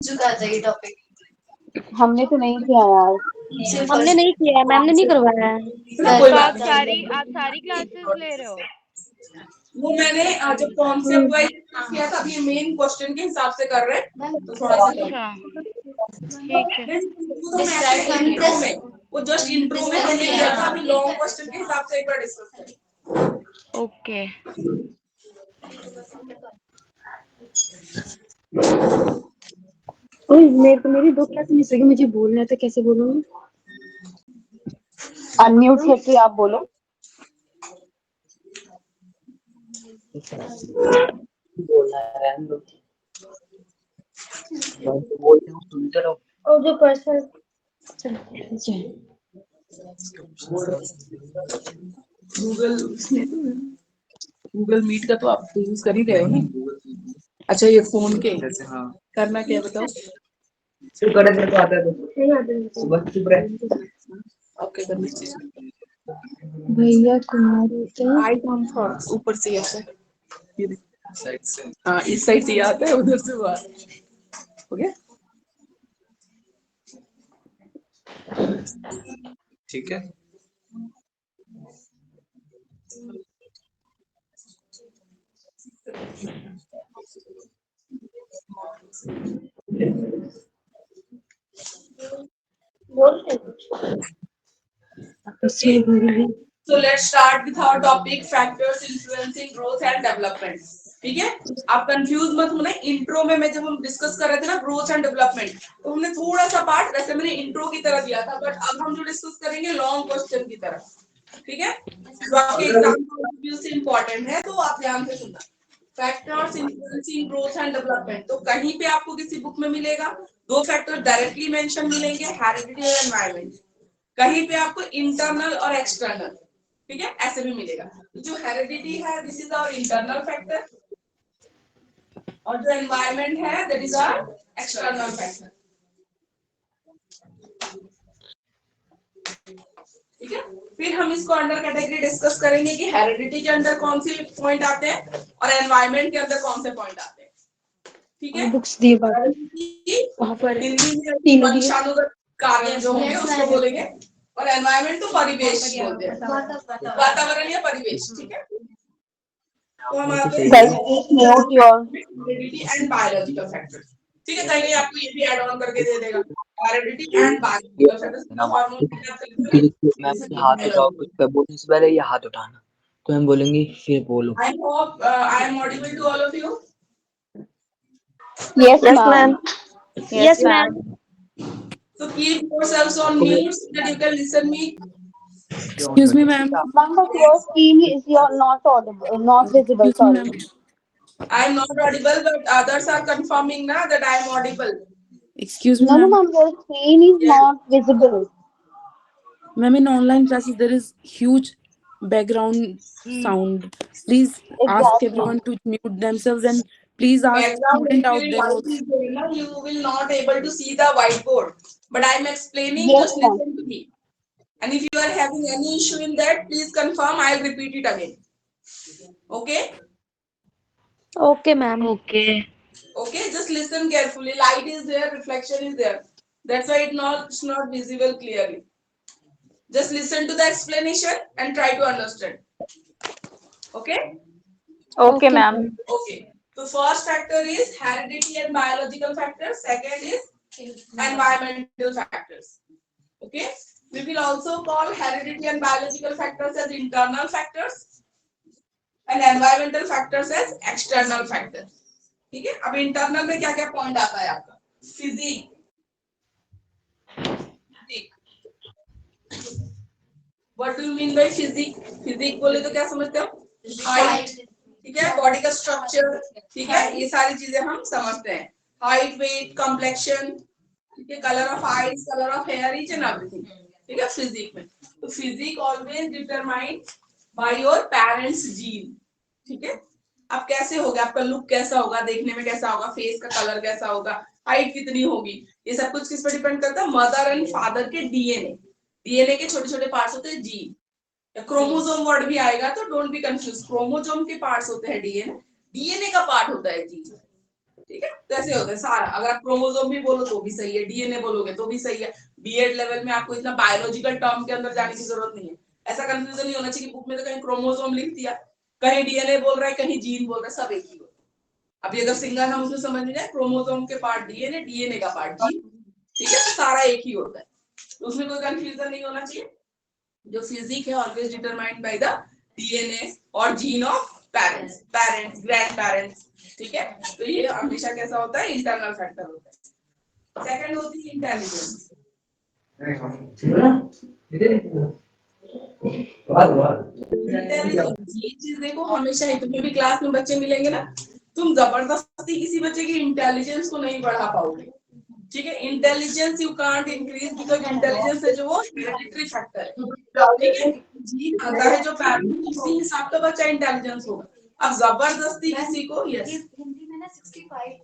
चुका था ये टॉपिक। हमने तो नहीं किया यार। हमने नहीं किया है, मैम ने नहीं करवाया है। तो आप सारी क्लासेस ले रहे हो? वो मैंने जब कॉन्सेप्ट वाइज किया था, अभी मेन क्वेश्चन के हिसाब से कर रहे हैं, तो थोड़ा सा अच्छा ठीक है। वो जस्ट इंट्रो में हमने किया था, अभी लॉन्ग क्वेश्चन के हिसाब से एक बार डिस्कस करें। ओके मेरी दो क्लास मिस होगी, मुझे बोलना है तो कैसे बोलूंगी? अनम्यूट करके आप बोलो। बोलना है बोलते हो, सुनते रहो। और जो पर्सन गूगल मीट का तो आप यूज कर ही रहे हो ना? अच्छा, ये फोन के करना क्या बताओ? करे तेरे को आता है तो बस चुप रहे। ओके, करना भैया कुमार होते हैं। आई कम थोड़ा ऊपर से ऐसे, ये देख। हाँ, इस साइड से आता है, उधर से बाहर। हो गया? ठीक है। So let's start with our topic factors influencing growth and development. ठीक है, आप कंफ्यूज मत होना। इंट्रो में मैं जब हम डिस्कस कर रहे थे ना ग्रोथ एंड डेवलपमेंट, तो हमने थोड़ा सा पार्ट वैसे मैंने इंट्रो की तरह दिया था, बट अब हम जो डिस्कस करेंगे लॉन्ग क्वेश्चन की तरह। ठीक है, जो आपके एग्जाम पॉइंट व्यू से इंपॉर्टेंट है, तो आप ध्यान से सुनना। Factors influencing growth and development, तो कहीं पे आपको किसी बुक में मिलेगा दो फैक्टर डायरेक्टली मेंशन मिलेंगे, हेरिडिटी और एनवायरमेंट। कहीं पे आपको इंटरनल और एक्सटर्नल, ठीक है, ऐसे भी मिलेगा। जो हेरिडिटी है this is our internal factor, और जो एनवायरमेंट है that is our external factor. ठीक है, फिर हम इसको अंडर कैटेगरी डिस्कस करेंगे कि हेरिडिटी के अंदर कौन से पॉइंट आते हैं और एनवायरमेंट के अंदर कौन से पॉइंट आते हैं। ठीक है, बुक्स दिए वहां पर हिंदी में वंशानुगत कार्य जो होंगे उसको बोलेंगे, और एनवायरमेंट तो परिवेश बोलते हैं, वातावरण या परिवेश। ठीक है, तो हम आते हैं हेरिडिटी एंड बायोलॉजिकल फैक्टर्स। ठीक है, कहीं आपको ये भी ऐड ऑन करके दे देगा, heredity and biological factors, hormone ma'am हाथ उठाओ, कुछ बोलने से पहले ये हाथ उठाना, तो हम बोलेंगे फिर बोलो। I hope I am audible to all of you. Yes ma'am. Yes ma'am. So keep yourselves on mute so that you can listen me. Excuse me, ma'am. Ma'am, but your screen is not audible, not visible. Excuse me, Sorry. ma'am. I am not audible, but others are confirming now that I am audible. Excuse me, No, ma'am. ma'am, your screen is not visible. Ma'am, in online classes there is huge background sound. Please ask everyone to mute themselves, and please ask Background student out there light also. is there, na, you will not able to see the whiteboard. But I am explaining. Yes, Just ma'am. listen to me. And if you are having any issue in that, please confirm. I will repeat it again. Okay. Okay ma'am. Okay Okay, just listen carefully. Light is there, reflection is there. That's why it's not visible clearly. Just listen to the explanation and try to understand. Okay? Okay, ma'am. Okay. So first factor is heredity and biological factors. Second is environmental factors. Okay? We will also call heredity and biological factors as internal factors and environmental factors as external factors. ठीक है, अब internal में क्या क्या point आता है आपका? Physique, what do you mean by physique? Physique बोले तो क्या समझते हो? हाइट, ठीक है, बॉडी का स्ट्रक्चर, ठीक है, ये सारी चीजें हम समझते हैं। हाइट, वेट, कॉम्प्लेक्शन, ठीक है, colour of eyes, colour of hair, each and everything. ठीक है, फिजिक में तो physique always determined by your parents gene. ठीक है, आप कैसे होगे, आपका लुक कैसा होगा, देखने में कैसा होगा, फेस का कलर कैसा होगा, हाइट कितनी होगी, ये सब कुछ किस पर डिपेंड करता है? मदर एंड फादर के डीएनए। डीएनए के छोटे छोटे पार्ट्स होते हैं जीन, या क्रोमोसोम वर्ड भी आएगा तो डोंट बी कंफ्यूज। क्रोमोसोम के पार्ट्स होते हैं डीएनए, डीएनए का पार्ट होता है जीन। ठीक है, तो ऐसे होता है सारा। अगर आप क्रोमोसोम भी बोलो तो भी सही है, डीएनए बोलोगे तो भी सही है। बीएड लेवल में आपको इतना बायोलॉजिकल टर्म के अंदर जाने की जरूरत नहीं है। ऐसा कंफ्यूजन नहीं होना चाहिए कि बुक में तो कहीं क्रोमोसोम लिख दिया, कहीं डीएनए बोल रहा है, कहीं जीन बोल रहा है, सब एक ही होता है। अभी अगर सिंगल हम उसमें समझ में जाए, क्रोमोसोम के पार्ट डीएनए, डीएनए का पार्ट जीन, ठीक है, तो सारा एक ही होता है, तो उसमें कोई कंफ्यूजन नहीं होना चाहिए। जो फिजिक है always determined by the DNA और gene of parents grandparents, ठीक है। तो ये हमेशा कैसा होता है, इंटरनल फैक्टर होता है। सेकंड होती है इंटेलिजेंस। इंटेलिजेंस ये चीज देखो हमेशा ही, तुम्हें भी क्लास में बच्चे मिलेंगे ना, तुम जबरदस्ती किसी बच्चे की इंटेलिजेंस को नहीं बढ़ा पाओगे, ठीक है। Intelligence you can't increase because intelligence है जो वो हेरिडिटरी फैक्टर है, ठीक है। जीन आता है जो पेरेंट्स, उसी हिसाब का बच्चा इंटेलिजेंस होगा। अब जबरदस्ती किसी को, यस हिंदी में ना 65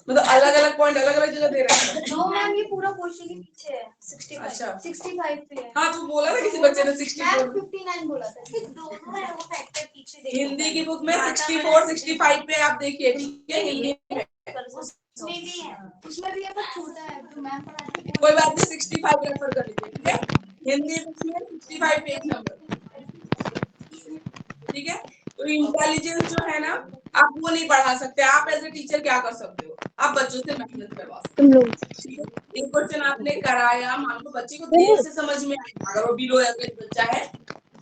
मतलब अलग अलग पॉइंट अलग अलग जगह दे रहे हैं। नो मैम, ये पूरा क्वेश्चन के पीछे है। 65 अच्छा 65 पे है। हाँ, तू बोला ना किसी बच्चे ने 64, 59 बोला था। दोनों है वो फैक्टर पीछे देखो। हिंदी की बुक में 64 65 पे आप देखिए, ठीक है, हिंदी में उसमें भी है, उसमें भी है पर छोटा है तो मैम पढ़ाती है। कोई बात नहीं, 65 रेफर कर लीजिए, ठीक है। हिंदी बुक में 65 पेज नंबर, ठीक है। तो इंटेलिजेंस जो है ना, आप वो नहीं बढ़ा सकते। आप एज ए टीचर क्या कर सकते हो, आप बच्चों से मेहनत करवा सकते हो, ठीक है। एक क्वेश्चन आपने कराया, मान लो बच्चे को देर से समझ में आएगा, अगर वो बिलो एवरेज बच्चा है,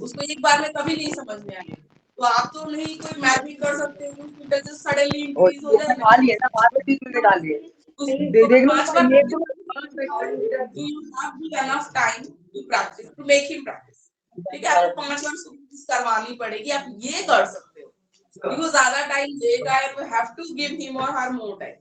उसको एक बार में कभी नहीं समझ में आएगा, तो आप तो नहीं कोई मैथ भी कर सकते हो, इंटेलिजेंस सडनली और इंक्रीज हो ये जाएगा। डाल लिया ना, बाद में बीच में डाल लिया। देख लो, 5 बार ये तो do you have enough time to practice to make him practice, ठीक है। आपको 5 बार प्रैक्टिस करवानी पड़ेगी, आप ये कर सकते हो। क्योंकि ज्यादा टाइम लेगा, you have to give him or her more time,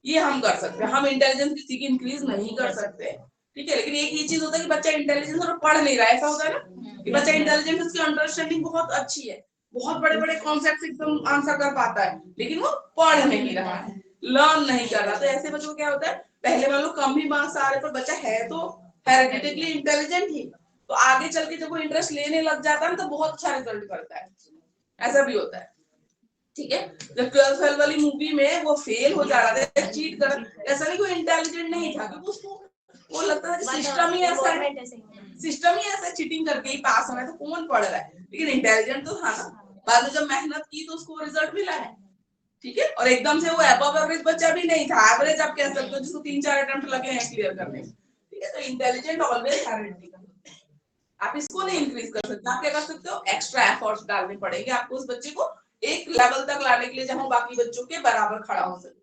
ये हम कर सकते हैं। हम इंटेलिजेंस किसी की इंक्रीज नहीं कर सकते, ठीक है। लेकिन एक ये चीज होता है कि बच्चा इंटेलिजेंस और पढ़ नहीं रहा है, ऐसा होता है ना कि बच्चा इंटेलिजेंस, उसकी अंडरस्टैंडिंग बहुत अच्छी है, बहुत बड़े बड़े कॉन्सेप्ट एकदम आंसर कर पाता है, लेकिन वो पढ़ नहीं रहा है, लर्न नहीं कर रहा। तो ऐसे बच्चों को क्या होता है, पहले मान लो कम ही मार्क्स आ रहे, पर बच्चा है तो हेरिडिटिकली इंटेलिजेंट ही, तो आगे चल के जब वो इंटरेस्ट लेने लग जाता है तो बहुत अच्छा रिजल्ट करता है, ऐसा भी होता है, ठीक है। जब 12th फेल वाली मूवी में वो फेल हो जा रहा था, चीट कर, ऐसा नहीं कोई इंटेलिजेंट नहीं था, क्योंकि उसको वो लगता था कि सिस्टम ही ऐसा है, सिस्टम ही ऐसा, चीटिंग करके ही पास होना है, तो कौन पढ़ रहा है। लेकिन इंटेलिजेंट तो था ना, बाद में जब मेहनत की तो उसको रिजल्ट मिला है, ठीक है। और एकदम से वो अबव एवरेज बच्चा भी नहीं था, एवरेज आप कह सकते हो, जिसको 3-4 अटेम्प्ट लगे हैं क्लियर करने में, ठीक है। तो इंटेलिजेंट ऑलवेज हेरिडिटरी, आप इसको नहीं इंक्रीज कर सकते। आप क्या कर सकते हो, एक्स्ट्रा एफर्ट्स डालने पड़ेंगे आपको उस बच्चे को एक लेवल तक लाने के लिए जहां बाकी बच्चों के बराबर खड़ा हो सके,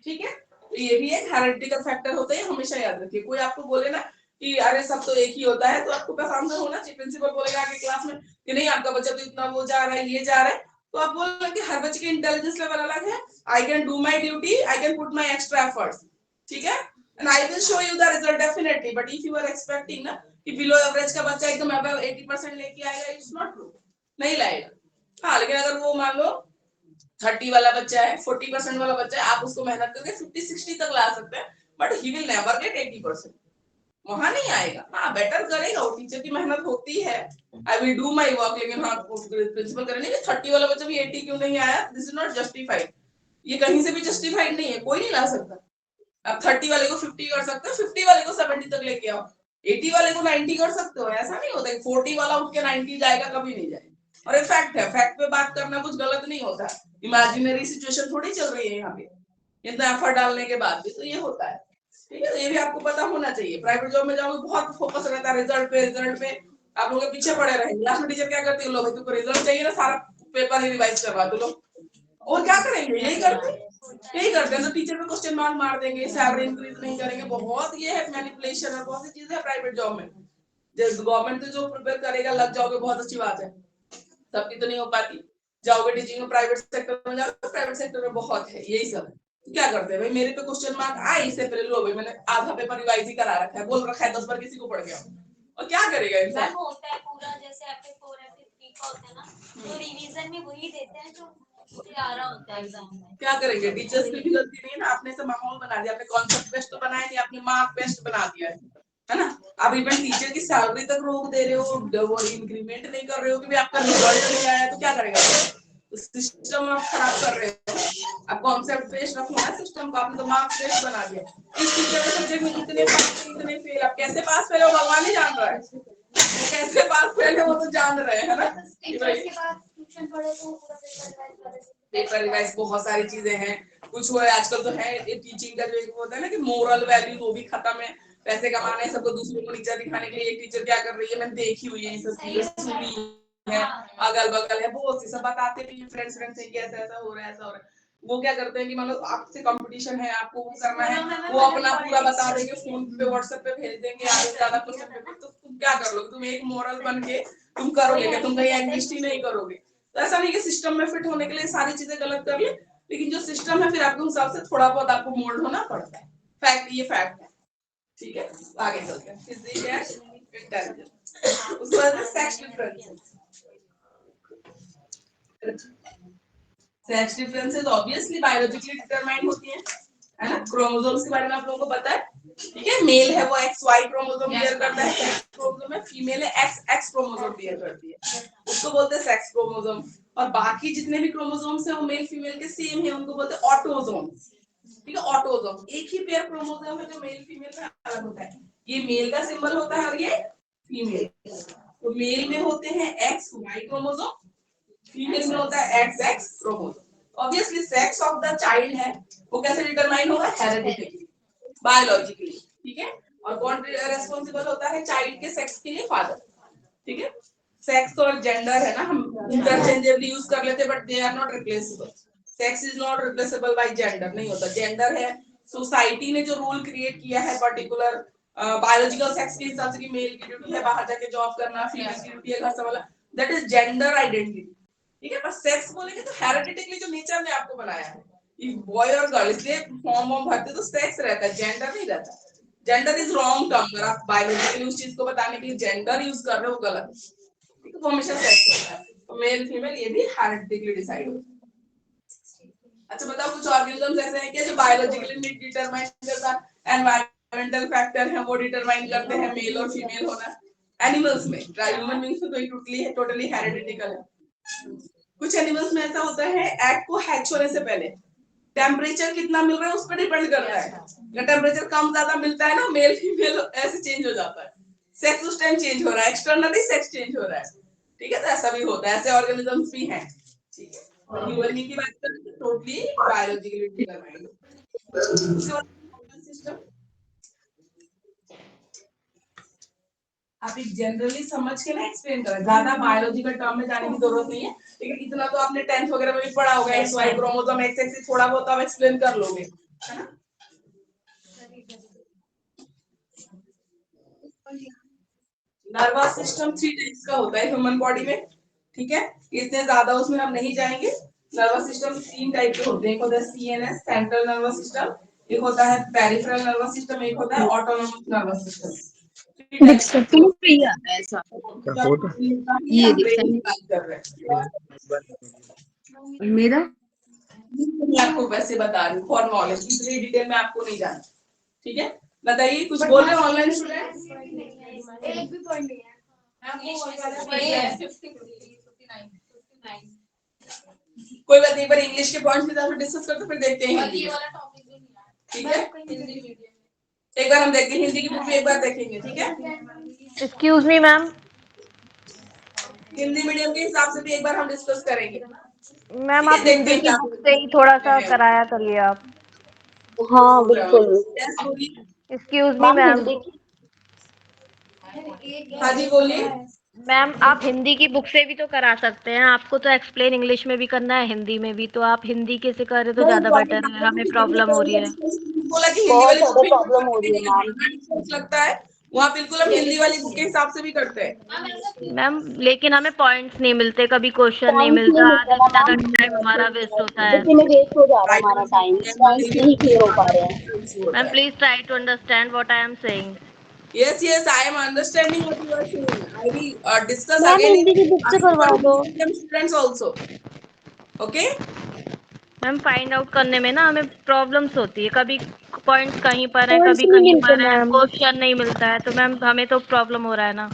ठीक है। तो ये भी एक हेरिडिटिकल फैक्टर होता है, हमेशा याद रखिए। कोई आपको बोले ना कि अरे सब तो एक ही होता है, तो आपको पास आंसर होना चाहिए। प्रिंसिपल बोलेगा आगे क्लास में कि नहीं आपका बच्चा तो इतना वो जा रहा है, ये जा रहा है, तो आप बोलेंगे कि हर बच्चे की इंटेलिजेंस लेवल अलग है, I can do my duty, I can put my extra efforts, ठीक है, and I will show you the result definitely. But if you are expecting ना कि बिलो एवरेज का बच्चा एकदम अबव 80% लेके आएगा, इट्स नॉट ट्रू, नहीं लाएगा। हाँ, लेकिन अगर वो मान लो 30 वाला बच्चा है, 40% वाला बच्चा है, आप उसको मेहनत करके 50-60 तक ला सकते हैं, but he will never get 80%, वहां नहीं आएगा। हाँ, बेटर करेगा, वो टीचर की मेहनत होती है, I will do my work, लेकिन हाँ प्रिंसिपल करेंगे कि 30 वाला बच्चा भी 80 क्यों नहीं आया, दिस इज नॉट जस्टिफाइड, ये कहीं से भी जस्टिफाइड नहीं है, कोई नहीं ला सकता। आप 30 वाले को 50 कर सकते हो, 50 वाले को 70 तक लेके आओ, 80 वाले को 90 कर सकते हो, ऐसा नहीं होता कि 40 वाला उठ के 90 जाएगा, कभी नहीं जाएगा। और ये फैक्ट है, फैक्ट पे बात करना कुछ गलत नहीं होता, इमेजिनरी सिचुएशन थोड़ी चल रही है यहाँ पे, इतना एफर्ट डालने के बाद भी तो ये होता है, ठीक है। तो ये भी आपको पता होना चाहिए। प्राइवेट जॉब में जाओगे बहुत फोकस रहता है रिजल्ट पे, आप लोग पीछे पड़े रहेंगे। क्लास में टीचर क्या करते हैं, लो भाई तुमको रिजल्ट चाहिए ना, सारा पेपर ही रिवाइज करवा दो लो, और क्या करेंगे, यही करते हैं। तो टीचर पे क्वेश्चन मार्क मार देंगे, सैलरी इंक्रीज नहीं करेंगे, बहुत ये है मैनिपुलेशन है, बहुत सी चीजें है प्राइवेट जॉब में। जैसे गवर्नमेंट तो जो प्रिपेयर करेगा, लग जाओगे, बहुत अच्छी बात है, सबकी तो नहीं हो पाती। जाओगे टीचिंग में, प्राइवेट सेक्टर में जाओगे, प्राइवेट सेक्टर में बहुत है यही सब है। तो क्या करते हैं भाई, मेरे पे क्वेश्चन मार्क आए, इससे पहले लो भाई मैंने आधा पेपर रिवाइज ही करा रखा है, बोल रखा है 10 बार, किसी को पढ़ गया, और क्या करेगा इंसान। होता है पूरा, जैसे आपके 4 FP3 का होता है ना, तो रिवीजन में वही देते हैं जो आ रहा होता है एग्जाम में। क्या करेंगे, टीचर्स की भी गलती नहीं है ना, आपने से माहौल बना दिया, आपने कॉन्सेप्ट बेस्ड तो बनाया नहीं, आपने मार्क बेस्ड बना दिया है ना। आप इवन टीचर की सैलरी तक रोक दे रहे हो, वो इंक्रीमेंट नहीं कर रहे हो, कि आपका रिजल्ट नहीं आया, तो क्या करेगा, तो सिस्टम आप खराब कर रहे हो। आप कॉन्सेप्ट फ्रेश रखो ना, सिस्टम का आपने दिमाग फ्रेश बना दिया। इस टीचर के सब्जेक्ट में इतने पास इतने फेल, आप कैसे पास फेल हो भगवान ही जान रहा है, वो कैसे पास फेल है वो तो जान रहे हैं ना। पेपर रिवाइज बहुत सारी चीजें हैं, कुछ हुआ आजकल तो है टीचिंग का जो एक होता है ना कि मोरल वैल्यू वो भी खत्म है। पैसे कमाने हैं सबको, दूसरों को नीचा दिखाने के लिए एक टीचर क्या कर रही है मैंने देखी हुई है, ये सब चीजें सुनी है, अगल बगल है बहुत सी, सब बताते भी हैं फ्रेंड्स फ्रेंड्स से कि ऐसा ऐसा हो रहा है ऐसा हो रहा है। वो क्या करते हैं कि मतलब आपसे कंपटीशन है, आपको वो करना है, वो अपना पूरा बता देंगे फोन पे व्हाट्सएप पे भेज देंगे, आगे ज्यादा क्वेश्चन पेपर, तो तुम क्या कर लोगे, तुम एक मोरल बन के तुम करोगे क्या, तुम कहीं एग्जिस्ट ही नहीं करोगे। तो ऐसा नहीं कि सिस्टम में फिट होने के लिए सारी चीजें गलत कर ले, लेकिन जो सिस्टम है फिर आपके हिसाब से थोड़ा बहुत आपको मोल्ड होना पड़ता है। फैक्ट, ये फैक्ट है, ठीक है। आगे चलते हैं, फिजिक्स है इंटेलिजेंस, उसके बाद sex differences. Sex differences obviously biologically determined होती है ना। क्रोमोसोम्स के बारे में आप लोगों को पता है, ठीक है। मेल है वो XY क्रोमोसोम बियर करता है, सेक्स क्रोमोसोम है, फीमेल है XX क्रोमोसोम बियर करती है, उसको बोलते हैं सेक्स क्रोमोसोम। और बाकी जितने भी क्रोमोसोम्स हैं वो मेल फीमेल के सेम है, उनको बोलते हैं ऑटोसोम, ठीक है। ऑटोसोम एक ही पेयर क्रोमोसोम है जो मेल फीमेल में अलग होता है, ये मेल का सिंबल होता है और ये फीमेल। तो मेल में होते हैं XY क्रोमोसोम, फीमेल में होता है XX chromosome. Obviously sex of the child है वो कैसे डिटरमाइन होगा, हेरेडिटरी, बायोलॉजिकली, ठीक है। और कौन रेस्पॉन्सिबल होता है चाइल्ड के सेक्स के लिए, फादर, ठीक है। सेक्स और जेंडर है ना, हम इंटरचेंजेबली यूज कर लेते हैं but they are not replaceable. Sex is not replaceable by gender, नहीं होता। जेंडर है सोसाइटी ने जो रूल क्रिएट किया है पर्टिकुलर बायोलॉजिकल सेक्स के हिसाब से कि मेल की ड्यूटी है बाहर जाके जॉब करना, फीमेल की ड्यूटी है घर संभालना, दैट इज जेंडर आइडेंटिटी, ठीक है। पर सेक्स बोलेंगे तो हेरेडिटिकली जो नेचर ने आपको बनाया है, ये बॉय और गर्ल, इसलिए फॉर्म ऑफ भरते तो सेक्स रहता है, जेंडर नहीं रहता। जेंडर इज रॉन्ग टर्म, अगर आप बायोलॉजिकली उस चीज को बताने के लिए जेंडर यूज कर रहे हो गलत है, ठीक है। वो हमेशा सेक्स होता है, तो मेल फीमेल ये भी हेरेडिटिकली डिसाइड होता है। अच्छा बताओ, कुछ ऑर्गेनिजम्स ऐसे हैं क्या जो बायोलॉजिकली डिटरमाइन करता है, एनवायरमेंटल फैक्टर है वो डिटरमाइन करते हैं मेल और फीमेल होना। एनिमल्स में, ह्यूमन बीइंग्स में तो टोटली हेरेडिटिकल है। कुछ एनिमल्स में ऐसा होता है एग को हैच होने से पहले टेम्परेचर कितना मिल रहा है उस पर डिपेंड करता है। अगर टेम्परेचर कम ज्यादा मिलता है ना, मेल फीमेल ऐसे चेंज हो जाता है, सेक्स उस टाइम चेंज हो रहा है, एक्सटर्नली सेक्स चेंज हो रहा है, ठीक है। तो ऐसा भी होता है, ऐसे ऑर्गेनिजम्स भी हैं, ठीक है। और ह्यूमन बीइंग की बात करें तो टोटली बायोलॉजिकली डिटरमाइंड सिस्टम। आप एक जनरली समझ के ना एक्सप्लेन करें, ज्यादा बायोलॉजिकल टर्म में जाने की जरूरत नहीं है, लेकिन इतना तो आपने 10th वगैरह में भी पढ़ा होगा, XY क्रोमोसोम XX, थोड़ा बहुत आप एक्सप्लेन कर लोगे, है ना। नर्वस सिस्टम 3 टाइप्स का होता है ह्यूमन बॉडी में, ठीक है। इतने ज्यादा उसमें हम नहीं जाएंगे। नर्वस सिस्टम 3 टाइप के होते हैं, एक होता है CNS सेंट्रल नर्वस सिस्टम, एक होता है पेरिफेरल नर्वस सिस्टम, एक होता है ऑटोनोमस नर्वस सिस्टम। पे ही आता है ऐसा। फोटो ये दिखता है मेरा। मैं आपको वैसे बता रही हूँ फॉर नॉलेज, इतनी डिटेल में आपको नहीं जाना, ठीक है। बताइए, कुछ बोल रहे हैं ऑनलाइन स्टूडेंट? एक भी पॉइंट नहीं है। कोई बात नहीं, पर इंग्लिश के पॉइंट्स के साथ डिस्कस करते फिर देखते हैं हिंदी, ठीक है। एक बार हम देखते हैं हिंदी की बुक भी एक बार देखेंगे, ठीक है। Excuse me ma'am. Hindi medium के हिसाब से भी एक बार हम डिस्कस करेंगे। मैम आप हिंदी की बुक से ही थोड़ा सा कराया करिए आप। हाँ बिल्कुल। Excuse me ma'am ma'am. Hindi की हाँ जी बोलिए। मैम आप हिंदी की बुक से भी तो करा सकते हैं, आपको तो एक्सप्लेन इंग्लिश में भी करना है हिंदी में भी, तो आप हिंदी के से करें तो ज्यादा बेटर है, हमें प्रॉब्लम हो रही है। बोला कि हिंदी बहुत वाली ज्यादा बुक प्रॉब्लम हो रही है मैम। भी लगता है वहाँ बिल्कुल हम हिंदी वाली बुक के हिसाब से भी करते हैं। मैम लेकिन हमें पॉइंट्स नहीं मिलते, कभी क्वेश्चन नहीं पॉइंट्स नहीं मिलता, मिलते आधे ना से ज्यादा मैम, टाइम हमारा वेस्ट होता है। इसी में वेस्ट हो जा रहा है हमारा टाइम, पॉइंट्स नहीं क्लियर हो पा रहे हैं। Ma'am please try to understand what I am saying. Yes, yes, I am understanding what you are saying. I will discuss ma'am again Hindi की बुक से in करवा for दो। medium students also. Okay? Ma'am find out करने में ना हमें problems होती है, कभी पॉइंट्स कहीं पर है पॉइंट्स कभी नहीं कहीं मिलते पर है, मैम। क्वेश्चन नहीं मिलता है, तो मैम हमें तो प्रॉब्लम हो रहा है ना।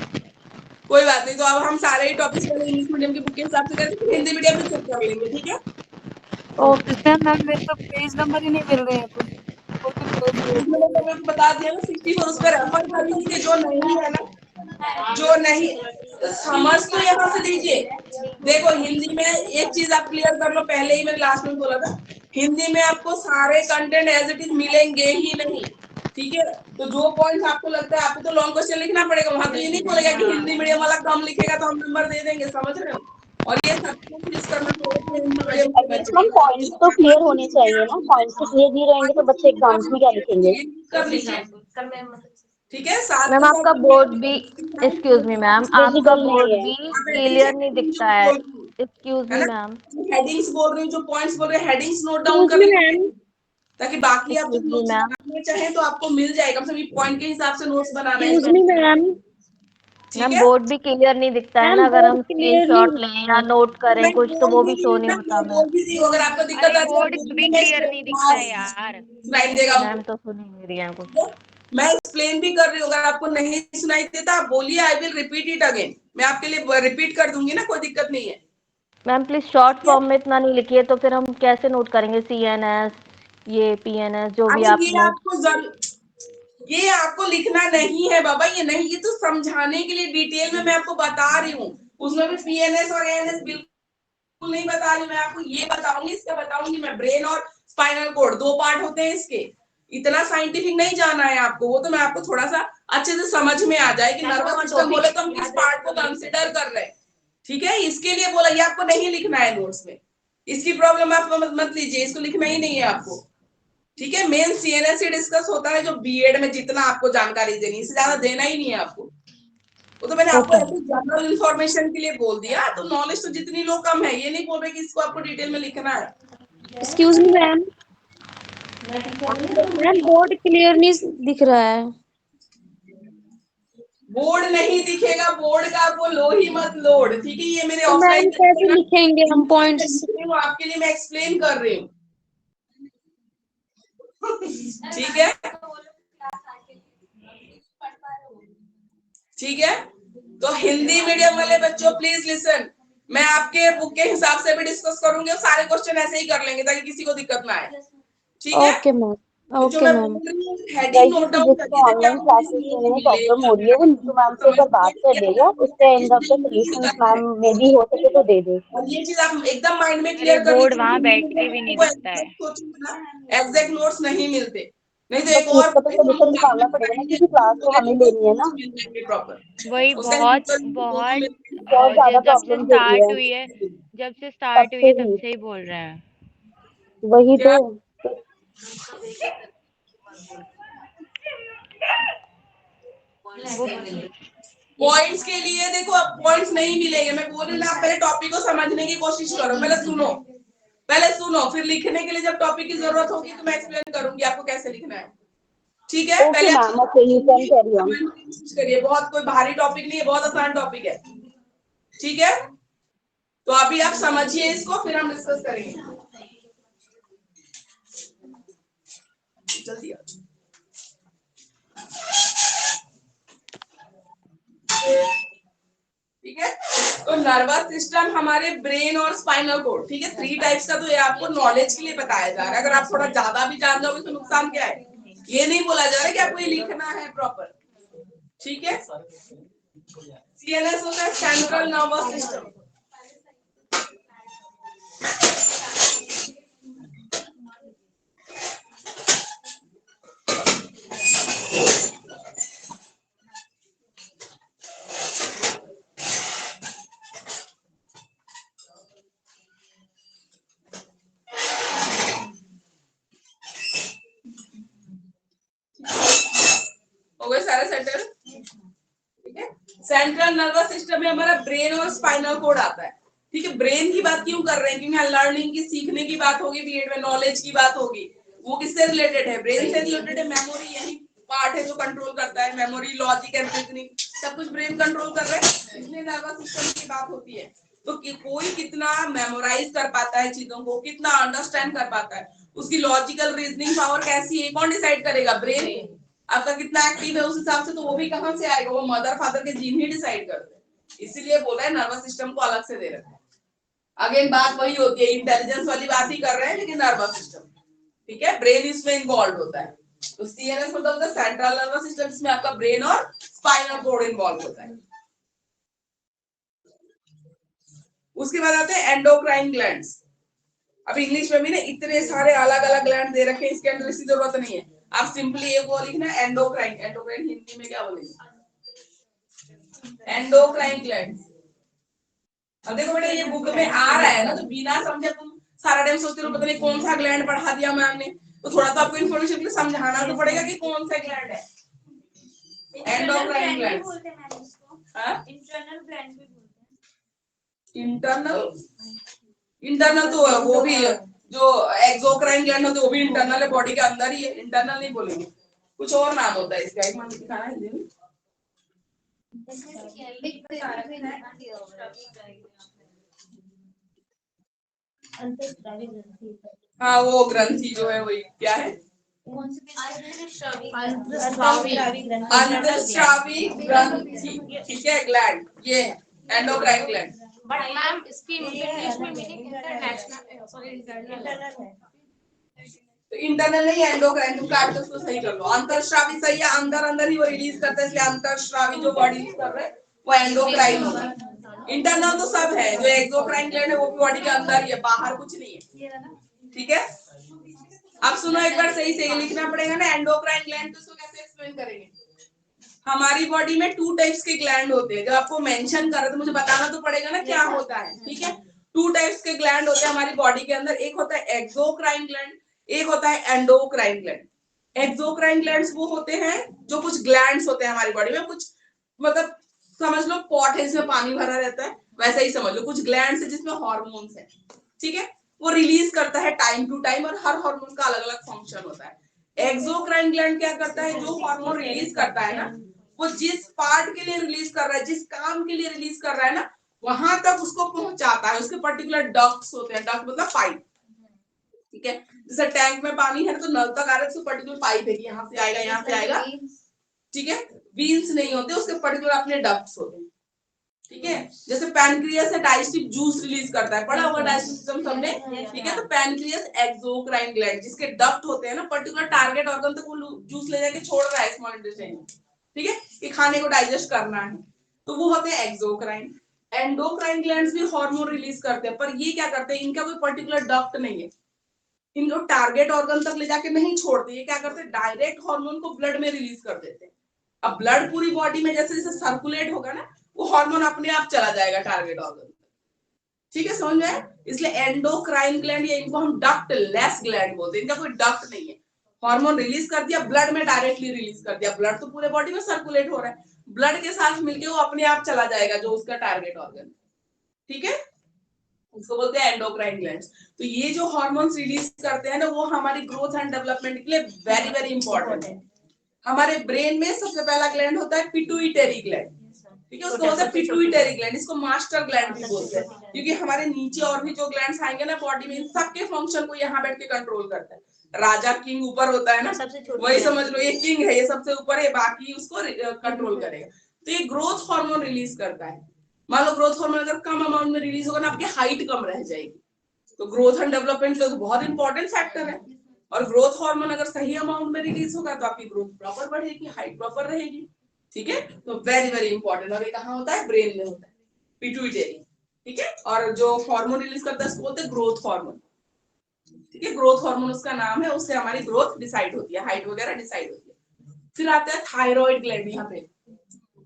कोई बात नहीं, तो अब हम सारे ही टॉपिक्स पहले इंग्लिश मीडियम की बुक के हिसाब से करके फिर हिंदी मीडियम में चेक कर लेंगे, ठीक है। ओके मैम, मेरे तो पेज नंबर ही नहीं मिल रहे हैं, कोई भी पेज नहीं मैंने तो बता दिया ना 64, उस पर रेफर कर लीजिए। जो नहीं है ना, जो नहीं समझ तो यहाँ से लीजिए। देखो हिंदी में एक चीज आप क्लियर कर लो, पहले ही मैंने लास्ट में बोला था, हिंदी में आपको सारे कंटेंट एज इट इज मिलेंगे ही नहीं, ठीक है। तो जो पॉइंट्स आपको लगता है, आपको तो लॉन्ग क्वेश्चन लिखना पड़ेगा, वहां तो ये नहीं बोलेगा कि हिंदी मीडियम वाला कम लिखेगा तो हम नंबर दे देंगे, समझ रहे हो। और ये सबको फिक्स करना पड़ेगा हिंदी मीडियम के एटलीस्ट बच्चे। मैम पॉइंट्स तो क्लियर होने चाहिए ना, पॉइंट्स तो क्लियर नहीं रहेंगे तो बच्चे एग्जाम्स में क्या लिखेंगे। कर लीजिए, ठीक है। साथ मैम के आपका साथ बोर्ड भी, एक्सक्यूज मी मैम, आपका विजिबल नहीं बोर्ड है। भी क्लियर नहीं दिखता है। एक्सक्यूज है मी ना, मैम। हेडिंग्स बोल रही हूँ, जो पॉइंट्स बोल रहे हैं हेडिंग्स नोट डाउन एक्सक्यूज कर मी लीजिए, मैम। ताकि बाकी आप जब एक्सक्यूज मी नोट्स मैम। बनाने चाहें तो आपको मिल जाएगा, कम से कम पॉइंट के हिसाब से नोट्स बनाना है, एक्सक्यूज मी मैम। ठीक मैम है। बोर्ड भी क्लियर नहीं दिखता है ना, मैम अगर बोर्ड हम क्लियरली। स्क्रीनशॉट लें या नोट करें मैं कुछ तो बोल वो भी भी दी शो हूँ, नहीं मैं होता बोल मैम। भी दी हूँ, अगर आपको दिक्कत अरे आती बोर्ड भी क्लियर नहीं दिखता है है यार। सुनाई देगा मैम हमको, तो सुन ही नहीं रही है कुछ। ठीक है? मैं एक्सप्लेन भी कर रही हूँ, अगर आपको नहीं सुनाई देता आप बोलिए, I will repeat it again, मैं आपके लिए रिपीट कर दूंगी ना, कोई दिक्कत नहीं है, मैम प्लीज शॉर्ट ठीक है। फॉर्म में इतना नहीं लिखिए, तो फिर हम कैसे नोट करेंगे CNS, ये PNS जो भी अरे आप ये नोट। आपको ये आपको लिखना नहीं है बाबा, ये नहीं, ये तो समझाने के लिए डिटेल में मैं आपको बता रही हूँ। उसमें भी PNS और ANS बिल्कुल नहीं बता रही हूँ, मैं आपको ये बताऊंगी, इसका बताऊंगी मैं, ब्रेन और स्पाइनल कोड 2 पार्ट होते हैं इसके। इतना साइंटिफिक नहीं जाना है आपको, वो तो मैं आपको थोड़ा सा अच्छे से समझ में आ जाए कि नर्वस सिस्टम बोले तो हम किस पार्ट को कंसिडर कर रहे हैं, ठीक है। इसके लिए बोला, ये आपको नहीं लिखना है नोट्स में, इसकी प्रॉब्लम आप मत लीजिए, इसको लिखना ही नहीं है आपको, ठीक है। मेन CNS से डिस्कस होता है, जो बीएड में जितना आपको जानकारी देनी, इससे ज्यादा देना ही नहीं है आपको। वो तो मैंने आपको ओके ऐसे जनरल इंफॉर्मेशन के लिए बोल दिया, तो नॉलेज तो जितनी लोग कम है, ये नहीं बोल रहे कि इसको आपको डिटेल में लिखना है। Excuse me ma'am. Ma'am board clear नहीं दिख रहा है। बोर्ड नहीं दिखेगा, बोर्ड का आपको लो ही मत लोड, ठीक है। ये मेरे तो मैम ऑफलाइन कैसे लिखेंगे हम पॉइंट्स? आपके लिए मैं एक्सप्लेन कर रही हूँ, ठीक है, ठीक है। तो हिंदी मीडियम वाले बच्चों प्लीज लिसन, मैं आपके बुक के हिसाब से भी डिस्कस करूंगी और सारे क्वेश्चन ऐसे ही कर लेंगे ताकि किसी को दिक्कत ना आए, ठीक है। Okay ma'am. तो जो ओके मैं मैम। बोल रही हूँ हेडिंग वैसे नोट तो डाउन जिसको करिए, ताकि ऑनलाइन आपको क्लासेस क्लियर लेने में मिले, प्रॉब्लम हो रही है वो नीतू मैम से एक बार बात कर लेगा, उस पे end of the solution ma'am में भी हो सके तो दे दे। और ये चीज आप एकदम माइंड में अरे क्लियर कर बोर्ड लीजिए, वहां बैठ के भी नहीं दिखता है। एग्जैक्ट नोट्स नहीं मिलते, नहीं तो एक बट और इसका तो सोल्यूशन निकालना पड़ेगा ना, क्योंकि क्लास तो हमें लेनी है ना। प्रॉपर वही उसका बहुत गूगल बहुत में बहुत ज्यादा जब से प्रॉब्लम हो रही स्टार्ट है हुई है, जब से तब स्टार्ट हुई से है तब ही, से ही बोल रहे हैं। वही क्या तो। पॉइंट्स के लिए देखो, अब पॉइंट्स नहीं मिलेंगे, मैं बोल रही हूँ ना, आप पहले टॉपिक को समझने की कोशिश करो, पहले सुनो, फिर लिखने के लिए जब टॉपिक की जरूरत होगी तो मैं एक्सप्लेन करूंगी आपको कैसे लिखना है, ठीक है। ओके पहले आप ma'am, okay you can carry on. समझने की कोशिश करिए, बहुत कोई भारी टॉपिक नहीं है, बहुत आसान टॉपिक है, ठीक है। तो अभी आप समझिए इसको, फिर हम डिस्कस करेंगे, जल्दी आओ। ठीक है, तो नर्वस सिस्टम हमारे ब्रेन और स्पाइनल कोड, ठीक है, 3 टाइप्स का, तो ये आपको नॉलेज के लिए बताया जा रहा है। अगर आप थोड़ा ज्यादा भी जान जाओगे तो नुकसान क्या है, ये नहीं बोला जा रहा है कि आपको ये लिखना है प्रॉपर, ठीक है। CNS होता है सेंट्रल नर्वस सिस्टम, हो गए सारे सेटल, ठीक है। सेंट्रल नर्वस सिस्टम में हमारा ब्रेन और स्पाइनल कोड आता है, ठीक है। ब्रेन की बात क्यों कर रहे हैं, क्योंकि लर्निंग की, सीखने की बात होगी, बीएड में नॉलेज की बात होगी, वो किससे रिलेटेड है, ब्रेन से रिलेटेड है। मेमोरी यही पार्ट है जो कंट्रोल करता है, मेमोरी, लॉजिक एंड रीजनिंग, सब कुछ ब्रेन कंट्रोल कर रहा है, इसलिए नर्वस सिस्टम की बात होती है। तो कोई कितना मेमोराइज कर पाता है चीजों को, कितना अंडरस्टैंड कर पाता है, उसकी लॉजिकल रीजनिंग पावर कैसी है, कौन डिसाइड करेगा, ब्रेन आपका कितना एक्टिव है, उस हिसाब से तो वो भी कहां से आएगा, वो मदर फादर के जीन ही डिसाइड करते हैं, इसीलिए बोला है नर्वस सिस्टम को अलग से दे रखा है। अगेन बात वही होती है, इंटेलिजेंस वाली बात ही कर रहे हैं लेकिन नर्वस सिस्टम, ठीक है, ब्रेन इसमें इन्वॉल्व होता है। तो सीएनएस मतलब होता है सेंट्रल नर्वस सिस्टम, जिसमें आपका ब्रेन और स्पाइनल कॉर्ड इन्वॉल्व होता है। उसके बाद आते हैं एंडोक्राइन ग्लैंड्स। अब इंग्लिश में भी ना इतने सारे अलग अलग ग्लैंड दे रखे हैं, इसके अंदर इसकी जरूरत नहीं है, आप सिंपली एक वो लिखना एंडोक्राइन। एंडोक्राइन हिंदी में क्या बोलेंगे? Endocrine gland. अब देखो बेटा ये बुक में आ रहा है ना, तो बिना समझे तुम सारा टाइम सोचते रहो पता नहीं कौन सा ग्लैंड पढ़ा दिया मैम ने, तो थोड़ा तो आपको इन्फॉर्मेशन के लिए समझाना तो पड़ेगा कि कौन सा ग्लैंड है। एंडोक्राइन ग्लैंड बोलते हैं मैम इसको, हाँ? इंटरनल ग्लैंड भी बोलते हैं। इंटरनल तो वो भी जो एक्सोक्राइन ग्लैंड होते हैं वो भी इंटरनल है, बॉडी के अंदर ही है, इंटरनल नहीं बोलेंगे, कुछ और नाम होता है इसका, एक मिनट दिखाना है हिंदी में। हाँ वो ग्रंथि जो है वही क्या है, अंतःस्रावी ग्रंथि, ठीक है, ग्लैंड ये है एंडोक्राइन ग्लैंड। बट मैम इसकी इंग्लिश में मीनिंग इंटरनेशनल सॉरी इंटरनल है। तो इंटरनल नहीं एंडोक्राइन, तुम काट के उसको सही कर लो। अंतःस्रावी सही है, अंदर अंदर ही वो रिलीज करते हैं, इसलिए अंतःस्रावी जो बॉडी रिलीज कर रहे हैं वो एंडोक्राइन होगा। इंटरनल तो सब है, जो एक्सोक्राइन ग्लैंड है वो भी बॉडी के अंदर ही है, बाहर कुछ नहीं है, ठीक है। अब सुनो एक बार सही से लिखना पड़ेगा ना एंडोक्राइन ग्लैंड, तो इसको कैसे एक्सप्लेन करेंगे। हमारी बॉडी में 2 टाइप्स के ग्लैंड होते हैं, जब आपको मेंशन कर रहे तो मुझे बताना तो पड़ेगा ना क्या होता है, ठीक है। 2 टाइप्स के ग्लैंड होते हैं हमारी बॉडी के अंदर, एक होता है एक्सोक्राइन ग्लैंड, एक होता है एंडोक्राइन ग्लैंड। एक्सोक्राइन ग्लैंड्स वो होते हैं जो कुछ ग्लैंड्स होते हैं हमारी बॉडी में, कुछ मतलब समझ लो पॉट है जिसमें पानी भरा रहता है, वैसा ही समझ लो, कुछ ग्लैंड्स है जिसमें हार्मोन्स है, ठीक है, वो रिलीज करता है टाइम टू टाइम, और हर हार्मोन का अलग अलग फंक्शन होता है। एक्सोक्राइन ग्लैंड क्या करता है, जो हार्मोन रिलीज करता है ना, वो जिस पार्ट के लिए रिलीज कर रहा है, जिस काम के लिए रिलीज कर रहा है ना, वहां तक उसको पहुंचाता है। उसके पर्टिकुलर डक्ट्स होते हैं, डक्ट मतलब पाइप, ठीक है, जैसे टैंक में पानी है तो नल तक आ रहा है, उसको पर्टिकुलर पाइप है कि यहाँ से आएगा यहाँ से आएगा, ठीक है। व्हील्स नहीं होते, उसके पर्टिकुलर अपने डक्ट्स होते हैं, ठीक है। जैसे पैनक्रियास है डाइजेस्टिव जूस रिलीज करता है, पढ़ा होगा डाइजेस्टिव सिस्टम सबने, ठीक है। तो पैनक्रियास एक्सोक्राइन ग्लैंड, जिसके डक्ट होते हैं ना, पर्टिकुलर टारगेट ऑर्गन तक वो जूस ले जाके छोड़ रहा है स्मॉल इंटेस्टाइन में, ठीक है, कि खाने को डाइजेस्ट करना है, तो वो होते हैं एक्सोक्राइन। एंडोक्राइन ग्लैंड्स भी हार्मोन रिलीज करते हैं, पर ये क्या करते हैं, इनका कोई पर्टिकुलर डक्ट नहीं है, इनको टारगेट ऑर्गन तक ले जाके नहीं छोड़ते, ये क्या करते हैं डायरेक्ट हार्मोन को ब्लड में रिलीज कर देते हैं। अब ब्लड पूरी बॉडी में जैसे जैसे सर्कुलेट होगा ना, वो हार्मोन अपने आप चला जाएगा टारगेट ऑर्गन, ठीक है, समझ में। इसलिए एंडोक्राइन ग्लैंड या इनको हम डक्ट लेस ग्लैंड बोलते हैं, इनका कोई डक्ट नहीं है, हार्मोन रिलीज कर दिया ब्लड में डायरेक्टली रिलीज कर दिया, ब्लड तो पूरे बॉडी में सर्कुलेट हो रहा है, ब्लड के साथ मिलके वो अपने आप चला जाएगा जो उसका टारगेट ऑर्गन, ठीक है, इसको बोलते हैं एंडोक्राइन ग्लैंड्स। तो ये जो हार्मोन्स रिलीज करते हैं ना, वो हमारी ग्रोथ एंड डेवलपमेंट के लिए वेरी वेरी इंपॉर्टेंट है। हमारे ब्रेन में सबसे पहला ग्लैंड होता है पिट्यूटरी ग्लैंड, ठीक है, उसको बोलते हैं पिट्यूटरी ग्लैंड, इसको मास्टर ग्लैंड भी बोलते हैं, क्योंकि हमारे नीचे और भी जो ग्लैंड्स आएंगे ना बॉडी में, इन सबके फंक्शन को यहाँ बैठ के कंट्रोल करता है। राजा किंग ऊपर होता है ना, वही समझ लो, ये किंग है, ये सबसे ऊपर है, बाकी उसको कंट्रोल करेगा। तो ये ग्रोथ हार्मोन रिलीज करता है। मान लो ग्रोथ हार्मोन अगर कम अमाउंट में रिलीज होगा ना, आपकी हाइट कम रह जाएगी, तो ग्रोथ एंड डेवलपमेंट तो बहुत इंपॉर्टेंट फैक्टर है। और ग्रोथ हार्मोन अगर सही अमाउंट में रिलीज होगा तो आपकी ग्रोथ प्रॉपर बढ़ेगी, हाइट प्रॉपर रहेगी, ठीक है। तो वेरी वेरी इंपॉर्टेंट। और ये कहाँ होता है, ब्रेन में होता है, पिट्यूटरी, ठीक है। और जो हार्मोन रिलीज करता है उसको बोलते हैं ग्रोथ हार्मोन, ठीक है, ग्रोथ हार्मोन उसका नाम है, उससे हमारी ग्रोथ डिसाइड होती है, हाइट वगैरह डिसाइड होती है। फिर आता है थायराइड ग्लैंड यहाँ पे,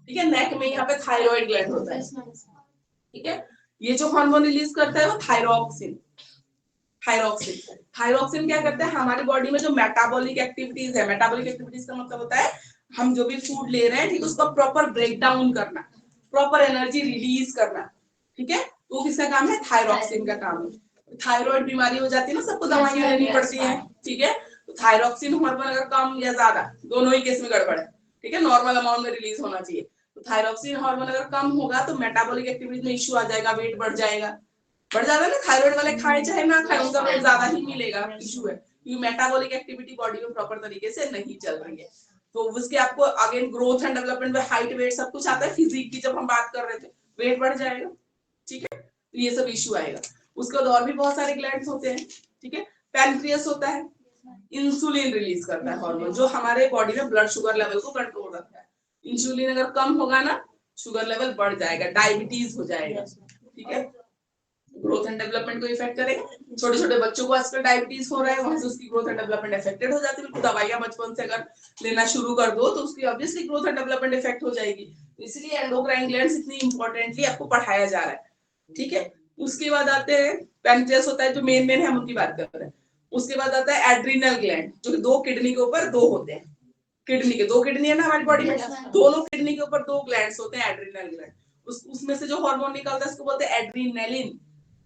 ठीक है, नेक में यहाँ पे थायराइड ग्लैंड होता है, ठीक है। ये जो हार्मोन रिलीज करता है वो थायरॉक्सिन, थायरॉक्सिन, थायरॉक्सिन क्या करता है, हमारी बॉडी में जो मेटाबॉलिक एक्टिविटीज है, मेटाबॉलिक एक्टिविटीज का मतलब होता है हम जो भी फूड ले रहे हैं, ठीक है, उसको प्रॉपर ब्रेक डाउन करना, प्रॉपर एनर्जी रिलीज करना, ठीक है, तो किसका काम है, थायरॉक्सिन का काम है। थायराइड बीमारी हो जाती है ना, सबको दवाइयां लेनी पड़ती है, ठीक है, तो थायरॉक्सिन हार्मोन अगर कम या ज्यादा, दोनों ही केस में गड़बड़ है, ठीक है, नॉर्मल अमाउंट में रिलीज होना चाहिए। तो थायरॉक्सिन हार्मोन अगर कम होगा तो मेटाबॉलिक एक्टिविटीज में इश्यू आ जाएगा, वेट बढ़ जाएगा, बढ़ जाता है ना, थायराइड वाले खाए चाहे ना खाए उनका वेट ज्यादा ही मिलेगा, इशू है, क्योंकि मेटाबॉलिक एक्टिविटी बॉडी में प्रॉपर तरीके से नहीं चल रही है। तो उसके आपको अगेन ग्रोथ एंड डेवलपमेंट में हाइट वेट सब कुछ आता है, फिजिक की जब हम बात कर रहे थे वेट बढ़ जाएगा, ठीक है। तो ये सब इश्यू आएगा। उसके बाद और भी बहुत सारे ग्लैंड्स होते हैं, ठीक है। पैनक्रियास होता है, इंसुलिन रिलीज करता है हार्मोन, जो हमारे बॉडी में ब्लड शुगर लेवल को कंट्रोल रखता है। इंसुलिन अगर कम होगा ना, शुगर लेवल बढ़ जाएगा, डायबिटीज हो जाएगा, ठीक है। ग्रोथ एंड डेवलपमेंट को इफेक्ट करेगा। छोटे छोटे बच्चों को आजकल डायबिटीज हो रहा है, वहां से उसकी ग्रोथ एंड डेवलपमेंट इफेक्टेड हो जाती है। बिल्कुल दवाइयां बचपन से अगर लेना शुरू कर दो तो उसकी obviously growth and development effect हो जाएगी। इसलिए एंडोक्राइन ग्लैंड्स इतनी इंपॉर्टेंटली आपको पढ़ाया जा रहा है, ठीक है। उसके बाद आते हैं पैनक्रियास होता है, जो मेन है हम उनकी बात कर रहे हैं। उसके बाद आता है एड्रिनल ग्लैंड, जो दो किडनी के ऊपर दो होते हैं। किडनी के दो किडनी है ना हमारी बॉडी में, दोनों किडनी के ऊपर दो ग्लैंड्स होते हैं, एड्रिनल ग्लैंड। उसमें से जो हार्मोन निकलता है उसको बोलते हैं एड्रीनलिन,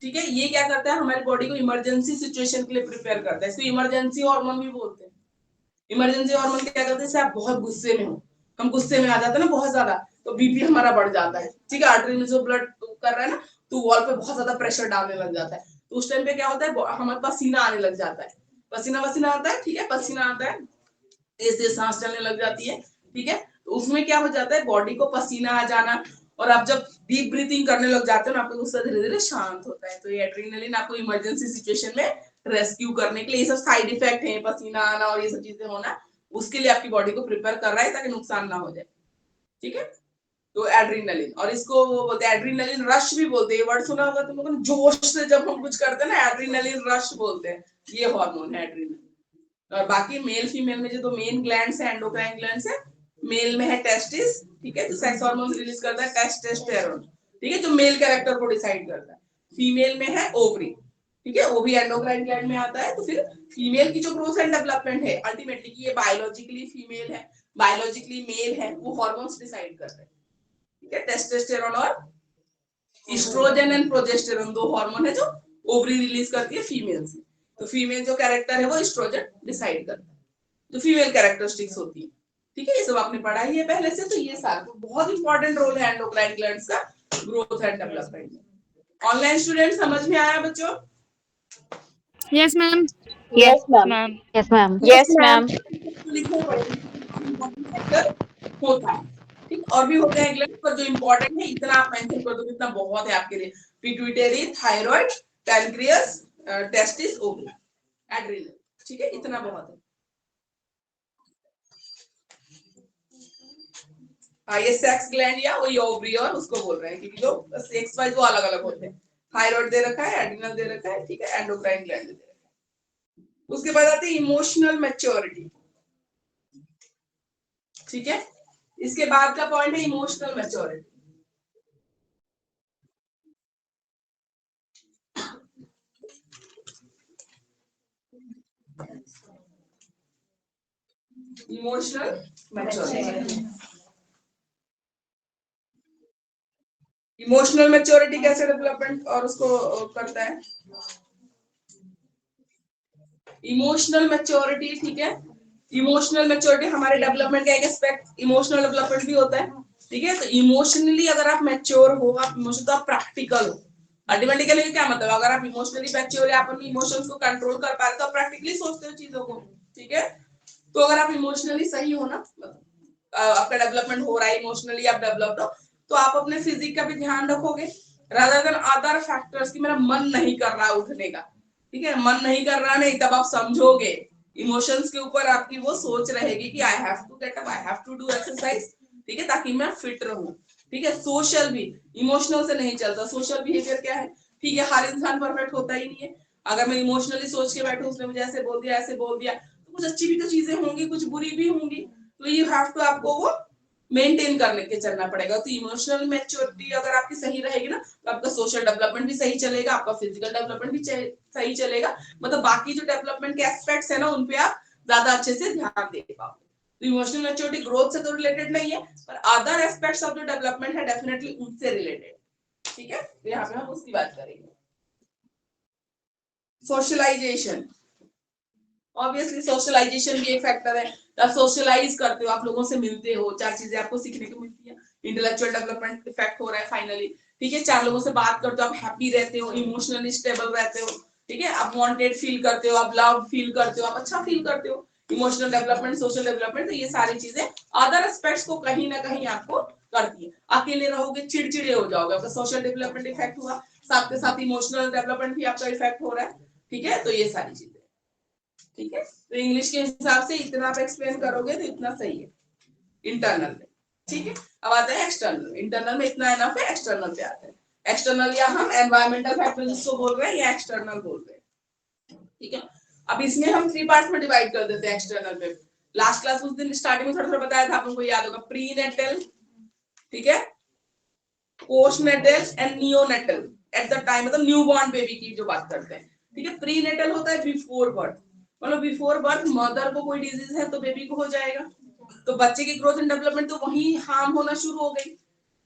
ठीक है। ये क्या करता है, हमारी बॉडी को इमरजेंसी सिचुएशन के लिए प्रिपेयर करता है। इसको इमरजेंसी हार्मोन भी बोलते हैं। इमरजेंसी हार्मोन क्या करते हैं, जैसे आप बहुत गुस्से में हो, हम गुस्से में आ जाते हैं ना बहुत ज्यादा, तो बीपी हमारा बढ़ जाता है, ठीक है। आर्टरी में जो ब्लड कर रहा है ना, तो वॉल पे बहुत ज्यादा प्रेशर डालने लग जाता है। तो उस टाइम पे क्या होता है, हमारे पसीना आने लग जाता है, पसीना आता है, ठीक है। पसीना आता है, तेज तेज सांस चलने लग जाती है, ठीक है। तो उसमें क्या हो जाता है, बॉडी को पसीना आ जाना, और आप जब डीप ब्रीथिंग करने लग जाते हो ना, आपका गुस्सा धीरे धीरे शांत होता है। तो ये एड्रेनलिन आपको इमरजेंसी सिचुएशन में रेस्क्यू करने के लिए, ये सब साइड इफेक्ट है, पसीना आना और ये सब चीजें होना, उसके लिए आपकी बॉडी को प्रिपेयर कर रहा है ताकि नुकसान ना हो जाए, ठीक है। तो एड्रेनलिन, और इसको बोलते हैं एड्रेनलिन रश भी बोलते हैं। ये वर्ड सुना होगा तुम लोगों ने, जोश से जब हम कुछ करते हैं ना, एड्रेनलिन रश बोलते हैं। ये हार्मोन है एड्रेनलिन। और बाकी मेल फीमेल में जो दो मेन ग्लैंड्स है, एंडोक्राइन ग्लैंड्स है। मेल में है टेस्टिस, ठीक है, जो सेक्स हार्मोन रिलीज करता है, टेस्टोस्टेरोन, ठीक है, जो मेल कैरेक्टर को डिसाइड करता है। फीमेल में है ओवरी, ठीक है, वो भी एंडोक्राइन ग्लैंड में आता है। तो फिर फीमेल की जो ग्रोथ एंड डेवलपमेंट है, अल्टीमेटली कि ये बायोलॉजिकली फीमेल है, बायोलॉजिकली मेल है, वो हार्मोन्स डिसाइड करते हैं, ठीक है। टेस्टोस्टेरोन और एस्ट्रोजन एंड प्रोजेस्टेरोन दो हार्मोन है जो ओवरी रिलीज करती है फीमेल से। तो फीमेल जो कैरेक्टर है वो एस्ट्रोजन डिसाइड करता है, जो फीमेल कैरेक्टरिस्टिक्स होती है, ठीक है। ये सब आपने पढ़ा ही है पहले से। तो ये सारा बहुत इंपॉर्टेंट रोल है एंडोक्राइन ग्लैंड्स का ग्रोथ एंड डेवलपमेंट में। ऑनलाइन स्टूडेंट समझ में आया बच्चों? Yes ma'am. Yes ma'am, yes ma'am. Yes ma'am. होता है, ठीक। और भी होते हैं ग्लैंड, पर जो इंपॉर्टेंट है इतना आप मेंशन कर दो, कितना बहुत है आपके लिए। Pituitary, thyroid, pancreas, testis, ovary, adrenal, ठीक है, इतना बहुत है। ये सेक्स ग्लैंड या वही ओवरी और उसको बोल रहे हैं, क्योंकि जो सेक्स वाइज वो अलग अलग होते हैं। थायराइड दे रखा है, एड्रिनल दे रखा है, ठीक है, एंडोक्राइन ग्लैंड दे रखा है। उसके बाद आती है इमोशनल मैच्योरिटी, ठीक है। इसके बाद का पॉइंट है emotional maturity. Emotional maturity, emotional maturity कैसे डेवलपमेंट और उसको करता है इमोशनल मैच्योरिटी, ठीक है। इमोशनल मैच्योरिटी हमारे डेवलपमेंट का एक एस्पेक्ट इमोशनल डेवलपमेंट भी होता है, ठीक है। तो इमोशनली अगर आप मैच्योर हो, आप इमोशन तो आप प्रैक्टिकल हो। अल्टीमेटली क्या मतलब, अगर आप इमोशनली मैच्योर है, आप अपने इमोशंस को कंट्रोल कर पा रहे तो आप प्रैक्टिकली सोचते हो चीजों को, ठीक है। तो अगर आप इमोशनली सही हो ना, आपका डेवलपमेंट हो रहा है, इमोशनली आप डेवलप्ड हो, तो आप अपने फिजिक का भी ध्यान रखोगे रादर देन अदर फैक्टर्स की मेरा मन नहीं कर रहा उठने का, ठीक है। मन नहीं कर रहा नहीं, तब आप समझोगे इमोशंस के ऊपर आपकी वो सोच रहेगी कि I have to get up, I have to do exercise, ठीक है, ताकि मैं फिट रहूं, ठीक है। सोशल भी इमोशनल से नहीं चलता। सोशल बिहेवियर क्या है, ठीक है, हर इंसान परफेक्ट होता ही नहीं है। अगर मैं इमोशनली सोच के बैठूं, उसने मुझे ऐसे बोल दिया, ऐसे बोल दिया, तो कुछ अच्छी भी तो चीजें होंगी, कुछ बुरी भी होंगी। तो यू हैव टू, आपको वो मेंटेन करने के चलना पड़ेगा। तो इमोशनल मैच्योरिटी अगर आपकी सही रहेगी ना, तो आपका सोशल डेवलपमेंट भी सही चलेगा, आपका फिजिकल डेवलपमेंट भी सही चलेगा। मतलब बाकी जो डेवलपमेंट के एस्पेक्ट्स है ना, उनपे आप ज्यादा अच्छे से ध्यान दे पाओगे। तो इमोशनल मैच्योरिटी ग्रोथ से तो रिलेटेड नहीं है, पर other aspects of the development है डेफिनेटली उनसे रिलेटेड, ठीक है। तो यहाँ पे हम उसकी बात करेंगे। सोशलाइजेशन, ऑब्वियसली सोशलाइजेशन भी एक फैक्टर है। आप सोशलाइज करते हो, आप लोगों से मिलते हो, चार चीजें आपको सीखने को मिलती है। इंटेलेक्चुअल डेवलपमेंट इफेक्ट हो रहा है फाइनली, ठीक है। चार लोगों से बात करते हो, आप हैप्पी रहते हो, इमोशनली स्टेबल रहते हो, ठीक है। आप वांटेड फील करते हो, आप लव फील करते हो, आप अच्छा फील करते हो। इमोशनल डेवलपमेंट, सोशल डेवलपमेंट, तो ये सारी चीजें अदर एस्पेक्ट्स को कहीं ना कहीं आपको करती है। अकेले रहोगे चिड़चिड़े हो जाओगे, आपका सोशल डेवलपमेंट इफेक्ट हुआ, साथ के साथ इमोशनल डेवलपमेंट भी आपका इफेक्ट हो रहा है। ठीक है, तो ये सारी चीजें। ठीक है, तो इंग्लिश के हिसाब से इतना आप एक्सप्लेन करोगे तो इतना सही है इंटरनल में। ठीक है, अब आते हैं एक्सटर्नल। इंटरनल में इतना एनफ है, एक्सटर्नल पे आते हैं। एक्सटर्नल या हम एनवायरमेंटल फैक्टर जिसको बोल रहे हैं या एक्सटर्नल बोल रहे हैं। ठीक है, अब इसमें हम 3 पार्ट्स में डिवाइड कर देते हैं एक्सटर्नल में। लास्ट क्लास उस दिन स्टार्टिंग में थोड़ा थोड़ा बताया था, आप लोगों को याद होगा। प्री नेटल, ठीक है, postnatal and neonatal. At the time मतलब न्यूबॉर्न बेबी की जो बात करते हैं। ठीक है, प्री नेटल होता है बिफोर बर्थ, मतलब बिफोर बर्थ मदर को कोई डिजीज है तो बेबी को हो जाएगा, तो बच्चे की ग्रोथ एंड डेवलपमेंट तो वहीं हार्म होना शुरू हो गई।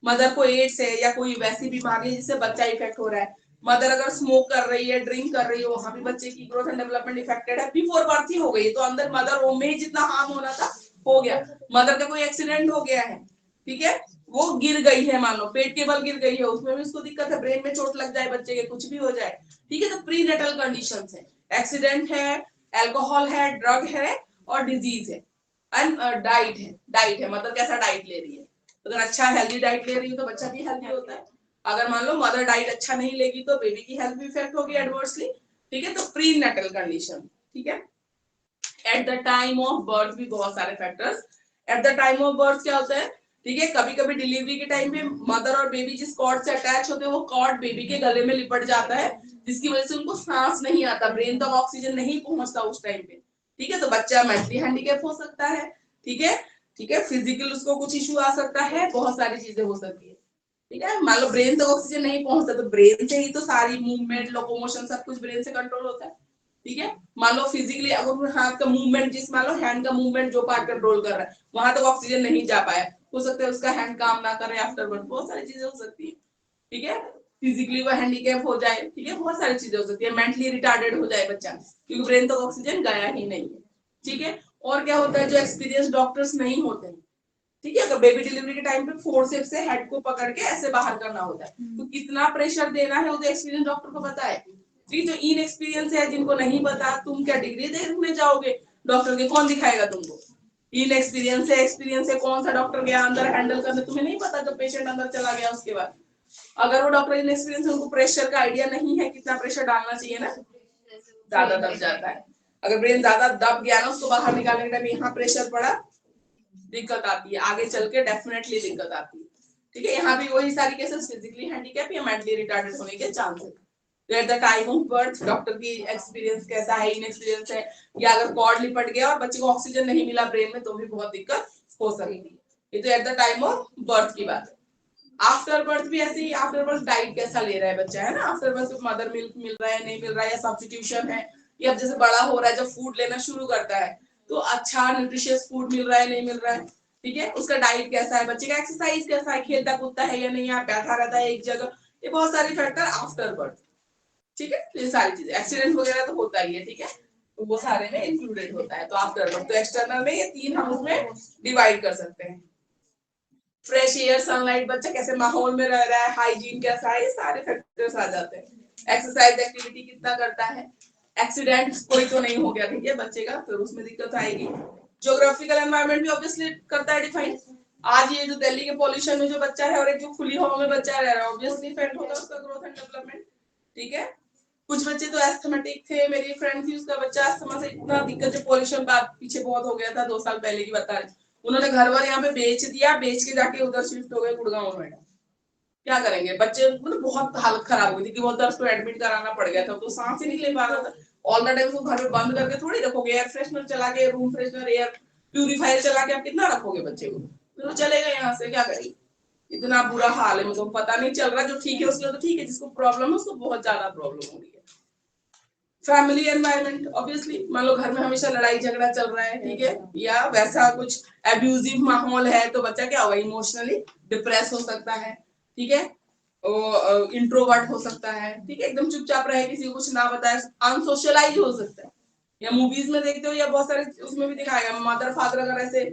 मदर को एड्स है या कोई वैसी बीमारी है जिससे बच्चा इफेक्ट हो रहा है, मदर अगर स्मोक कर रही है, ड्रिंक कर रही है, वहां भी बच्चे की ग्रोथ एंड डेवलपमेंट इफेक्टेड है। बिफोर बर्थ ही हो गई, तो अंदर मदर होम में जितना हार्म होना था हो गया। मदर का कोई एक्सीडेंट हो गया है, ठीक है, वो गिर गई है, मान लो पेट के बल गिर गई है, उसमें भी उसको दिक्कत है, ब्रेन में चोट लग जाए बच्चे के, कुछ भी हो जाए। ठीक है, तो प्री नेटल कंडीशंस है, एक्सीडेंट है, अल्कोहल है, ड्रग है और डिजीज है। एंड डाइट है, डाइट है मतलब कैसा डाइट ले रही है। अगर अच्छा हेल्दी डाइट ले रही है तो बच्चा भी हेल्दी होता है। अगर मान लो मदर डाइट अच्छा नहीं लेगी तो बेबी की हेल्थ भी इफेक्ट होगी एडवर्सली। ठीक है, तो प्री नेटल कंडीशन। ठीक है, at the time of birth भी बहुत सारे factors. At the time of birth क्या होता है, ठीक है, कभी कभी डिलीवरी के टाइम पे मदर और बेबी जिस कॉर्ड से अटैच होते हैं वो कॉर्ड बेबी के गले में लिपट जाता है, जिसकी वजह से उनको सांस नहीं आता, ब्रेन तक ऑक्सीजन नहीं पहुंचता उस टाइम पे। ठीक है, तो बच्चा मेंटली हैंडीकैप हो सकता है। ठीक है, ठीक है, फिजिकल उसको कुछ इशू आ सकता है, बहुत सारी चीजें हो सकती है। ठीक है, मान लो ब्रेन तक ऑक्सीजन नहीं पहुंचता तो ब्रेन से ही तो सारी मूवमेंट, लोकोमोशन सब कुछ ब्रेन से कंट्रोल होता है। ठीक है, मान लो फिजिकली अगर हाथ का मूवमेंट, जिस मान लो हैंड का मूवमेंट जो पार्ट कंट्रोल कर रहा है वहां तक ऑक्सीजन नहीं जा पाया, हो सकता है उसका हैंड काम ना करे आफ्टर बर्थ, बहुत सारी चीजें हो सकती है। ठीक है, फिजिकली वो हैंडीकैप हो जाए, ठीक है, बहुत सारी चीजें हो सकती है, मेंटली रिटार्डेड हो जाए बच्चा क्योंकि ब्रेन तक ऑक्सीजन गया ही नहीं है। ठीक है, और क्या होता है, जो एक्सपीरियंस डॉक्टर्स नहीं होते हैं, ठीक है, अगर बेबी डिलीवरी के टाइम पे फोर्सेप्स से हेड को पकड़ के ऐसे बाहर करना होता है, तो कितना प्रेशर देना है वो तो एक्सपीरियंस डॉक्टर को पता है। ठीक, जो इन एक्सपीरियंस है जिनको नहीं पता, तुम क्या डिग्री देखने जाओगे डॉक्टर के, कौन दिखाएगा तुमको। इन एक्सपीरियंस है, कौन सा डॉक्टर गया अंदर हैंडल करने, तुम्हें नहीं पता जब पेशेंट अंदर चला गया उसके बाद। अगर वो डॉक्टर इन एक्सपीरियंस है, उनको प्रेशर का आइडिया नहीं है कितना प्रेशर डालना चाहिए ना, ज्यादा दब जाता है। अगर ब्रेन ज्यादा दब गया ना, उसको बाहर निकालने के टाइम यहाँ प्रेशर पड़ा, दिक्कत आती है, आगे चल के डेफिनेटली दिक्कत आती है। ठीक है, यहाँ भी वही सारी केसेस फिजिकली हैंडीकैप या मेंटली रिटार्डेड होने के chances. Eight the time of birth doctor की एक्सपीरियंस कैसा है, इन एक्सपीरियंस है, या अगर कॉर्ड लिपट गया और बच्चे को ऑक्सीजन नहीं मिला ब्रेन में तो भी बहुत दिक्कत हो सकती है। ये तो eight the time of birth की बात है। आफ्टर बर्थ भी ऐसे ही, आफ्टर बर्थ डाइट कैसा ले रहा है बच्चा, है ना, आफ्टर बर्थ मदर मिल्क मिल रहा है नहीं मिल रहा है, या सब्स्टिट्यूशन है, या जैसे बड़ा हो रहा है जब फूड लेना शुरू करता है तो अच्छा न्यूट्रिशियस फूड मिल रहा है नहीं मिल रहा है। ठीक है, उसका डाइट कैसा है, बच्चे का एक्सरसाइज कैसा है, खेलता कूदता है या नहीं, या बैठा रहता है एक जगह, ये बहुत सारे फैक्टर आफ्टर बर्थ। ठीक है, ये सारी चीजें, एक्सीडेंट वगैरह तो होता ही है, ठीक है, तो वो सारे में इंक्लूडेड होता है। तो आफ्टर बर्थ, तो एक्सटर्नल में ये 3 हम उसमें डिवाइड कर सकते हैं। फ्रेश एयर, सनलाइट, बच्चा कैसे माहौल में रह रहा है, हाइजीन कैसा है, ये सारे फैक्टर्स आ जाते हैं। एक्सरसाइज एक्टिविटी कितना करता है, एक्सीडेंट कोई तो नहीं हो गया, ठीक है, बच्चे का, फिर उसमें दिक्कत आएगी। ज्योग्राफिकल एनवायरनमेंट भी ऑब्वियसली करता है डिफाइन। आज ये जो दिल्ली के पॉल्यूशन में जो बच्चा है और एक जो खुली हवा में बच्चा रह रहा है, ऑब्वियसली इफेक्ट होगा उसका ग्रोथ एंड डेवलपमेंट। ठीक है, कुछ बच्चे तो एस्थमेटिक थे, मेरी फ्रेंड थी उसका बच्चा अस्थमा से इतना दिक्कत, जो पॉल्यूशन बाद पीछे बहुत हो गया था 2 साल पहले की बता रहे, उन्होंने घर वर यहाँ पे बेच दिया, बेच के जाके उधर शिफ्ट हो गए गुड़गांव में। क्या करेंगे बच्चे, मतलब बहुत हालत खराब हो गई थी कि बहुत उसको एडमिट कराना पड़ गया था, तो सांस ही नहीं ले पा रहा था। ऑल द टाइम उसको घर में बंद करके थोड़ी रखोगे, एयर फ्रेशनर चला के, रूम फ्रेशनर, एयर प्यूरिफायर चला के आप कितना रखोगे बच्चे को, फिर वो चलेगा यहाँ से, क्या करेगी। इतना बुरा हाल है, मुझे पता नहीं चल रहा, जो ठीक है उसके तो ठीक है, जिसको प्रॉब्लम है उसको बहुत ज्यादा प्रॉब्लम हो रही है। फैमिली एनवायरनमेंट, ऑब्वियसली मान लो घर में हमेशा लड़ाई झगड़ा चल रहा है, ठीक है, या वैसा कुछ एब्यूजिव माहौल है तो बच्चा क्या होगा, इमोशनली डिप्रेस हो सकता है। ठीक है, इंट्रोवर्ट हो सकता है, ठीक है, एकदम चुपचाप रहे, किसी को कुछ ना बताए, अनसोशलाइज हो सकता है। या मूवीज में देखते हो या बहुत सारे उसमें भी दिखाएगा, मदर फादर अगर ऐसे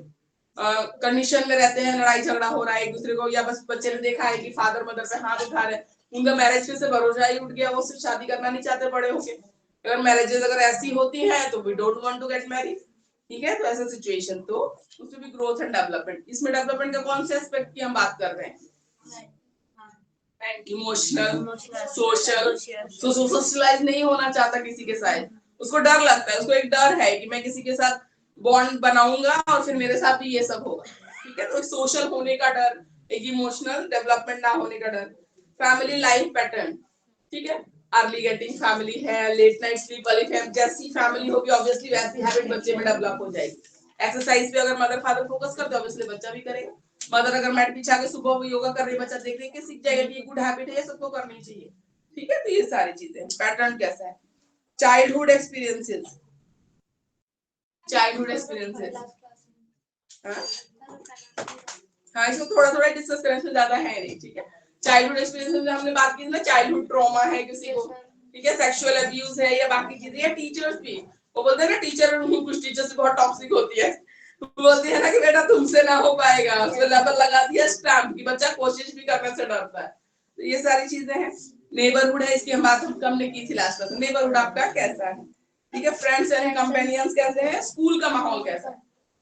कंडीशन में रहते हैं, लड़ाई झगड़ा हो रहा है एक दूसरे को, या बस बच्चे ने देखा है कि फादर मदर पे हाथ उठा रहे, उनका मैरिज फिर से भरोसा ही उठ गया, वो सिर्फ शादी करना नहीं चाहते बड़े होके। अगर मैरिजेस अगर ऐसी होती हैं तो we don't want to get married. ठीक है। तो ऐसा सिचुएशन, तो उसमें भी ग्रोथ एंड डेवलपमेंट। इसमें डेवलपमेंट का कौन से एस्पेक्ट की हम बात कर रहे हैं? Emotional, social. सोशलाइज नहीं होना चाहता किसी के साथ, उसको डर लगता है, उसको एक डर है कि मैं किसी के साथ बॉन्ड बनाऊंगा और फिर मेरे साथ भी ये सब होगा। ठीक है, तो सोशल होने का डर, एक इमोशनल डेवलपमेंट ना होने का डर। फैमिली लाइफ पैटर्न, ठीक है, अर्ली गेटिंग फैमिली है, लेट नाइट स्लीप वाली फैमिली, जैसी फैमिली होगी ऑब्वियसली वैसी हैबिट बच्चे में डेवलप हो जाएगी। एक्सरसाइज पे अगर मदर फादर फोकस करते हैं ऑब्वियसली बच्चा भी करेगा। मदर अगर मैट पीछे आके सुबह वो योगा कर रही है, बच्चा देख देख के सीख जाएगा कि ये गुड हैबिट है, ये सबको करनी चाहिए। ठीक है, तो ये सारी चीजें। पैटर्न कैसा है? चाइल्डहुड एक्सपीरियंसेस, चाइल्डहुड एक्सपीरियंसेस, हाँ इसको थोड़ा थोड़ा डिस्कस करने से ज्यादा है नहीं। ठीक है, चाइल्डहुड एक्सपीरियंसेस में हमने बात की थी ना, चाइल्डहुड ट्रॉमा है किसी को, ठीक है, सेक्सुअल अब्यूज है या बाकी चीजें, या टीचर्स भी, वो बोलते हैं ना टीचर, कुछ टीचर से बहुत टॉक्सिक होती है, बोलती है ना कि बेटा तुमसे ना हो पाएगा, उसमें लेबल लगा दिया स्टैम्प की, बच्चा कोशिश भी करने से डरता है। तो ये सारी चीजें हैं। नेबरहुड है, इसकी हम बात हमने की थी लास्ट में। नेबरहुड आपका कैसा है? ठीक है, फ्रेंड्स एंड कंपेनियंस कैसे हैं? स्कूल का माहौल कैसा है?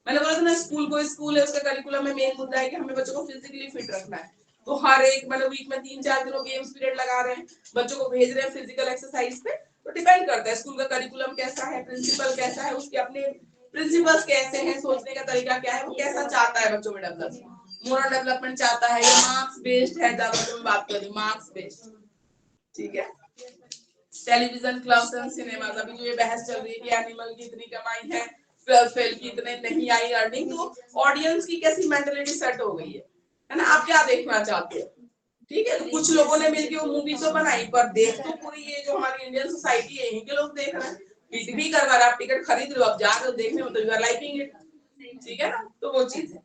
मैंने बोला था ना स्कूल को स्कूल है, उसका करिकुलम में मेन मुद्दा है कि हमें बच्चों को फिजिकली फिट रखना है। तो हर एक मतलब वीक में 3-4 दिनों गेम्स पीरियड लगा रहे हैं, बच्चों को भेज रहे हैं फिजिकल एक्सरसाइज पे। तो डिपेंड करता है स्कूल का करिकुलम कैसा है, प्रिंसिपल कैसा है, उसके अपने प्रिंसिपल्स कैसे हैं, सोचने का तरीका क्या है, वो कैसा चाहता है बच्चों में डेवलपमेंट, मोरल डेवलपमेंट चाहता है या मार्क्स बेस्ड है, ज्यादा तो मैं बात कर रही हूँ मार्क्स बेस्ड। ठीक है, टेलीविजन क्लब्स एंड सिनेमाज, अभी जो ये बहस चल रही है कि एनिमल की इतनी कमाई है, 12 फेल की इतने नहीं आई अर्निंग, तो ऑडियंस की कैसी मेंटालिटी सेट हो गई है ना, आप क्या देखना चाहते हो? ठीक है, तो कुछ लोगों ने मिलकर वो मूवी तो बनाई, पर देख तो पूरी ये जो हमारी इंडियन सोसाइटी है, यहीं के लोग देख रहे हैं। हिट भी करवा रहे, आप टिकट खरीद लो, आप जा रहे हो देखने में, तो यू आर लाइकिंग इट। ठीक है ना, तो वो चीज है।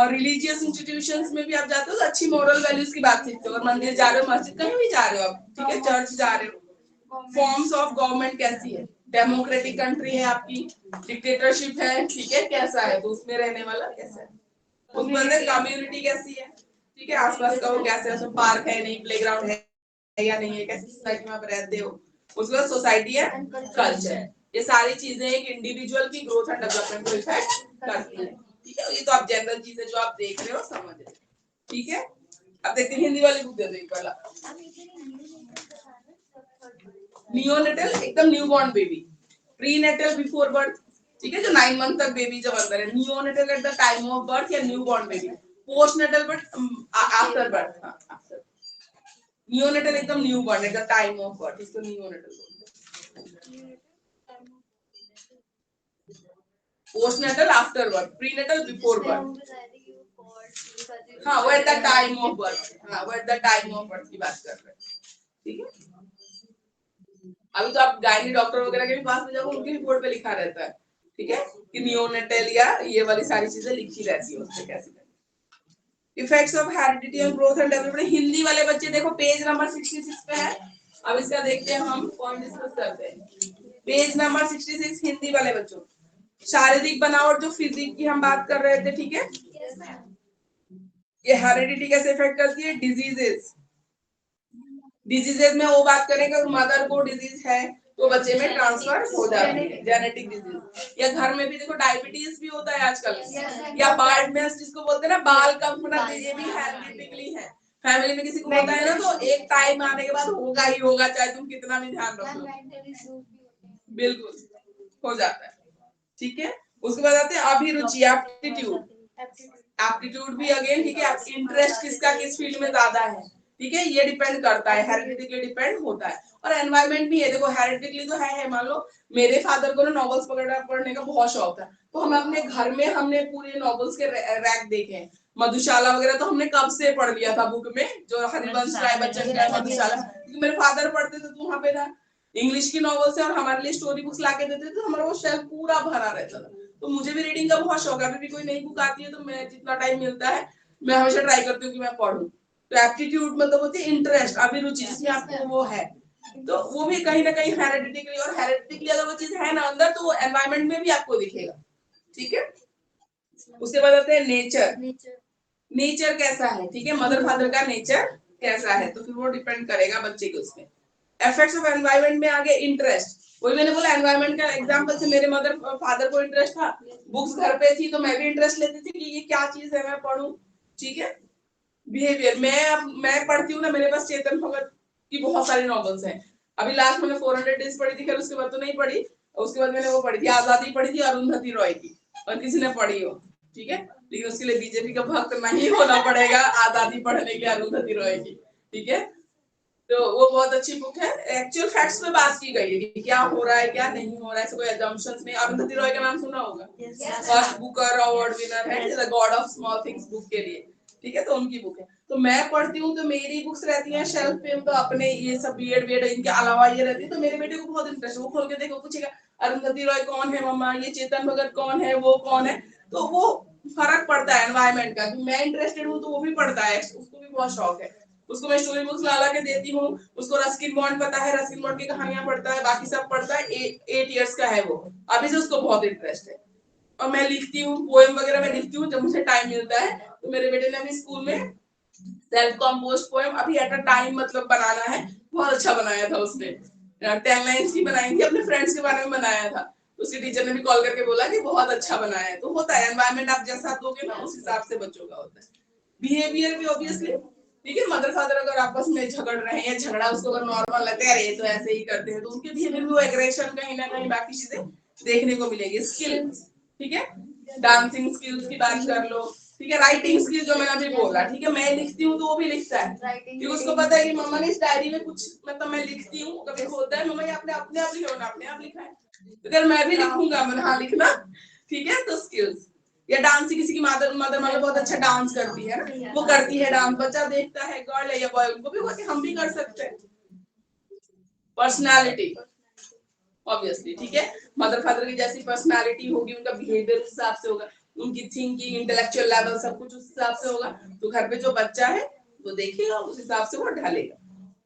रिलीजियस इंस्टीट्यूशंस में भी आप जाते हो तो अच्छी मॉरल वैल्यूज की बात सीखते हो, और मंदिर जा रहे हो, मस्जिद कहीं भी जा रहे हो आप, ठीक है, चर्च जा रहे हो। फॉर्म्स ऑफ गवर्नमेंट कैसी है? डेमोक्रेटिक कंट्री है आपकी, डिक्टेटरशिप है, ठीक है, कैसा है? तो उसमें रहने वाला कैसा है? उसमें अंदर कम्युनिटी कैसी है? ठीक है, आसपास का वो कैसा है, उसमें पार्क है नहीं, प्लेग्राउंड है या नहीं है, कैसी सोसाइटी में आप रहते हो, उसके बाद सोसाइटी है, कल्चर। ये सारी चीजें एक इंडिविजुअल की ग्रोथ एंड डेवलपमेंट को इफेक्ट करती है। ठीक है, ये तो आप जनरल चीजें जो आप देख रहे हो समझ रहे हो। ठीक है, अब देखते हैं हिंदी वाली बुक दे दो एक वाला। नियोनेटल एकदम new born baby, prenatal before birth, ठीक है, जो 9 मंथ तक बेबी जब अंदर है, neonatal at the time of birth या new born baby, postnatal but after birth, after. Neonatal एकदम new born at the time of birth, इसको नियोनेटल बोलते हैं। Postnatal after birth, prenatal before birth, हाँ वो at the time of birth, हाँ वो at the time of birth की बात कर रहे हैं। ठीक है, अभी तो आप गायनी डॉक्टर वगैरह के भी पास में जाओ, उनके भी बोर्ड पे लिखा रहता है, ठीक है, कि नियोनेटल या ये वाली सारी चीजें लिखी रहती है उसपे कैसे। Effects of heredity on growth and development, Hindi वाले बच्चे देखो पेज नंबर 66 पे है। अब इसका देखते हैं हम, पॉइंट डिस्कस करते हैं। पेज नंबर 66 हिंदी वाले बच्चों, शारीरिक बनावट जो फिजिक की हम बात कर रहे थे, ठीक है, ये हेरिडिटी कैसे इफेक्ट करती है? डिजीजेस, डिजीजेस में वो बात करेंगे, मदर को डिजीज है तो बच्चे में ट्रांसफर हो जाती है, जेनेटिक डिजीज। या घर में भी देखो डायबिटीज भी होता है आजकल, या बार्डनेस जिसको बोलते हैं ना, बाल कम होना, ये भी हेरिडिटिकली है। फैमिली में किसी को होता है ना, तो एक टाइम आने के बाद होगा ही होगा, चाहे तुम कितना भी ध्यान रखो, बिल्कुल हो जाता है। ठीक है, उसके बाद आते हैं अभिरुचि, एप्टीट्यूड, एप्टीट्यूड भी अगेन, ठीक है, इंटरेस्ट किसका किस फील्ड में ज्यादा है, ठीक है, ये डिपेंड करता है, हेरिडिटिकली डिपेंड होता है। और एनवायरनमेंट भी है, देखो हेरिडिटिकली तो है, मान लो मेरे फादर को ना नॉवेल्स वगैरह पढ़ने का बहुत शौक था, तो हम अपने घर में हमने पूरे नॉवेल्स के रैक देखे हैं, मधुशाला वगैरह तो हमने कब से पढ़ लिया था बुक में, जो हरिवंश राय बच्चन का मधुशाला, क्योंकि मेरे फादर पढ़ते थे तो वहां पे था। इंग्लिश की नॉवेल्स है और हमारे लिए स्टोरी बुक्स लाके देते थे, तो हमारा वो शेल्फ पूरा भरा रहता था। तो मुझे भी रीडिंग का बहुत शौक है, अभी भी कोई नई बुक आती है तो मैं जितना टाइम मिलता है मैं हमेशा ट्राई करती हूँ कि मैं पढ़ूं। तो एप्टीट्यूड मतलब होती है इंटरेस्ट, अभिरुचि, जिसमें आपको वो है, तो वो भी कहीं ना कहीं हेरिडिटिकली, और हेरिडिटिकली अगर वो चीज है ना अंदर, तो वो एनवायरनमेंट में भी आपको दिखेगा। ठीक है, उसके बाद आते हैं नेचर, नेचर कैसा है, ठीक है, मदर फादर का नेचर कैसा है, तो फिर वो डिपेंड करेगा बच्चे के उसमें। इफेक्ट्स ऑफ एनवायरनमेंट में आगे इंटरेस्ट, वही मैंने बोला एनवायरनमेंट का एग्जांपल से मेरे मदर फादर को इंटरेस्ट था, बुक्स घर पे थी तो मैं भी इंटरेस्ट लेती थी कि ये क्या चीज है मैं पढूं, ठीक है। बिहेवियर, मैं पढ़ती हूँ ना, मेरे पास चेतन भगत की बहुत सारी नॉवेल्स हैं। अभी लास्ट मैंने 400 डेज पढ़ी थी, फिर उसके बाद तो नहीं पढ़ी, उसके बाद मैंने वो पढ़ी थी आजादी पढ़ी थी अरुंधति रॉय की, और किसी ने पढ़ी हो, ठीक है, लेकिन उसके लिए बीजेपी का भक्त नहीं होना पड़ेगा आजादी पढ़ने के लिए अरुंधति रॉय की, ठीक है। तो वो बहुत अच्छी बुक है, एक्चुअल फैक्ट्स पे बात की गई है कि क्या हो रहा है क्या नहीं हो रहा है, ऐसे कोई assumptions नहीं। अरुंधति रॉय का नाम सुना होगा, फर्स्ट बुकर अवार्ड विनर है the God of small things book के लिए, ठीक है, तो उनकी बुक है। तो मैं पढ़ती हूँ तो मेरी बुक्स रहती हैं शेल्फ पे, तो अपने ये सब बीएड इनके अलावा ये रहती है, तो मेरे बेटे को बहुत इंटरेस्ट है, वो खोल के देखो, पूछेगा अरुंधति रॉय कौन है मम्मा, ये चेतन भगत कौन है, वो कौन है, तो वो फर्क पड़ता है एनवायरनमेंट का, मैं इंटरेस्टेड हूँ तो वो भी पढ़ता है, उसको भी बहुत शौक है, उसको मैं स्टोरी बुक्स ला के देती हूँ, उसको रस्किन बॉन्ड पता है, रस्किन बॉन्ड की कहानियां पढ़ता है, बाकी सब पढ़ता है, 8 इयर्स का है वो, अभी से उसको बहुत इंटरेस्ट है। और मैं लिखती हूँ पोएम वगैरह, मैं लिखती हूँ जब मुझे टाइम मिलता है, तो मेरे बेटे ने भी स्कूल में सेल्फ कंपोज्ड पोएम अभी एट अ टाइम मतलब बनाना है, बहुत अच्छा बनाया था उसने, 10 लाइन्स की बनाई थी, अपने फ्रेंड्स के बारे में बनाया था, उसकी टीचर ने भी कॉल करके बोला कि बहुत अच्छा बनाया है, तो होता है एनवायरनमेंट आप जैसा दोगे ना उस हिसाब से बच्चों का होता है। बिहेवियर भी ऑब्वियसली, ठीक है, मदर फादर अगर आपस में झगड़ रहे हैं, झगड़ा उसको अगर नॉर्मल लगता है, ये तो ऐसे ही करते हैं, तो उनके बिहेवियर में वो एग्रेशन कहीं ना कहीं बाकी चीजें देखने को मिलेगी। स्किल, ठीक है, डांसिंग स्किल्स की बात कर लो, ठीक है, राइटिंग स्किल जो मैंने अभी बोला, ठीक है, मैं लिखती हूँ तो वो भी लिखता है, क्योंकि उसको पता है कि मम्मा ने इस डायरी में कुछ मतलब मैं लिखती हूँ, कभी होता है मम्मा ये आपने अपने आप लिखा, अपने आप लिखा है, तो अगर मैं भी लिखूंगा मैंने हाँ लिखना, ठीक है, तो स्किल्स। या डांस, किसी की मदर मतलब बहुत अच्छा डांस करती है ना, वो करती है डांस, बच्चा देखता है गर्ल है या बॉय, उनको भी होगा कि हम भी कर सकते हैं। पर्सनालिटी ऑब्वियसली, ठीक है, मदर फादर की जैसी पर्सनालिटी होगी, उनका बिहेवियर उस हिसाब से होगा, उनकी थिंकिंग इंटेलेक्चुअल लेवल सब कुछ उस हिसाब से होगा, तो घर पे जो बच्चा है वो देखेगा उस हिसाब से वो ढलेगा,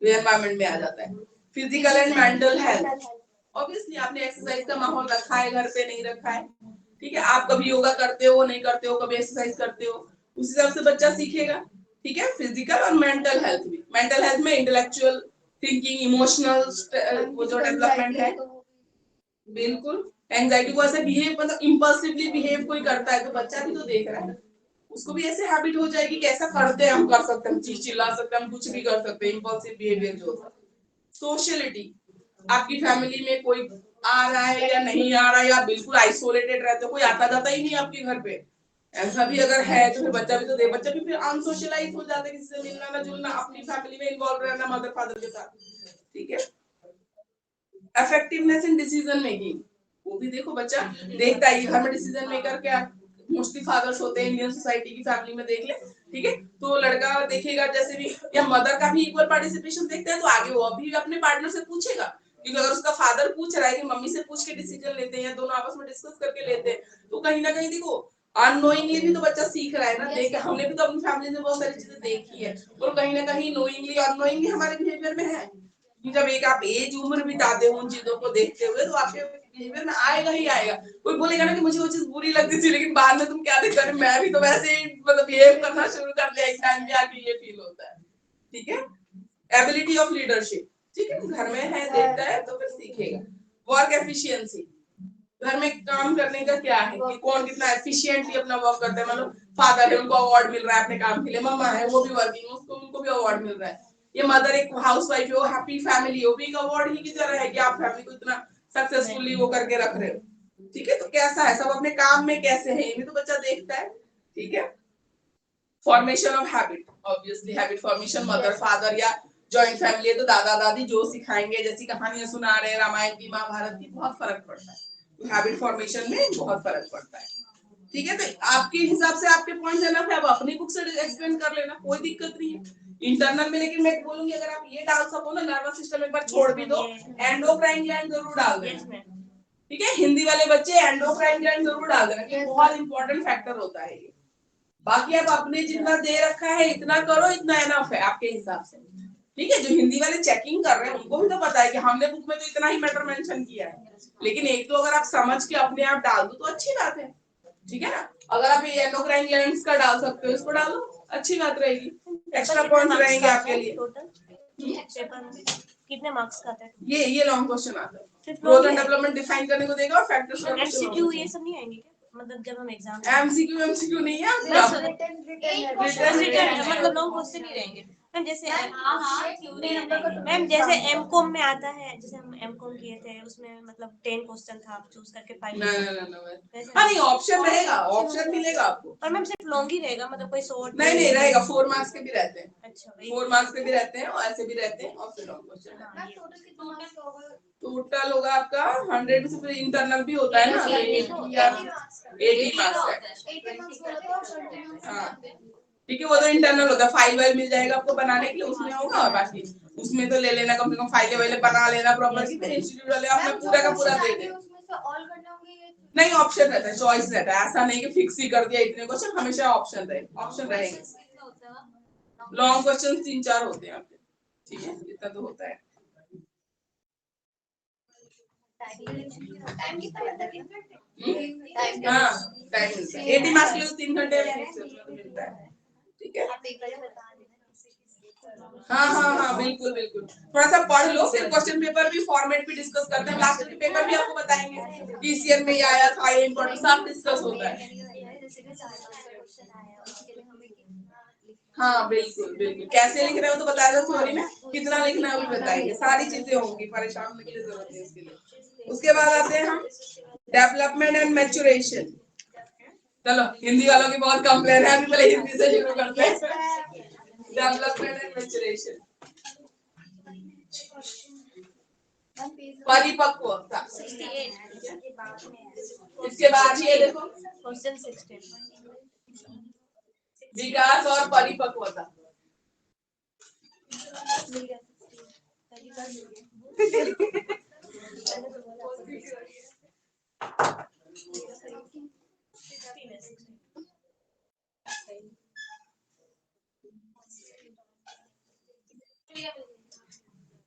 तो एनवायरनमेंट में आ जाता है। Physical and mental health, obviously आपने एक्सरसाइज का माहौल रखा है घर पे, नहीं रखा है, ठीक है, आप कभी योगा करते हो नहीं करते हो, कभी एक्सरसाइज करते हो, उस हिसाब से बच्चा सीखेगा, ठीक है। फिजिकल और मेंटल हेल्थ भी, मेंटल हेल्थ में इंटेलेक्चुअल थिंकिंग, इमोशनल वो जो डेवलपमेंट है, बिल्कुल, एंजाइटी को ऐसे बिहेव मतलब इम्पल्सिवली बिहेव कोई करता है तो बच्चा भी तो देख रहा है, उसको भी ऐसे हैबिट हो जाएगी कि ऐसा करते हैं हम, कर सकते हैं, हम चीज चिल्ला सकते हैं, हम कुछ भी कर सकते हैं, इम्पल्सिव बिहेवियर जो होता है। सोशलिटी, आपकी फैमिली में कोई आ रहा है या नहीं आ रहा है, या बिल्कुल आइसोलेटेड रहते हो, कोई आता जाता ही नहीं आपके घर पे, ऐसा भी अगर है तो फिर बच्चा भी तो दे, बच्चा भी फिर अनसोशलाइज हो जाता है, किसी से मिलना ना जुलना, अपनी फैमिली में इन्वॉल्व रहना मदर फादर के साथ, ठीक है। इफेक्टिवनेस इन डिसीजन मेकिंग, वो भी देखो बच्चा देखता है घर में डिसीजन मेकर क्या, मोस्टली फादर्स होते हैं इंडियन सोसाइटी की फैमिली में, देख ले, ठीक है, तो लड़का देखेगा जैसे भी, या मदर का भी इक्वल पार्टिसिपेशन देखता है, तो आगे वो अभी अपने पार्टनर से पूछेगा, क्योंकि अगर उसका फादर पूछ रहा है कि मम्मी से पूछ के डिसीजन लेते हैं या दोनों आपस में डिस्कस करके लेते हैं, तो कहीं ना कहीं देखो अननोइंगली भी तो बच्चा सीख रहा है ना, देख हमने भी तो अपनी फैमिली से बहुत सारी चीजें देखी है, और कहीं ना कहीं नोइंगली अननोइंगली हमारे बिहेवियर में है, जब एक आप एज उम्र बिताते हो उन चीजों को देखते हुए, तो आपके बिहेवियर में आएगा ही आएगा। कोई बोलेगा ना कि मुझे वो चीज बुरी लगती थी, लेकिन बाद में तुम क्या देखते हो, मैं भी तो वैसे ही मतलब बिहेव करना शुरू कर दिया, एक टाइम पे आके ये फील होता है, ठीक है। एबिलिटी ऑफ लीडरशिप, ठीक है, घर में है देखता है तो फिर सीखेगा। वर्क एफिशिएंसी, घर में काम करने का क्या है कि कौन कितना एफिशिएंटली अपना वर्क करता है, मतलब फादर है उनको अवार्ड मिल रहा है अपने काम के लिए, मम्मा है वो भी वर्किंग, उसको उनको भी अवार्ड मिल रहा है, ये मदर एक हाउसवाइफ है वो हैप्पी फैमिली, वो भी एक अवार्ड ही की तरह है कि आप फैमिली को इतना सक्सेसफुली वो करके रख रहे हो, ठीक है, तो कैसा है सब अपने काम में कैसे है ये भी तो बच्चा देखता है, ठीक है। Formation of habit, obviously habit formation mother father या जॉइंट फैमिली है तो दादा दादी जो सिखाएंगे, जैसी कहानियां सुना रहे हैं रामायण की महाभारत की, बहुत फर्क पड़ता है, तो हैबिट फॉर्मेशन में बहुत फर्क पड़ता है, ठीक है। तो आपके हिसाब से आपके पॉइंट्स है ना, फिर आप अपनी बुक से एक्सप्लेन कर लेना, कोई दिक्कत नहीं है इंटरनल में, लेकिन मैं बोलूंगी अगर आप ये डाल सको ना, नर्वस सिस्टम एक बार छोड़ भी दो, एंडोक्राइन ग्लैंड जरूर डाल देना, ठीक है, हिंदी वाले बच्चे एंडोक्राइन ग्लैंड जरूर डाल देना, कि बहुत इंपॉर्टेंट फैक्टर होता है ये। बाकी आप अपने जितना दे रखा है इतना करो, इतना एनफ है आपके हिसाब से, ठीक है। जो हिंदी वाले चेकिंग कर रहे हैं उनको भी तो पता है कि हमने बुक में तो इतना ही मैटर मेंशन किया है, लेकिन एक तो अगर आप समझ के अपने आप डाल दो तो अच्छी बात है, ठीक है ना। अगर आप ये एंडोक्राइन ग्लैंड्स का डाल सकते हो, इसको डालो, अच्छी बात रहेगी, एक्स्ट्रा पॉइंट्स रहेंगे आपके लिए। कितने मार्क्स का आता है? ये लॉन्ग क्वेश्चन आता है। सिर्फ ग्रोथ long एंड है? डेवलपमेंट डिफाइन करने को देगा और फैक्टर्स का क्वेश्चन एमसीक्यू ये सब नहीं आएंगे क्या? मतलब जब हम एग्जाम एमसीक्यू नहीं है आपका। मतलब लॉन्ग क्वेश्चन ही रहेंगे मैम। जैसे मैम जैसे एमकॉम में आता है, जैसे हम एमकॉम किए थे उसमें मतलब 10 क्वेश्चन था, आप चूज करके 5। हाँ नहीं, ऑप्शन रहेगा, ऑप्शन मिलेगा आपको। और मैम सिर्फ लॉन्ग ही रहेगा, मतलब कोई शॉर्ट नहीं रहेगा, 4 मार्क्स के भी रहते हैं। अच्छा 4 मार्क्स के भी रहते हैं और ऐसे भी रहते हैं और फिर लॉन्ग क्वेश्चन। टोटल होगा आपका 100 से, फिर इंटरनल भी होता है ना, 80 मार्क्स का। हाँ ठीक है, वो तो इंटरनल होता है, फाइल वाइल मिल जाएगा आपको बनाने के लिए, उसमें होगा। और बाकी उसमें तो ले लेना, कम से कम फाइलें वाइलें बना लेना प्रॉपर की, फिर इंस्टीट्यूट वाले आपने पूरा का पूरा दे दे। नहीं, ऑप्शन रहता है, चॉइस रहता है, ऐसा नहीं कि फिक्स ही कर दिया इतने क्वेश्चन, हमेशा ऑप्शन रहेंगे। लॉन्ग क्वेश्चन 3-4 होते हैं आपके, ठीक है, इतना तो होता है। हाँ टाइम मिलता है, 80 मार्क्स के लिए 3 घंटे मिलता है, ठीक है। हाँ बिल्कुल थोड़ा सा पढ़ लो, फिर क्वेश्चन पेपर भी फॉर्मेट भी डिस्कस करते हैं, लास्ट के पेपर भी आपको बताएंगे डीसीएल में ये आया था, ये इंपॉर्टेंट सब डिस्कस होता है। हाँ बिल्कुल कैसे लिख रहे हो तो बताएगा, थ्योरी में कितना लिखना है वो भी बताएंगे, सारी चीजें होंगी, परेशान होने की जरूरत नहीं इसके लिए। उसके बाद आते हैं हम डेवलपमेंट एंड मैच्योरेशन। चलो हिंदी वालों की बहुत कंप्लेन है, अभी पहले हिंदी से शुरू करते हैं। डेवलपमेंट एंड मैच्योरेशन, परिपक्वता। इसके बाद ये देखो क्वेश्चन 16 विकास और परिपक्वता।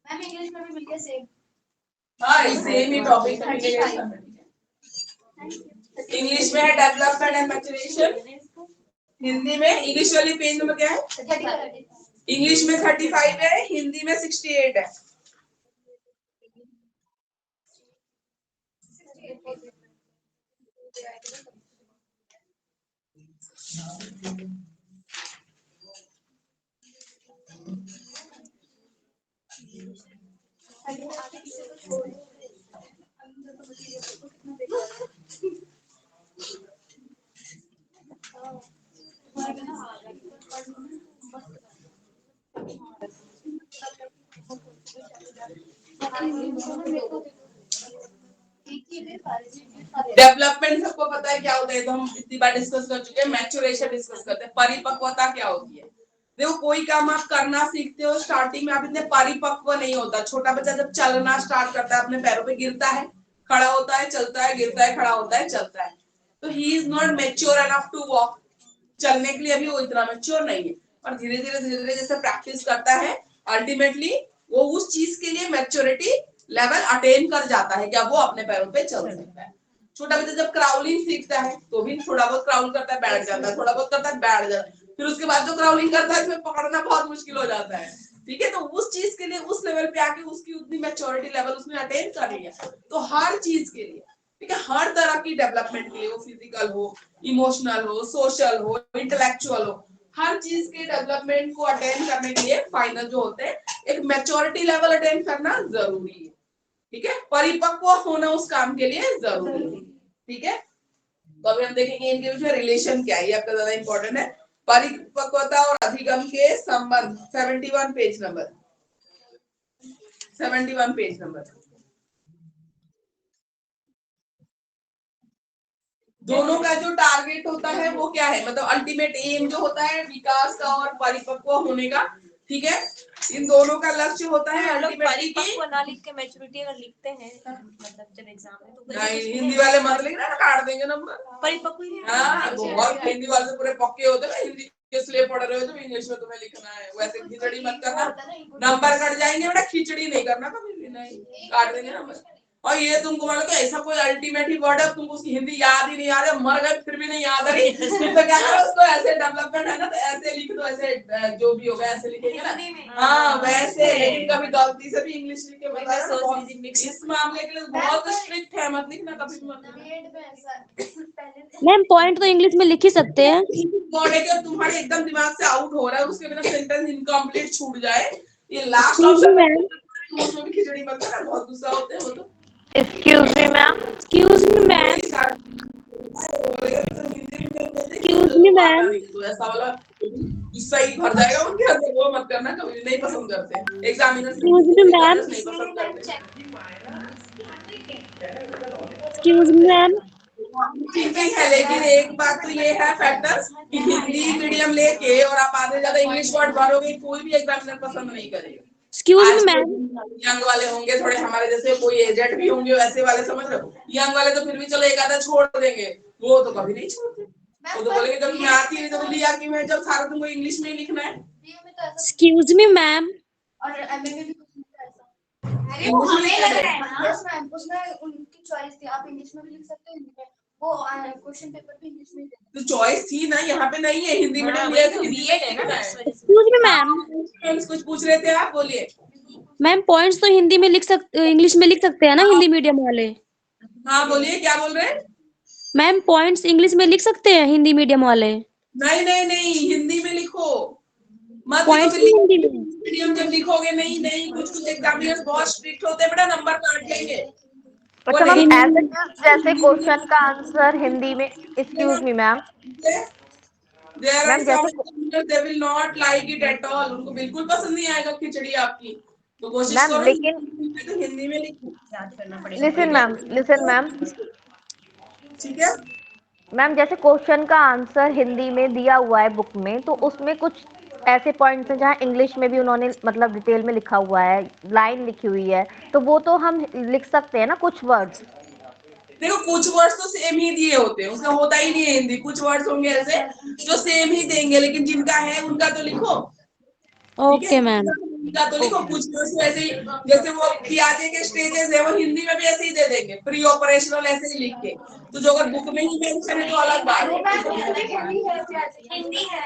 मैम इंग्लिश में भी मिल गया सेम। हाँ सेम ही टॉपिक है। इंग्लिश में है डेवलपमेंट एंड मैच्योरेशन, हिंदी में इंग्लिश वाली पेज नंबर क्या है? इंग्लिश में 35 है, हिंदी में 68 है। डेवलपमेंट सबको पता है क्या होता है, तो हम इतनी बार डिस्कस कर चुके हैं। मैच्योरेशन डिस्कस करते हैं, परिपक्वता क्या होती है। देखो कोई काम आप करना सीखते हो, स्टार्टिंग में आप इतने परिपक्व नहीं होता। छोटा बच्चा जब चलना स्टार्ट करता है, अपने पैरों पे गिरता है, खड़ा होता है, चलता है, गिरता है, खड़ा होता है, चलता है, तो he is not mature enough to walk. चलने के लिए अभी वो इतना मैच्योर नहीं है, और धीरे धीरे जैसे प्रैक्टिस करता है, अल्टीमेटली वो उस चीज के लिए मैच्योरिटी लेवल अटेन कर जाता है, क्या वो अपने पैरों पे चल सकता है। छोटा बच्चा जब क्राउलिंग सीखता है तो भी थोड़ा बहुत क्राउल करता है, बैठ जाता है, थोड़ा बहुत करता है, बैठ जाता है, फिर उसके बाद जो क्राउलिंग करता है उसमें पकड़ना बहुत मुश्किल हो जाता है, ठीक है। तो उस चीज के लिए उस लेवल पे आके उसकी उतनी मैच्योरिटी लेवल उसने अटेन कर लिया। तो हर चीज के लिए, ठीक है, हर तरह की डेवलपमेंट के लिए, वो फिजिकल हो, इमोशनल हो, सोशल हो, इंटेलेक्चुअल हो, हर चीज के डेवलपमेंट को अटेन करने के लिए फाइनल जो होते हैं एक मैच्योरिटी लेवल अटेन करना जरूरी है, ठीक है। परिपक्व होना उस काम के लिए जरूरी है, ठीक है। तो अभी हम देखेंगे इनके बीच में रिलेशन क्या है, ये आपका ज्यादा इंपॉर्टेंट है। परिपक्वता और अधिगम के संबंध, 71 पेज नंबर, 71 पेज नंबर। दोनों का जो टारगेट होता है वो क्या है, मतलब अल्टीमेट एम जो होता है विकास का और परिपक्व होने का, ठीक है। इन दोनों का लक्ष्य होता है अल्टीमेटली परिपक्व ना लिख के मैच्योरिटी अगर लिखते हैं मतलब जब एग्जाम में तो नहीं, हिंदी वाले मत लिखना ना, काट देंगे नंबर। परिपक्व ही हाँ बहुत हिंदी वाले से पूरे पक्के होते हैं, हिंदी इसलिए पढ़ रहे हो तो इंग्लिश में तुम्हें लिखना है, वैसे खिचड़ी मत करना, नंबर कट जाएंगे बेटा, खिचड़ी नहीं करना कभी भी, नहीं काट देंगे नंबर। और ये तुमको मतलब कि ऐसा कोई अल्टीमेट ही वर्ड है, तुमको उसकी हिंदी याद ही नहीं आ रही, मर गए फिर भी नहीं याद आ रही, तो क्या करो उसको ऐसे डेवलपमेंट है ना, तो ऐसे लिख दो, ऐसे जो भी होगा ऐसे लिखेंगे ना, हाँ वैसे। लेकिन कभी गलती से भी इंग्लिश लिख के बताया, इस मामले के लिए बहुत स्ट्रिक्ट है, मत लिखना कभी भी मत। बीएड में ऐसा पहले मैम पॉइंट तो इंग्लिश में लिख ही सकते हैं। बॉडी के तुम्हारे एकदम दिमाग से आउट हो रहा है, उसके बिना सेंटेंस इनकम्प्लीट छूट जाए, ये last Excuse me, option ma'am. उसमें भी खिचड़ी मत करना, बहुत गुस्सा होते हैं वो तो। Excuse me, ma'am. Excuse me, ma'am. Excuse me, ma'am. तो ऐसा वाला गुस्सा ही भर जाएगा उनके अंदर, वो मत करना, कभी नहीं पसंद करते एग्जामिनर्स, Excuse me, ma'am. नहीं पसंद करते। Excuse me, ma'am. ठीक है, लेकिन एक बात तो ये है फैक्टर्स कि हिंदी मीडियम लेके और आप आधे ज्यादा इंग्लिश वर्ड भरोगे, कोई भी एग्जामिनर पसंद नहीं करेगा। Excuse me, आज ma'am. यंग वाले होंगे थोड़े हमारे जैसे, कोई एजेड भी होंगे, वैसे वाले समझ रहे हो, यंग वाले तो फिर भी चलो एक आधा छोड़ देंगे, वो तो कभी नहीं छोड़ते, वो तो बोलेंगे जब मैं आती नहीं तो लिया कि मैं जब सारा तुमको इंग्लिश में ही लिखना है। Excuse me, ma'am. और एमए में भी कुछ नहीं था ऐसा। अरे वो हमें लग रहा है ना। यस मैम, उसमें उनकी चॉइस थी, आप इंग्लिश में भी लिख सकते हो, हिंदी में, वो क्वेश्चन पेपर भी इंग्लिश में ही देते तो चॉइस थी ना, यहाँ पे नहीं है, हिंदी मीडियम लिया तो बीएड है ना। Excuse me, ma'am. कुछ पूछ रहे थे आप, बोलिए। मैम पॉइंट्स तो हिंदी में लिख सकते, इंग्लिश में लिख सकते हैं ना हिंदी मीडियम वाले। हाँ बोलिए, क्या बोल रहे हैं? मैम पॉइंट्स इंग्लिश में लिख सकते हैं हिंदी मीडियम वाले। नहीं नहीं नहीं, हिंदी में लिखो, मत लिखो पॉइंट्स फिर हिंदी में। मीडियम जब लिखोगे, नहीं नहीं, कुछ कुछ एग्जामिनर्स बहुत स्ट्रिक्ट होते हैं बेटा, नंबर काट लेंगे। अच्छा मैम एज इट इज जैसे क्वेश्चन का आंसर हिंदी में। Excuse me ma'am. There are ma'am some जैसे examiners, they will not like it at all, उनको बिल्कुल पसंद नहीं आएगा खिचड़ी आपकी, तो कोशिश मैम करो लेकिन तो हिंदी में लिखो, लिसन मैम ठीक है। मैम जैसे क्वेश्चन का आंसर हिंदी में दिया हुआ है बुक में, तो उसमें कुछ ऐसे पॉइंट्स हैं जहाँ इंग्लिश में भी उन्होंने मतलब डिटेल में लिखा हुआ है, लाइन लिखी हुई है, तो वो तो हम लिख सकते हैं ना कुछ वर्ड्स। देखो कुछ वर्ड्स तो सेम ही दिए होते हैं, उसका होता ही नहीं है हिंदी, कुछ वर्ड्स होंगे ऐसे जो सेम ही देंगे, लेकिन जिनका है उनका तो लिखो, ठीक है, ओके मैम। उनका तो लिखो। कुछ वर्ड्स ऐसे ही, जैसे वो पियाजे के स्टेजेस है, वो हिंदी में भी ऐसे ही दे देंगे, प्री ऑपरेशनल ऐसे ही लिख के, तो जो अगर बुक में ही मेंशन है तो अलग बात है। हिंदी है।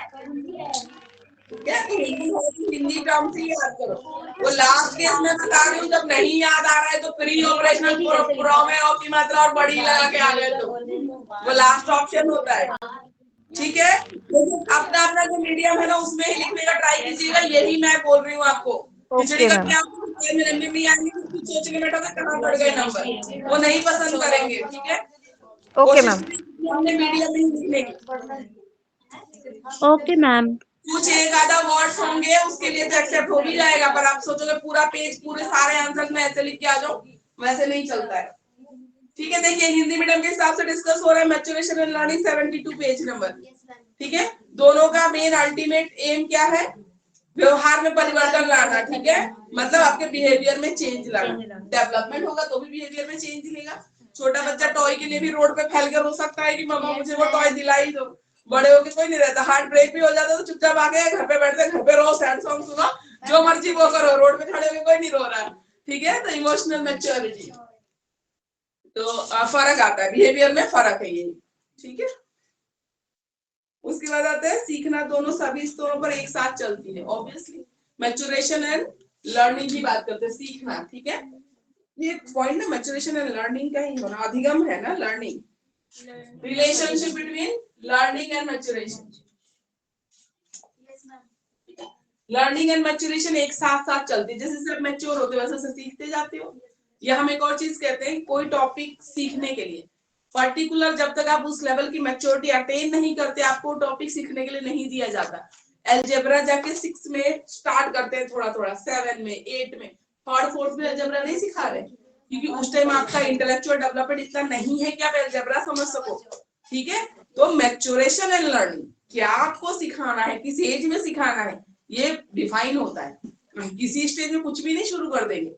क्या हिंदी टर्म से याद करो, वो लास्ट केस में बता रही हूँ, जब नहीं याद आ रहा है तो प्री ऑपरेशनल प्रोमेओ की मात्रा और बड़ी लगा के आ गए, तो वो लास्ट ऑप्शन होता है, ठीक है। अपना अपना जो मीडियम है ना उसमें ही लिखने का ट्राई कीजिएगा, यही मैं बोल रही हूँ आपको। खिचड़ी ओके का मैम। क्या मिनट में आएंगे, कुछ सोचने बैठोगे कहाँ पड़ गए नंबर, वो नहीं पसंद करेंगे, ठीक है। ओके कोशिश मैम। अपने मीडियम में ही लिखने की। Okay ma'am. कुछ एक आधा वर्ड्स होंगे उसके लिए तो एक्सेप्ट हो भी जाएगा, पर आप सोचोगे पूरा पेज पूरे सारे आंसर में ऐसे लिख के आ जाओ, वैसे नहीं चलता है, ठीक है। देखिए हिंदी मीडियम के हिसाब से डिस्कस हो रहा है maturation and learning 72 page number, ठीक है। दोनों का मेन अल्टीमेट एम क्या है? व्यवहार में परिवर्तन लाना, ठीक है, मतलब आपके बिहेवियर में चेंज लाना। डेवलपमेंट होगा तो भी बिहेवियर में चेंज लेगा। छोटा बच्चा टॉय के लिए भी रोड पे फैल कर रो सकता है कि मम्मा मुझे वो टॉय दिलाई दो, बड़े होके कोई नहीं रहता, हार्ट ब्रेक भी हो जाता तो चुपचाप आके घर पे बैठते, घर पे रो, सैड सॉन्ग सुनो, जो मर्जी वो करो, रोड पे खड़े होके कोई नहीं रो रहा, ठीक है। तो इमोशनल मैच्योरिटी, तो फर्क आता है, बिहेवियर में फर्क है ये, ठीक है। उसके बाद आता है सीखना, दोनों सभी स्तरों पर एक साथ चलती है, ऑब्वियसली मैच्योरेशन एंड लर्निंग की बात करते हैं, सीखना, ठीक है। ये पॉइंट ना मैच्योरेशन एंड लर्निंग का ही होना, अधिगम है ना learning, relationship between learning and maturation, learning and maturation एक साथ साथ चलती है, जैसे जैसे आप मैच्योर होते हो वैसे वैसे सीखते जाते हो। या हम एक और चीज कहते हैं, कोई टॉपिक सीखने के लिए पर्टिकुलर जब तक आप उस लेवल की मैच्योरिटी अटेन नहीं करते, आपको टॉपिक सीखने के लिए नहीं दिया जाता। एलजेब्रा जाके 6 में स्टार्ट करते हैं, थोड़ा थोड़ा 7 में 8 में, थर्ड फोर्थ में एलजेब्रा नहीं सिखा रहे, क्योंकि उस टाइम आपका इंटेलेक्चुअल डेवलपमेंट इतना नहीं है कि आप एलजेब्रा समझ सको, ठीक है। तो मैच्योरेशन एंड लर्निंग, क्या आपको सिखाना है, किस एज में सिखाना है, ये डिफाइन होता है, किसी स्टेज में कुछ भी नहीं शुरू कर देंगे,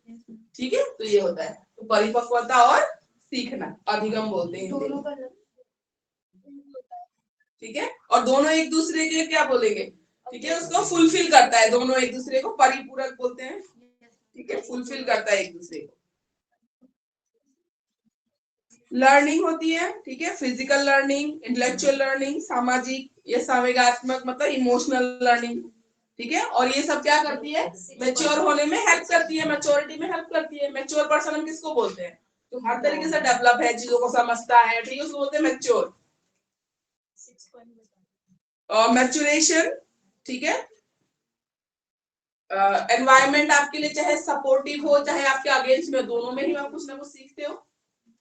ठीक है। तो ये होता है, तो परिपक्वता और सीखना, अधिगम बोलते हैं हिंदी, ठीक है। और दोनों एक दूसरे के क्या बोलेंगे, ठीक है, उसको फुलफिल करता है, दोनों एक दूसरे को परिपूरक बोलते हैं, ठीक है, फुलफिल करता है एक दूसरे को। लर्निंग होती है, ठीक है, फिजिकल लर्निंग, इंटेलेक्चुअल लर्निंग, सामाजिक या संवेगात्मक मतलब इमोशनल लर्निंग, ठीक है। और ये सब क्या करती है, मैच्योर होने में हेल्प करती है, मैच्योरिटी में हेल्प करती है। मैच्योर पर्सन हम किसको बोलते हैं, तो हर तरीके से डेवलप है, चीजों को समझता है, ठीक है, उसको बोलते हैं मैच्योर। और मैच्योरेशन, ठीक है, एनवायरनमेंट आपके लिए चाहे सपोर्टिव हो चाहे आपके अगेंस्ट में, दोनों में ही आप कुछ ना कुछ सीखते हो,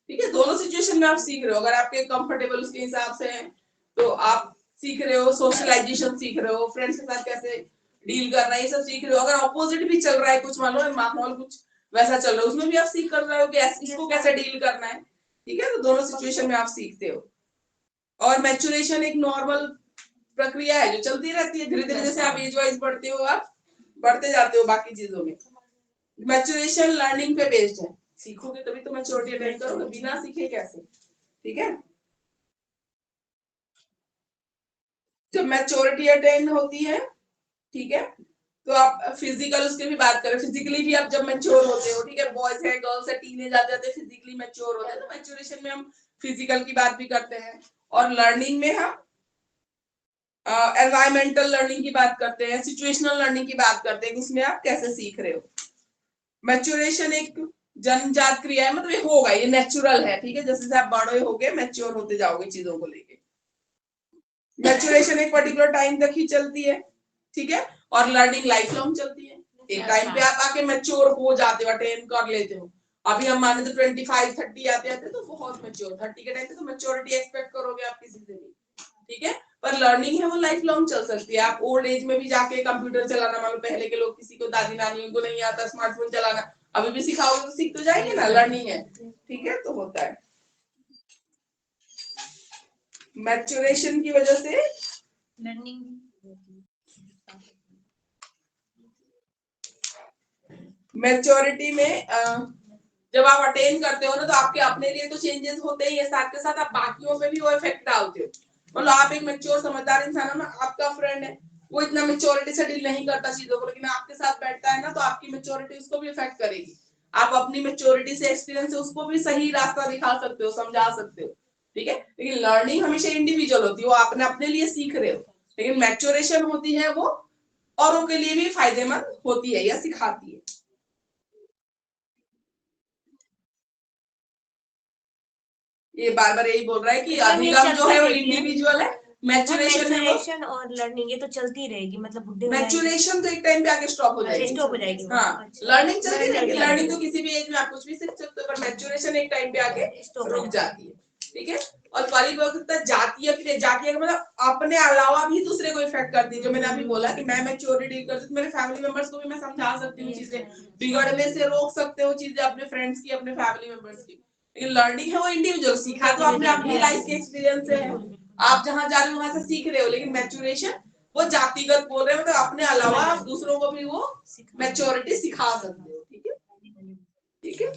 ठीक है। दोनों सिचुएशन में आप सीख रहे हो। अगर आपके कंफर्टेबल उसके हिसाब से है तो आप सीख रहे हो, सोशलाइजेशन सीख रहे हो, फ्रेंड्स के साथ कैसे डील करना है ये सब सीख रहे हो। अगर ऑपोजिट भी चल रहा है कुछ, मान लो माहौल कुछ वैसा चल रहा है, उसमें भी आप सीख कर रहे हो कि इसको कैसे डील करना है, ठीक है। तो दोनों सिचुएशन में आप सीखते हो। और मैच्योरेशन एक नॉर्मल प्रक्रिया है जो चलती रहती है, धीरे धीरे जैसे आप एज वाइज बढ़ते हो आप बढ़ते जाते हो बाकी चीजों में। मैच्योरेशन लर्निंग पे बेस्ड है, सीखोगे तभी तो मैच्योरिटी अटेन करोगे, बिना सीखे कैसे, ठीक है। जब मैच्योरिटी अटेन होती है, ठीक है, तो आप फिजिकल उसकी भी बात करें, फिजिकली भी आप जब मैच्योर होते हो, ठीक है, बॉयज है गर्ल्स है टीनेज आ जाते हैं फिजिकली मैच्योर होते हैं, तो मैच्योरेशन में हम फिजिकल की बात भी करते हैं। और लर्निंग में हम एनवायरमेंटल लर्निंग की बात करते हैं, सिचुएशनल लर्निंग की बात करते हैं, उसमें आप कैसे सीख रहे हो। मैच्योरेशन एक जन्मजात क्रिया है, मतलब ये होगा, ये नेचुरल है, ठीक है, जैसे जैसे आप बड़े होगे मैच्योर होते जाओगे चीजों को लेके। मैच्योरेशन एक पर्टिकुलर टाइम तक ही चलती है, ठीक है, और लर्निंग लाइफ लॉन्ग चलती है। एक टाइम पे आप आके मैच्योर हो जाते हो, अटेन कर लेते हो। अभी हम माने तो 25-30 आते आते तो बहुत मैच्योर, 30 के टाइम पे तो मैच्योरिटी एक्सपेक्ट करोगे आप किसी से भी, ठीक है। पर लर्निंग है वो लाइफ लॉन्ग चल सकती है। आप ओल्ड एज में भी जाके कंप्यूटर चलाना, मान लो पहले के लोग किसी को दादी नानी उनको नहीं आता स्मार्टफोन चलाना, अभी भी सिखाओगे तो सीख तो जाएंगे ना, लर्निंग है, ठीक है। तो होता है मैच्योरेशन की वजह से लर्निंग। मैच्योरिटी में जब आप अटेन करते हो ना तो आपके अपने लिए तो चेंजेस होते ही है, साथ के साथ आप बाकियों पे भी वो इफेक्ट डालते हो। मतलब आप एक मैच्योर समझदार इंसान हो ना, आपका फ्रेंड है वो इतना मैच्योरिटी से डील नहीं करता चीजों को, लेकिन आपके साथ बैठता है ना तो आपकी मैच्योरिटी उसको भी इफेक्ट करेगी। आप अपनी मैच्योरिटी से एक्सपीरियंस से उसको भी सही रास्ता दिखा सकते हो, समझा सकते हो, ठीक है। लेकिन लर्निंग हमेशा इंडिविजुअल होती है, वो आपने अपने लिए सीख रहे हो। लेकिन मैच्योरेशन होती है वो औरों के लिए भी फायदेमंद होती है या सिखाती है। ये बार बार यही बोल रहा है कि अभिगम जो है वो इंडिविजुअल है, मैच्योरेशन है वो, और लर्निंग ये तो चलती रहेगी, मतलब बुढ़े हो मैच्योरेशन तो एक टाइम पे आके स्टॉप हो जाएगी, स्टॉप हो जाएगी। हाँ, लर्निंग चलती रहेगी, लर्निंग तो किसी भी एज में आप कुछ भी सीख सकते हो, पर मैच्योरेशन एक टाइम पे आके रुक जाती है, ठीक है। और परिपक्वता जातीय का मतलब अपने अलावा भी दूसरे को इफेक्ट करती है। जो मैंने अभी बोला कि मैं मैच्योरिटी करती हूँ, मेरे फैमिली मेंबर्स को भी मैं समझा सकती हूँ, चीजें बिगड़ने से रोक सकते हो, चीजें अपने फ्रेंड्स की अपने फैमिली मेंबर्स की। लेकिन लर्निंग है वो इंडिविजुअल, सीखा तो आपने अपनी लाइफ के एक्सपीरियंस से है, आप जहां जा रहे हो वहां से सीख रहे हो। लेकिन मैच्योरेशन वो जातिगत बोल रहे हो, मतलब अपने अलावा आप दूसरों को भी वो मैच्योरिटी सिखा सकते हो, ठीक है, ठीक है।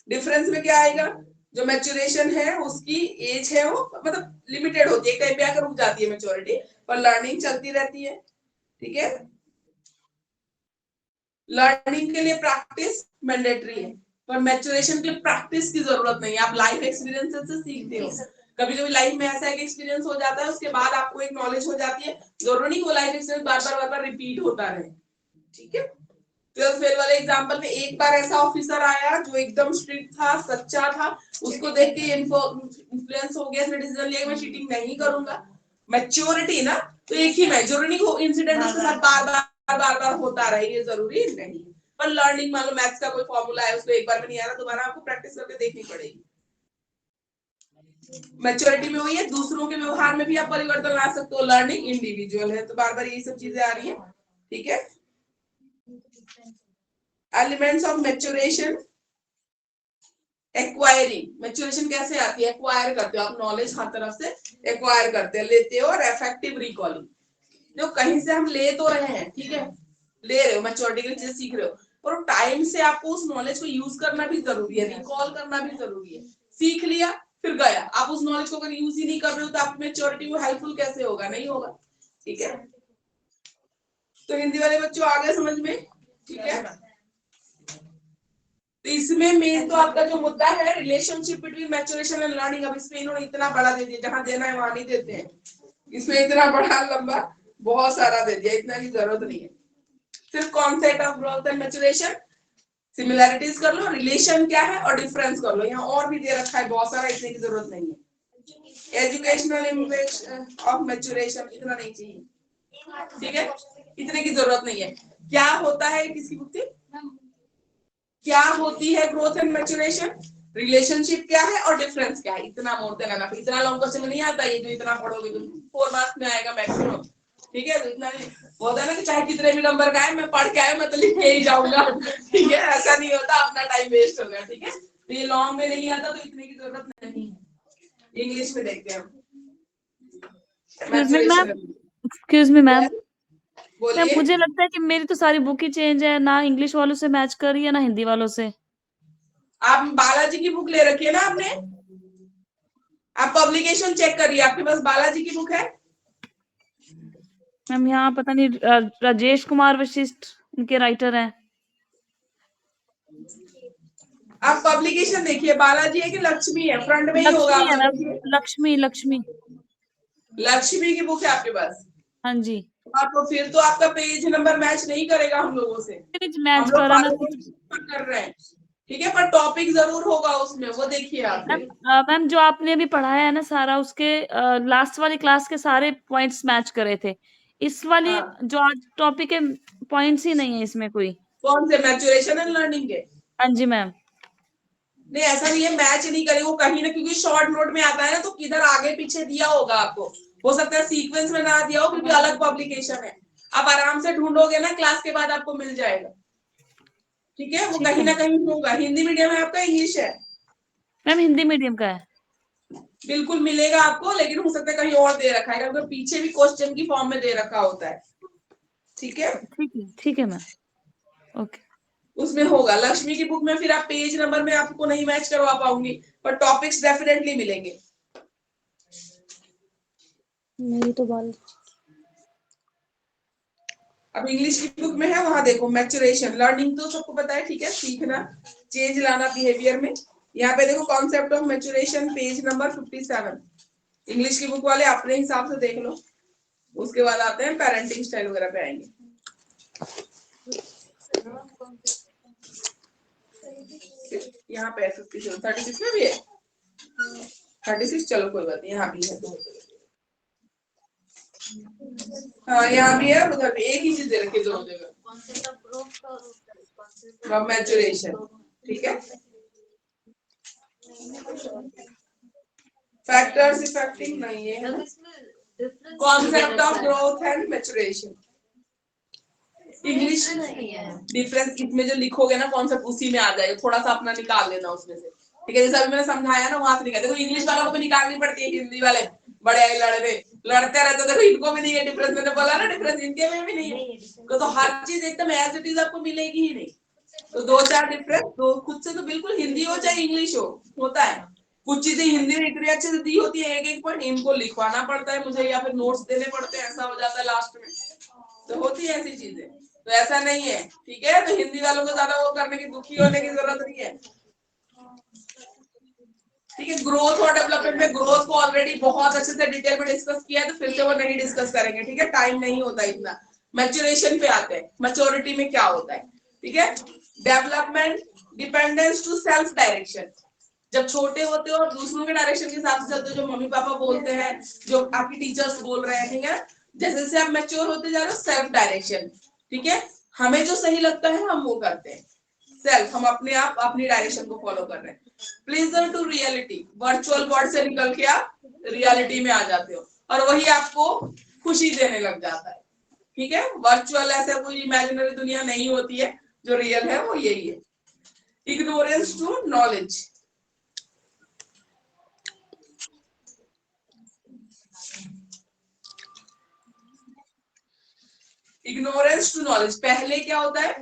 डिफरेंस में क्या आएगा, जो मैच्योरेशन है उसकी एज है वो मतलब लिमिटेड होती है, एक टाइम पे आकर रुक जाती है मैच्योरिटी, पर लर्निंग चलती रहती है, ठीक है। लर्निंग के लिए प्रैक्टिस मैंडेटरी है, पर मैच्योरेशन के लिए प्रैक्टिस की जरूरत नहीं है, आप लाइफ एक्सपीरियंस से सीखते हो। कभी कभी लाइफ में ऐसा एक एक्सपीरियंस हो जाता है, उसके बाद आपको एक नॉलेज हो जाती है, जरूरी नहीं वो लाइफ एक्सपीरियंस बार बार रिपीट होता रहे, ठीक है। 12th फेल वाले एग्जाम्पल में एक बार ऐसा ऑफिसर आया जो एकदम स्ट्रिक्ट था, सच्चा था, उसको देख के इन्फ्लुएंस हो गया, इसने डिसीजन लिया मैं चीटिंग नहीं करूंगा। मैच्योरिटी ना, तो एक ही मैच्योरिटी को इंसिडेंट उसके साथ बार बार होता रहे, ये जरूरी नहीं। पर लर्निंग, मान लो मैथ्स का कोई फॉर्मूला है, उसको एक बार में नहीं आ रहा, दोबारा आपको प्रैक्टिस करके देखनी पड़ेगी। मैच्योरिटी में वही है, दूसरों के व्यवहार में भी आप परिवर्तन ला सकते हो, लर्निंग इंडिविजुअल है। तो बार बार यही सब चीजें आ रही है, ठीक है। Elements of maturation, acquiring, maturation कैसे आती है, एक्वायर करते हो आप नॉलेज, हर तरफ से एक्वायर करते हैं, लेते हो। और इफेक्टिव रिकॉलिंग, जो कहीं से हम ले तो रहे हैं, ठीक है, ले रहे हो मैच्योरिटी की चीज सीख रहे हो, और टाइम से आपको उस नॉलेज को यूज करना भी जरूरी है, रिकॉल करना भी जरूरी है। सीख लिया फिर गया, आप उस नॉलेज को अगर यूज ही नहीं कर रहे हो तो आप मैच्योरिटी को हेल्पफुल कैसे होगा, नहीं होगा, ठीक है। तो हिंदी वाले बच्चों आ गए समझ में, ठीक है। तो इसमें मेन तो आपका जो मुद्दा है relationship between maturation and learning. अब इसमें इन्होंने इतना बड़ा दे दिया, जहां देना है वहां नहीं देते हैं। इसमें इतना बड़ा लंबा बहुत सारा दे दिया, इतना की जरूरत नहीं है। सिर्फ concept of growth and maturation, similarities कर लो, रिलेशन क्या है और डिफरेंस कर लो। यहाँ और भी दे रखा है बहुत सारा, इतने की जरूरत नहीं है। एजुकेशनल इम्पैक्ट ऑफ मैच्योरेशन इतना नहीं चाहिए, ठीक है, इतने की जरूरत नहीं है। क्या होता है, किसकी बुक थी, क्या होती है ग्रोथ एंड मैच्योरेशन, रिलेशनशिप क्या है और डिफरेंस क्या है, इतना मोर देन एनफ। इतना लॉन्ग क्वेश्चन नहीं आता ये, जो इतना पढ़ोगे तुम 4 मार्क्स में आएगा मैक्सिमम, ठीक है। तो इतना होता है ना कि चाहे कितने भी नंबर का है, मैं पढ़ के आया मैं तो लिख के ही जाऊंगा, ठीक है, ऐसा नहीं होता, अपना टाइम वेस्ट हो गया, ठीक है। तो ये लॉन्ग में नहीं आता तो इतने की जरूरत नहीं है। इंग्लिश में देखते हैं हम। एक्सक्यूज मी मैम, बोलिए। मुझे लगता है कि मेरी तो सारी बुक ही चेंज है, ना इंग्लिश वालों से मैच कर रही है ना हिंदी वालों से। आप बालाजी की बुक ले रखी है ना आपने, आप पब्लिकेशन चेक करिए, आपके पास बालाजी की बुक है। मैम यहाँ पता नहीं राजेश कुमार वशिष्ठ इनके राइटर हैं। आप पब्लिकेशन देखिए, बालाजी है कि लक्ष्मी है, फ्रंट में ही होगा। लक्ष्मी है आप मैम, लक्ष्मी लक्ष्मी लक्ष्मी की बुक है आपके पास। हाँ जी, आपको फिर तो आपका पेज नंबर मैच नहीं करेगा हम लोगों से, मैच हम लोग करा मैं कर रहे हैं, ठीक है, पर टॉपिक जरूर होगा उसमें, वो देखिए आप। मैम जो आपने अभी पढ़ाया है ना सारा, उसके लास्ट वाली क्लास के सारे पॉइंट्स मैच करे थे। इस वाली हाँ। जो आज टॉपिक है पॉइंट्स ही नहीं है इसमें कोई। कौन से, मैच्योरेशन एंड लर्निंग के? हाँ जी मैम। नहीं ऐसा नहीं है, मैच नहीं करे वो कहीं ना, क्योंकि शॉर्ट नोट में आता है ना, तो किधर आगे पीछे दिया होगा आपको, हो सकता है सीक्वेंस में ना दिया हो क्योंकि अलग पब्लिकेशन है। आप आराम से ढूंढोगे ना, क्लास के बाद आपको मिल जाएगा, ठीक है। वो कहीं ना कहीं होगा। हिंदी मीडियम है आपका, इंग्लिश है? मैम हिंदी मीडियम का है। बिल्कुल मिलेगा आपको, लेकिन हो सकता है कहीं और दे रखा है, क्योंकि पीछे भी क्वेश्चन की फॉर्म में दे रखा होता है, ठीक है। ठीक है मैम, ओके। उसमें होगा लक्ष्मी की बुक में, फिर आप पेज नंबर में आपको नहीं मैच करवा पाऊंगी, पर टॉपिक्स डेफिनेटली मिलेंगे। मेरी तो बाल अब इंग्लिश की बुक में है, वहां देखो मैच्योरेशन, लर्निंग तो सबको पता है, ठीक है, सीखना, चेंज लाना बिहेवियर में। यहाँ पे देखो concept of maturation, page number 57। English की बुक वाले अपने हिसाब से देख लो, उसके बाद आते हैं पेरेंटिंग स्टाइल वगैरह पे आएंगे। यहाँ पे 57, 36 में भी है, 36, चलो कोई बात नहीं, यहाँ भी है तो। हाँ यहाँ भी है, उधर भी एक ही चीज दे रखी है दोनों जगह, मैच्योरेशन, ठीक है। फैक्टर्स इफेक्टिंग नहीं है, concept of growth and maturation. English difference इसमें जो लिखोगे ना कॉन्सेप्ट, उसी में आ जाएगा, थोड़ा सा अपना निकाल लेना उसमें से, ठीक है। जैसे अभी मैंने समझाया ना, वहां से निकाल। देखो इंग्लिश वालों को भी निकालनी पड़ती है, हिंदी वाले बड़े आई लड़ते रहते, देखो इनको भी नहीं है डिफरेंस, मैंने बोला ना डिफरेंस इनके में भी नहीं है। तो हर चीज एकदम एज इट इज आपको मिलेगी ही नहीं, तो 2-4 डिफरेंस दो खुद से, तो बिल्कुल हिंदी हो चाहे इंग्लिश हो, होता है। कुछ चीजें हिंदी में इतनी अच्छे से दी होती है, एक एक पॉइंट इनको लिखवाना पड़ता है मुझे, या फिर नोट्स देने पड़ते हैं, ऐसा हो जाता है लास्ट में, तो होती है ऐसी चीजें। तो ऐसा नहीं है, ठीक है। तो हिंदी वालों को ज्यादा वो करने की, दुखी होने की जरूरत नहीं है, ठीक है। ग्रोथ और डेवलपमेंट में, ग्रोथ को ऑलरेडी बहुत अच्छे से डिटेल में डिस्कस किया है, तो फिर से वो नहीं डिस्कस करेंगे, ठीक है, टाइम नहीं होता इतना। मैच्योरेशन पे आते हैं, मैच्योरिटी में क्या होता है, ठीक है। Development, dependence to self direction, जब छोटे होते हो और दूसरों के डायरेक्शन के हिसाब से चलते हो, जो मम्मी पापा बोलते हैं, जो आपकी टीचर्स बोल रहे हैं, ठीक है। जैसे जैसे आप मैच्योर होते जा रहे हो, सेल्फ डायरेक्शन, ठीक है, हमें जो सही लगता है हम वो करते हैं, सेल्फ, हम अपने आप अपनी डायरेक्शन को फॉलो कर रहे हैं। Pleasure to reality, virtual world से निकल के आप रियलिटी में आ जाते हो, और वही आपको खुशी देने लग जाता है, ठीक है। वर्चुअल ऐसे कोई इमेजिनरी दुनिया नहीं होती है, जो रियल है वो यही है। Ignorance to knowledge, ignorance to knowledge, पहले क्या होता है,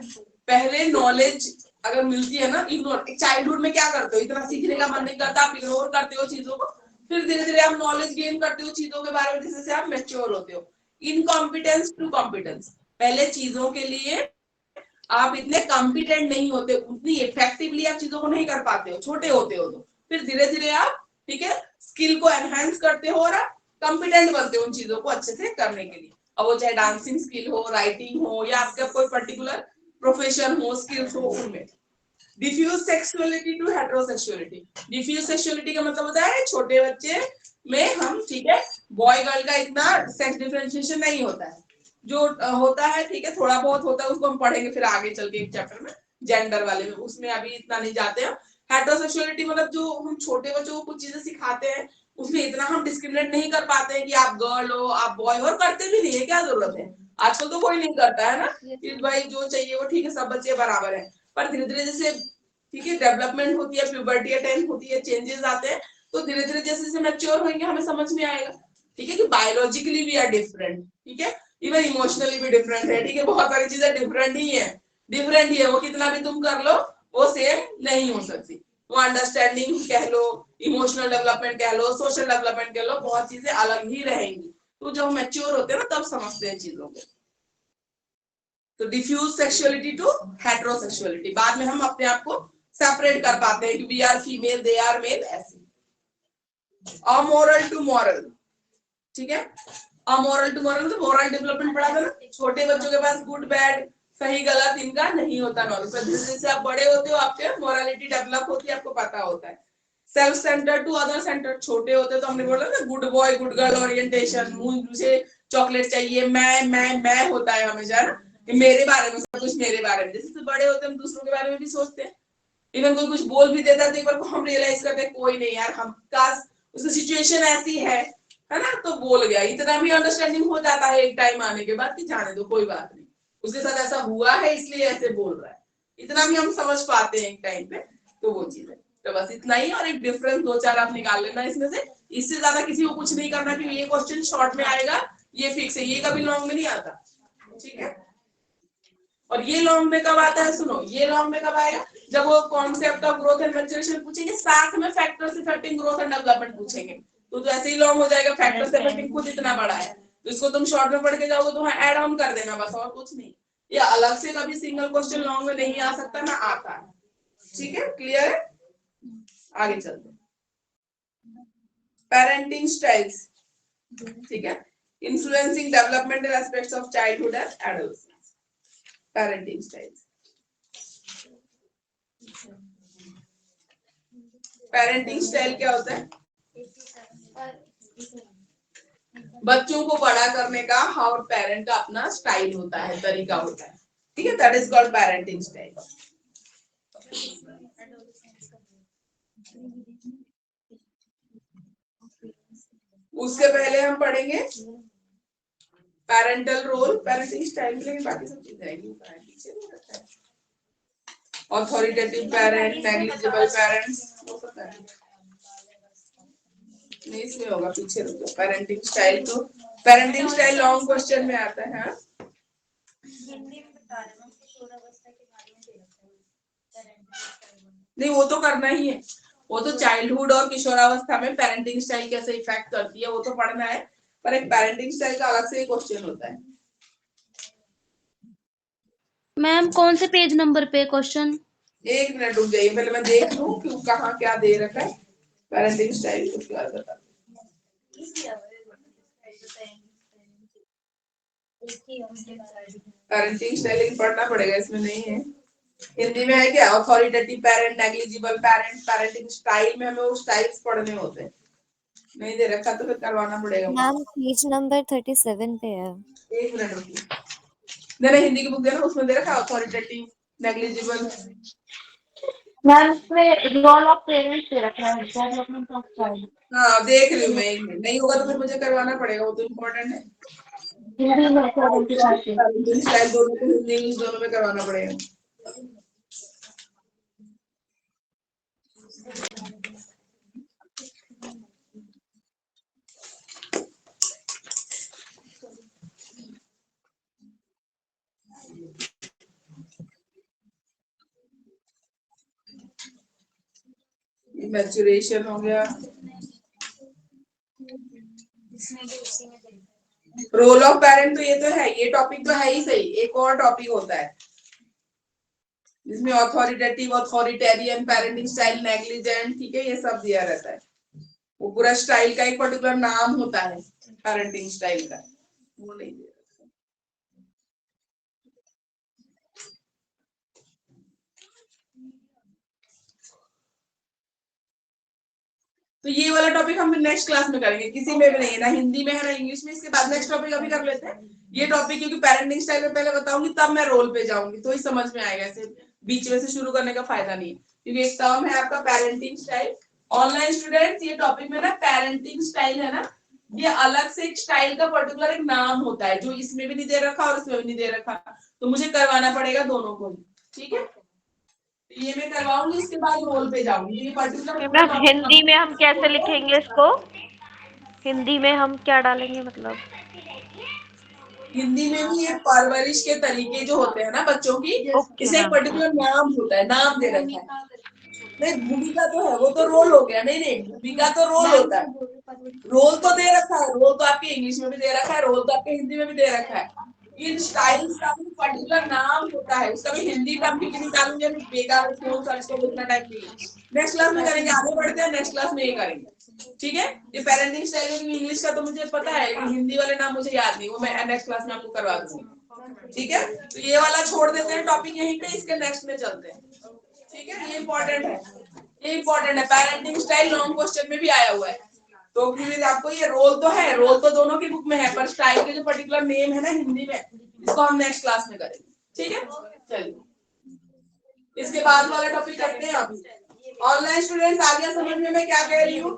पहले नॉलेज अगर मिलती है ना, इग्नोर, चाइल्डहुड में क्या करते हो, इतना सीखने का मन नहीं करता, आप इग्नोर करते हो चीजों को, फिर धीरे धीरे आप नॉलेज गेन करते हो चीजों के बारे में, जिससे आप मैच्योर होते हो। इनकॉम्पिटेंस टू कॉम्पिटेंस, पहले चीजों के लिए आप इतने कॉम्पिटेंट नहीं होते, उतनी इफेक्टिवली आप चीजों को नहीं कर पाते हो, छोटे होते हो, तो फिर धीरे धीरे आप ठीक है स्किल को एनहांस करते हो और आप कॉम्पिटेंट बनते हो उन चीजों को अच्छे से करने के लिए। अब वो चाहे डांसिंग स्किल हो, राइटिंग हो, या आपका कोई पर्टिकुलर प्रोफेशन हो, स्किल्स हो उनमें। Diffuse sexuality to heterosexuality. Diffuse sexuality का मतलब होता है छोटे बच्चे में हम ठीक है बॉय गर्ल का इतना सेक्स डिफरेंशिएशन नहीं होता है, जो होता है ठीक है थोड़ा बहुत होता है, उसको हम पढ़ेंगे फिर आगे चल के एक चैप्टर में जेंडर वाले में, उसमें अभी इतना नहीं जाते हैं। हेटेरोसेक्सुअलिटी मतलब जो हम छोटे बच्चों को कुछ चीजें सिखाते हैं उसमें इतना हम डिस्क्रिमिनेट नहीं कर पाते हैं कि आप गर्ल हो आप बॉय हो, और करते भी नहीं है, क्या जरूरत है, आजकल तो कोई नहीं करता है ना कि भाई जो चाहिए वो ठीक है सब बच्चे बराबर है। पर धीरे धीरे जैसे ठीक है डेवलपमेंट होती है, प्यूबर्टी अटेन होती है, चेंजेस आते हैं, तो धीरे धीरे जैसे जैसे मैच्योर होंगे हमें समझ में आएगा ठीक है कि बायोलॉजिकली वी आर डिफरेंट, ठीक है इवन इमोशनली भी डिफरेंट है, ठीक है बहुत सारी चीजें डिफरेंट ही है, डिफरेंट ही है, वो कितना भी तुम कर लो वो सेम नहीं हो सकती। वो अंडरस्टैंडिंग कह लो, इमोशनल डेवलपमेंट कह लो, सोशल डेवलपमेंट कह लो, बहुत चीजें अलग ही रहेंगी। तो जब मैच्योर होते हैं ना तब समझते हैं चीजों को। तो डिफ्यूज सेक्सुअलिटी टू हेटेरोसेक्सुअलिटी, बाद में हम अपने आप को सेपरेट कर पाते हैं कि we are female they are male, ऐसे। अमोरल टू मॉरल, ठीक है अमोरल टू मॉरल तो मोरल डेवलपमेंट पढ़ा था ना, छोटे बच्चों के पास गुड बैड सही गलत इनका नहीं होता नॉलेज, जैसे आप बड़े होते हो आपके मोरालिटी डेवलप होती है, आपको पता होता है। Self centre to other centre, छोटे होते तो हमने बोला ना good boy good girl orientation, मुझे चॉकलेट चाहिए, मैं होता है हमेशा ना, मेरे बारे में सब कुछ मेरे बारे में। जैसे बड़े होते हम दूसरों के बारे में भी सोचते हैं, इवन कोई कुछ बोल भी देता है तो एक बार को हम रियलाइज करते हैं कोई नहीं यार, हम काश उसकी सिचुएशन ऐसी है ना, तो बोल गया, इतना भी अंडरस्टैंडिंग हो जाता है एक टाइम आने के बाद कि जाने दो कोई बात नहीं, उसके साथ ऐसा हुआ है इसलिए ऐसे बोल रहा है, इतना भी हम समझ पाते हैं एक टाइम पे। तो वो चीज है, तो बस इतना ही, और एक डिफरेंस दो चार आप निकाल लेना इसमें से, इससे ज्यादा किसी को कुछ नहीं करना क्योंकि ये क्वेश्चन शॉर्ट में आएगा, ये फिक्स है, ये कभी लॉन्ग में नहीं आता, ठीक है। और ये लॉन्ग में कब आता है, सुनो ये लॉन्ग में कब आएगा, जब वो concept of growth and maturation पूछेंगे, साथ में factors affecting growth and development पूछेंगे, तो ऐसे ही लॉन्ग हो जाएगा, फैक्टर्स अफेक्टिंग खुद इतना बड़ा है, तो इसको तुम शॉर्ट में पढ़ के जाओगे तो ऐड ऑन कर देना बस, और कुछ नहीं। ये अलग से कभी सिंगल क्वेश्चन लॉन्ग में नहीं आ सकता ना आता है, ठीक है क्लियर है। आगे चलते पेरेंटिंग स्टाइल्स, ठीक है influencing developmental aspects of childhood and adolescence. Parenting styles, parenting style क्या होता है, बच्चों को बड़ा करने का और पेरेंट का अपना स्टाइल होता है, तरीका होता है, ठीक है that is called parenting style. उसके पहले हम पढ़ेंगे पेरेंटल रोल, पेरेंटिंग स्टाइल, लेकिन बाकी सब चीजें आएंगी, ऑथोरिटेटिव पेरेंट, नेग्लिजिबल पेरेंट्स, वो सब नहीं इसमें होगा, पीछे रुको। पेरेंटिंग स्टाइल, तो पेरेंटिंग स्टाइल लॉन्ग क्वेश्चन में आता है, हाँ नहीं वो तो करना ही है, वो तो चाइल्डहुड और किशोरावस्था में पेरेंटिंग स्टाइल कैसे इफेक्ट करती है वो तो पढ़ना है, पर एक पेरेंटिंग स्टाइल का अलग से क्वेश्चन होता है। मैम कौन से पेज नंबर पे क्वेश्चन? एक मिनट रुक जाइए, पहले मैं देख लूं कि कहाँ क्या दे रखा है पेरेंटिंग स्टाइल, उसके बाद बता। पेरेंटिंग स्टाइल पढ़ना पड़ेगा, इसमें नहीं है, हिंदी में है क्या, authoritative parent, negligible parent, parenting style में हमें वो स्टाइल्स पढ़ने होते हैं, नहीं दे रखा तो फिर करवाना पड़ेगा। मैम पेज नंबर 37 पे है। एक मिनट रुकिए, नहीं हिंदी की बुक देना, उसमें दे रखा अथॉरिटेटिव, नेग्लिजिबल। मैम इसमें रोल ऑफ पेरेंट्स दे रखा है, डेवलपमेंट ऑफ चाइल्ड। हाँ देख रही हूँ मैं, एक मिनट, नहीं होगा तो फिर मुझे करवाना पड़ेगा, वो तो इम्पोर्टेंट है, हिंदी में 75 पे। स्टाइल दोनों को हिंदी इंग्लिश दोनों में करवाना पड़ेगा। मैच्योरेशन हो गया, रोल ऑफ पेरेंट तो ये तो है, ये टॉपिक तो है ही सही, एक और टॉपिक होता है जिसमें authoritative, authoritarian, parenting style, negligent, ठीक है, ये सब दिया रहता है। वो पूरा स्टाइल का एक पर्टिकुलर नाम होता है पेरेंटिंग स्टाइल का, वो नहीं दिया। तो ये वाला टॉपिक हम नेक्स्ट क्लास में करेंगे, किसी में भी नहीं है, ना हिंदी में है ना इंग्लिश में। इसके बाद नेक्स्ट टॉपिक अभी कर लेते हैं ये टॉपिक, क्योंकि पेरेंटिंग स्टाइल में पहले बताऊंगी तब मैं रोल पे जाऊंगी, तो ही समझ में आएगा। ऐसे बीच में से शुरू करने का फायदा नहीं है, क्योंकि एक टर्म है आपका पेरेंटिंग स्टाइल। ऑनलाइन स्टूडेंट्स, ये टॉपिक में ना पेरेंटिंग स्टाइल है ना, ये अलग से एक स्टाइल का पर्टिकुलर एक नाम होता है, जो इसमें भी नहीं दे रखा और इसमें भी नहीं दे रखा, तो मुझे करवाना पड़ेगा दोनों को ही, ठीक है। ये मैं करवाऊंगी, इसके बाद रोल पे जाऊंगी। ये पर्टिकुलर मैम हिंदी में हम कैसे लिखेंगे इसको? हिंदी में हम क्या डालेंगे मतलब? हिंदी में भी ये परवरिश के तरीके जो होते हैं ना बच्चों की, ओके इसे एक मैम। पर्टिकुलर नाम होता है, नाम दे रखा है। नहीं, भूमिका तो है, वो तो रोल हो गया। नहीं नहीं, भूमिका तो रोल होता है, रोल तो दे रखा है, रोल तो आपके इंग्लिश में भी दे रखा है, रोल तो आपके हिंदी में भी दे रखा है। इन स्टाइल्स का भी पर्टिकुलर नाम होता है, उसका भी हिंदी टर्म भी निकालूंगे, बेकार फोन सर्च को उतना टाइम नहीं है। नेक्स्ट क्लास में करेंगे, आगे बढ़ते हैं, नेक्स्ट क्लास में ये करेंगे, ठीक है। ये पेरेंटिंग स्टाइल इंग्लिश का तो मुझे पता है, हिंदी वाले नाम मुझे याद नहीं, वो मैं नेक्स्ट क्लास में आपको करवा दूंगी, ठीक है। तो ये वाला छोड़ देते हैं टॉपिक यहीं पे, इसके नेक्स्ट में चलते हैं, ठीक है। ये इंपॉर्टेंट है, ये इंपॉर्टेंट है। पेरेंटिंग स्टाइल लॉन्ग क्वेश्चन में भी आया हुआ है, तो फिर आपको ये रोल तो है, रोल तो दोनों की बुक में है, पर स्टाइल के जो पर्टिकुलर नेम है ना हिंदी में, इसको हम नेक्स्ट क्लास में करेंगे, ठीक है। चलिए इसके बाद वाला टॉपिक करते हैं अभी। ऑनलाइन स्टूडेंट्स आ गया समझ में मैं क्या कह रही हूँ?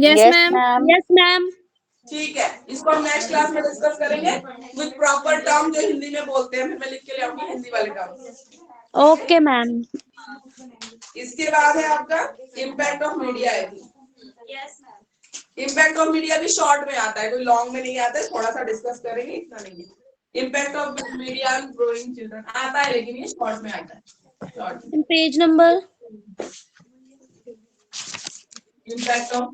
Yes Yes, ma'am, ma'am. Yes ma'am. ठीक है, इसको हम नेक्स्ट क्लास में डिस्कस करेंगे विद प्रॉपर टर्म जो हिंदी में बोलते हैं, फिर मैं लिख के ले आऊंगी हिंदी वाले टर्म। Okay ma'am. इसके बाद है आपका impact of media. Impact of media भी शॉर्ट में आता है, कोई लॉन्ग में नहीं आता है, थोड़ा सा डिस्कस करेंगे, इतना नहीं है। Impact of media on growing children आता है, लेकिन ये शॉर्ट में आता है, short. Page number impact of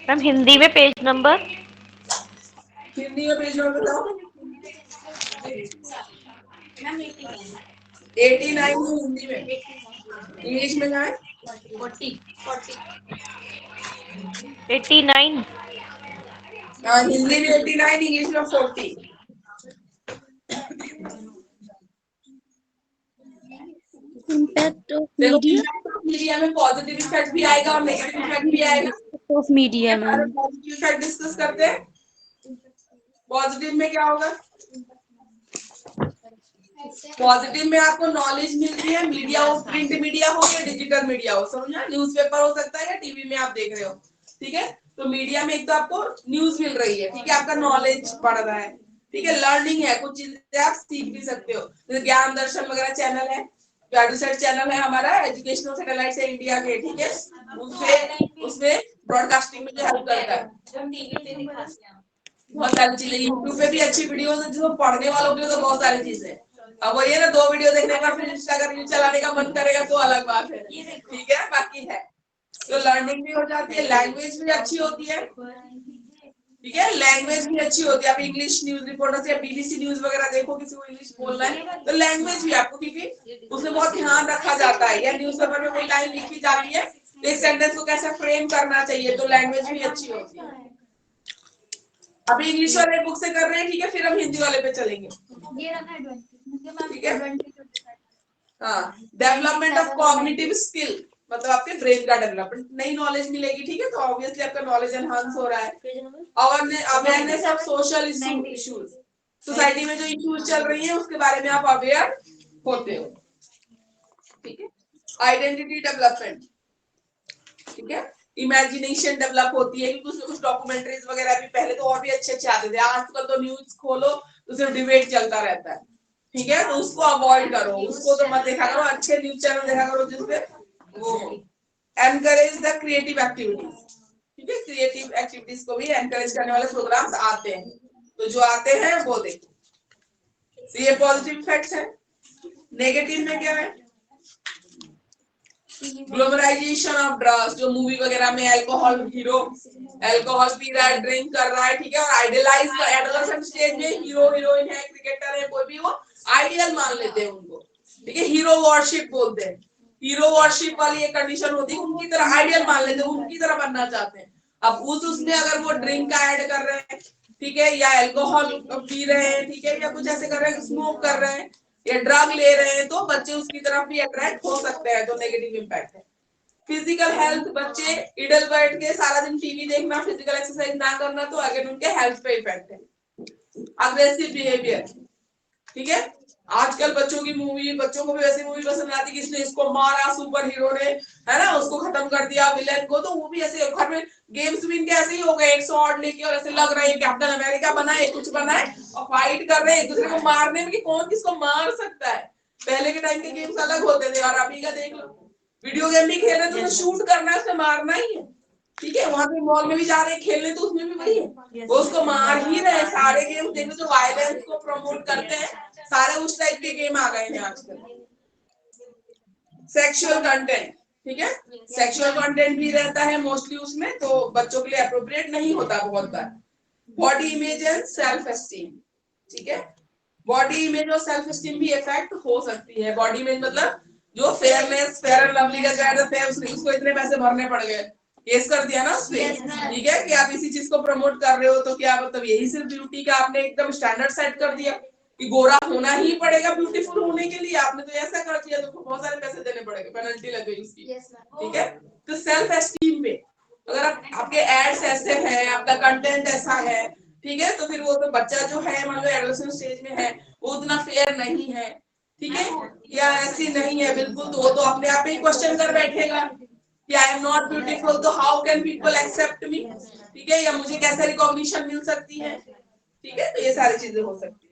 ma'am Hindi में पेज नंबर? हिंदी में पेज नंबर बताओ। 89 में हिंदी में, इंग्लिश में क्या है? 89। हिंदी में 89, इंग्लिश में 40। इम्पैक्ट ऑफ देखो, मीडिया इम्पैक्ट ऑफ मीडिया में पॉजिटिव इफेक्ट भी आएगा और नेगेटिव इफेक्ट भी आएगा। Of media ma'am. Positive effect discuss करते हैं। पॉजिटिव में क्या होगा? पॉजिटिव में आपको नॉलेज मिल रही है, मीडिया हो, प्रिंट मीडिया हो या डिजिटल मीडिया हो, समझना, न्यूज़पेपर हो सकता है या टीवी में आप देख रहे हो, ठीक है। तो मीडिया में एक तो आपको न्यूज मिल रही है, ठीक है, आपका नॉलेज बढ़ रहा है, ठीक है, लर्निंग है, कुछ चीजें आप सीख भी सकते हो। जैसे ज्ञान दर्शन वगैरह चैनल है, सेट चैनल है हमारा, एजुकेशनल सैटेलाइट है इंडिया के, ठीक है, उसमें ब्रॉडकास्टिंग में जो हेल्प करता है। बहुत सारी चीजें यूट्यूब पे भी अच्छी वीडियोस है, जिसको पढ़ने वालों के लिए तो बहुत सारी चीजें। अब वो ये ना 2 वीडियो देखने का फिर इंस्टाग्राम रील चलाने का मन करेगा तो अलग बात है, ठीक है, बाकी है तो लर्निंग भी हो जाती है, लैंग्वेज भी अच्छी होती है, ठीक है, लैंग्वेज भी अच्छी होती है। आप इंग्लिश न्यूज रिपोर्टर से बीबीसी न्यूज वगैरह देखो, किसी को इंग्लिश बोलना है तो लैंग्वेज भी आपको, क्योंकि उसमें बहुत ध्यान रखा जाता है, या न्यूज पेपर में कोई लाइन लिखी जाती है तो एक सेंटेंस को कैसे फ्रेम करना चाहिए, तो लैंग्वेज भी अच्छी होती है। अभी इंग्लिश वाले बुक से कर रहे हैं, ठीक है, फिर हम हिंदी वाले पे चलेंगे, ठीक है। हाँ, डेवलपमेंट ऑफ कॉग्निटिव स्किल, मतलब आपके ब्रेन का डेवलपमेंट, नई नॉलेज मिलेगी, ठीक है, तो ऑब्वियसली आपका नॉलेज एनहांस हो रहा है। Awareness of social issues, society में जो इश्यूज चल रही है उसके बारे में आप अवेयर होते हो, ठीक है। आइडेंटिटी डेवलपमेंट, ठीक है, इमेजिनेशन डेवलप होती है, क्योंकि कुछ डॉक्यूमेंट्रीज वगैरह भी पहले तो और भी अच्छे अच्छे आते थे, आजकल तो न्यूज खोलो तो सिर्फ डिबेट चलता रहता है, ठीक है, तो उसको अवॉइड करो, उसको तो मत देखा करो, अच्छे न्यूज चैनल देखा करो जिसपे वो एनकरेज द क्रिएटिव एक्टिविटीज, ठीक है, क्रिएटिव एक्टिविटीज को भी एनकरेज करने वाले प्रोग्राम्स आते हैं, तो जो आते हैं वो देखो। तो ये पॉजिटिव इफेक्ट्स है। नेगेटिव में क्या है? ग्लोमराइजेशन ऑफ ड्रग्स, जो मूवी वगैरह में अल्कोहल, हीरो अल्कोहल पी रहा है, ड्रिंक कर रहा है, ठीक है, और आइडियलाइज एडोलेसेंट स्टेज में हीरो हीरोइन है, क्रिकेटर है, कोई भी वो आइडियल मान लेते हैं उनको, ठीक है, हीरो वर्शिप बोलते हैं। हीरो वर्शिप वाली एक कंडीशन होती है, उनकी तरह आइडियल मान लेते हैं, उनकी तरह बनना चाहते हैं। अब उसमें अगर वो ड्रिंक का ऐड कर रहे हैं, ठीक है, या अल्कोहल पी रहे हैं, ठीक है, या कुछ ऐसे कर रहे हैं, स्मोक कर रहे हैं या ड्रग ले रहे हैं, तो बच्चे उसकी तरफ भी अट्रैक्ट हो सकते हैं, तो नेगेटिव इम्पैक्ट है। फिजिकल हेल्थ, बच्चे इडल बैठ के सारा दिन टीवी देखना, फिजिकल एक्सरसाइज ना करना, तो अगेन उनके हेल्थ पे इफेक्ट है। अग्रेसिव बिहेवियर, ठीक है, आजकल बच्चों की मूवी, बच्चों को भी वैसी मूवी पसंद आती है कि इसने इसको मारा, सुपर हीरो ने, है ना, उसको खत्म कर दिया विलेन को, तो वो भी ऐसे घर में गेम्स भी इनके ऐसे ही हो गए, एक स्वॉर्ड लेके और ऐसे लग रहा है कैप्टन अमेरिका बना है, कुछ बना है और फाइट कर रहे हैं एक दूसरे को मारने में कि कौन किसको मार सकता है। पहले के टाइम के गेम्स अलग होते थे और अभी का देख लो, वीडियो गेम भी खेल रहे तो शूट करना है, उससे मारना ही है, ठीक है, वहां पे मॉल में भी जा रहे हैं खेलने तो उसमें भी वही है, वो उसको मार ही रहे। सारे गेम देखो जो वायलेंस को प्रमोट करते हैं, सारे उस टाइप के गेम आ गए हैं आजकल। सेक्सुअल कंटेंट, ठीक है, सेक्सुअल कंटेंट भी रहता है मोस्टली उसमें, तो बच्चों के लिए अप्रोप्रिएट नहीं होता बहुत बार। Body image and self esteem, ठीक है, बॉडी इमेज और सेल्फ एस्टीम भी इफेक्ट हो सकती है। बॉडी इमेज मतलब जो फेयरनेस, फेयर एंड लवली का कैड है, उसको इतने पैसे भरने पड़ गए, केस कर दिया ना उसने, ठीक है, कि आप इसी चीज को प्रमोट कर रहे हो, तो क्या मतलब यही सिर्फ ब्यूटी का आपने एकदम स्टैंडर्ड सेट कर दिया कि गोरा होना ही पड़ेगा ब्यूटीफुल होने के लिए, आपने तो ऐसा कर दिया, तो बहुत सारे पैसे देने पड़ेंगे, पेनल्टी लग गई उसकी, ठीक है। तो सेल्फ एस्टीम पे अगर आपके एड्स ऐसे हैं, आपका कंटेंट ऐसा है, ठीक है, तो फिर वो तो बच्चा जो है मान लो एडोलेसेंट स्टेज में है, वो उतना फेयर नहीं है, ठीक है, या ऐसी नहीं है बिल्कुल, तो वो तो अपने आप ही क्वेश्चन कर बैठेगा कि आई एम नॉट ब्यूटीफुल, तो हाउ कैन पीपल एक्सेप्ट मी, ठीक है, या मुझे कैसे रिकॉग्निशन मिल सकती है, ठीक है, तो ये सारी चीजें हो सकती है।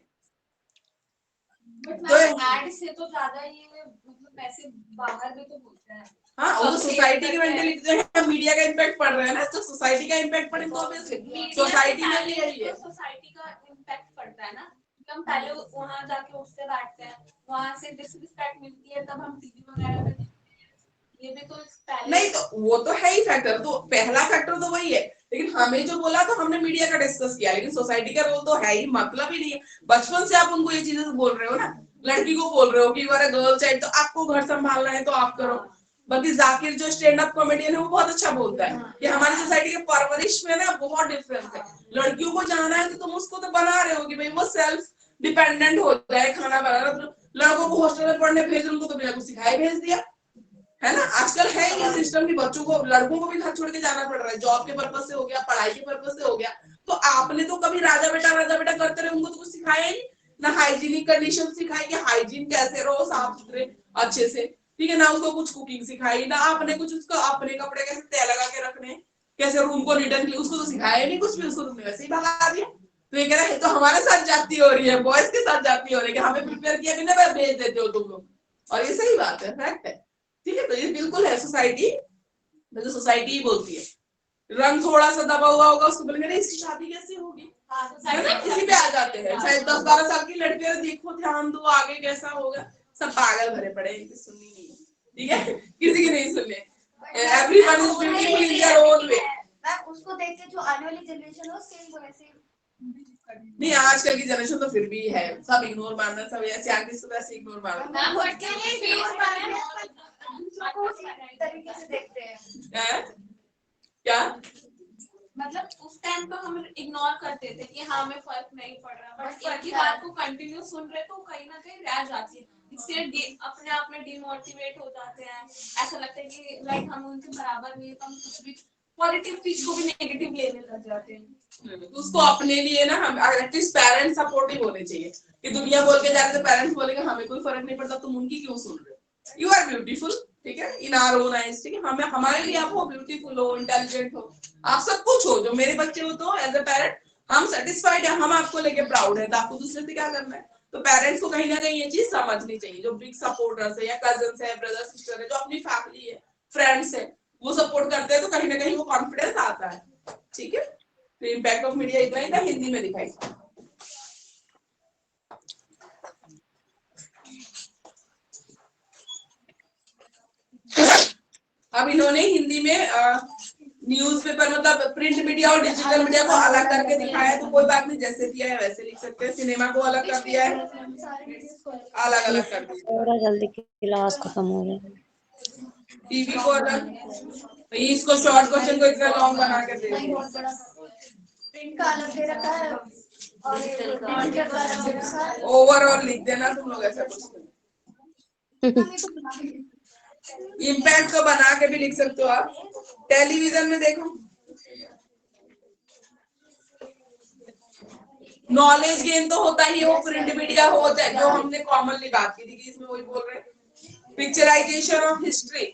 तो ऐड से तो ज्यादा ये मतलब पैसे बाहर भी तो बोलते हैं। हाँ, वो सोसाइटी की मेंटालिटी जो है, मीडिया का इम्पैक्ट पड़ रहा है ना, तो सोसाइटी का इम्पैक्ट पड़े तो सोसाइटी में भी यही है, सोसाइटी का इम्पैक्ट पड़ता है ना, हम पहले वहाँ जाके उठते बैठते हैं, वहाँ से डिसरिस्पेक्ट मिलती है, तब हम टीवी वगैरह में ये भी तो नहीं, तो वो तो है ही फैक्टर, तो पहला फैक्टर तो वही है, लेकिन हमें जो बोला तो हमने मीडिया का डिस्कस किया, लेकिन सोसाइटी का रोल तो है ही, मतलब ही नहीं है। बचपन से आप उनको ये चीजें बोल रहे हो ना, लड़की को बोल रहे हो कि अगर गर्ल चाइल्ड तो आपको घर संभालना है तो आप करो। बाकी जाकिर जो स्टैंड अप कॉमेडियन है वो बहुत अच्छा बोलता है कि हमारी सोसाइटी के परवरिश में ना बहुत डिफरेंस है, लड़कियों को जाना है तो तुम उसको तो बना रहे हो कि भाई वो सेल्फ डिपेंडेंट हो जाए, खाना बनाना, तो लड़कों को हॉस्टल में पढ़ने भेज, उनको तो बिना कुछ सिखाए भेज दिया, है ना। आजकल है ये सिस्टम कि बच्चों को, लड़कों को भी घर छोड़ के जाना पड़ रहा है, जॉब के पर्पज से हो गया, पढ़ाई के पर्पज से हो गया, तो आपने तो कभी राजा बेटा करते रहे, उनको तो कुछ सिखाया ही ना, हाइजीनिक कंडीशन सिखाई कि हाइजीन कैसे रहो, साफ सुथरे अच्छे से, ठीक है, ना उसको कुछ कुकिंग सिखाई, ना आपने कुछ उसको अपने कपड़े कैसे तय लगा के रखने, कैसे रूम को नीट एंड, उसको तो सिखाया नहीं कुछ भी, उसको तुमने वैसे ही भगा दिया। तो ये कह रहा है तो हमारे साथ जाती हो रही है, बॉयज के साथ जाती हो रही है कि हमें प्रिपेयर किया कि ना भेज देते हो तुम लोग, और ये सही बात है, फैक्ट है, ठीक है। तो ये बिल्कुल है सोसाइटी, तो सोसाइटी ही बोलती है। रंग थोड़ा सा दबा हुआ होगा, उसको बोलेंगे इसकी शादी कैसे होगी, है ना, इसी पे आ जाते हैं। चाहे 10-12 साल की लड़कियां देखो, ध्यान दो आगे कैसा होगा, सब पागल भरे पड़े हैं, सुननी नहीं, ठीक है, किसी की नहीं सुनने, everyone is beautiful in their own way. उसको देख के जो आने वाली जनरेशन हो सेम वैसे नहीं, आजकल की जनरेशन तो फिर भी है, सब इग्नोर मारना, सब ऐसे आर्टिस्ट तो ऐसे इग्नोर मारना, तरीके से देखते हैं, क्या मतलब उस टाइम पे हम इग्नोर करते थे कि हाँ हमें फर्क नहीं पड़ रहा, बट एक ही बात को कंटिन्यू सुन रहे तो कहीं ना कहीं रह जाती है, इससे अपने आप में डिमोटिवेट हो जाते हैं, ऐसा लगता है कि लाइक हम उनके बराबर नहीं है, तो हम कुछ भी पॉजिटिव चीज को भी नेगेटिव लेने लग जाते हैं। उसको अपने लिए ना, हम एटलीस्ट पेरेंट्स सपोर्टिव होने चाहिए, कि दुनिया बोल के जा रहे थे, पेरेंट्स बोलेंगे हमें कोई फर्क नहीं पड़ता, तुम उनकी क्यों सुन रहे हो, यू आर ब्यूटीफुल, ठीक है, इन आवर ओन आईज, ठीक है, हमें हमारे लिए आप हो ब्यूटीफुल हो, इंटेलिजेंट हो, आप सब कुछ हो, जो मेरे बच्चे हो, तो एज अ पेरेंट हम सेटिस्फाइड है, हम आपको लेके प्राउड है, तो आपको दूसरे से क्या करना है। तो पेरेंट्स को कहीं ना कहीं ये चीज समझनी चाहिए, जो बिग सपोर्टर्स है या कजन्स है, ब्रदर सिस्टर है, जो अपनी फैमिली है, फ्रेंड्स है, वो सपोर्ट करते हैं, तो कहीं ना कहीं वो कॉन्फिडेंस आता है, ठीक है। तो इम्पैक्ट ऑफ मीडिया इतना ही था, हिंदी में दिखाई। अब इन्होंने हिंदी में न्यूज़पेपर मतलब प्रिंट मीडिया और डिजिटल मीडिया को अलग करके दिखाया है, तो कोई बात नहीं, जैसे दिया है वैसे लिख सकते हैं। सिनेमा को अलग कर दिया है, अलग अलग कर दिया। थोड़ा जल्दी क्लास खत्म हो रहा है। टीवी को अलग, भाई इसको शॉर्ट क्वेश्चन को इतना लॉन्ग बना के दे दिया। ओवरऑल लिख देना तुम लोग, ऐसा कुछ इम्पैक्ट को बना के भी लिख सकते हो आप। टेलीविजन में देखो, नॉलेज गेन तो होता ही हो, प्रिंट मीडिया हो चाहे जो हमने कॉमनली बात की थी कि इसमें वही बोल रहे हैं। पिक्चराइजेशन ऑफ हिस्ट्री,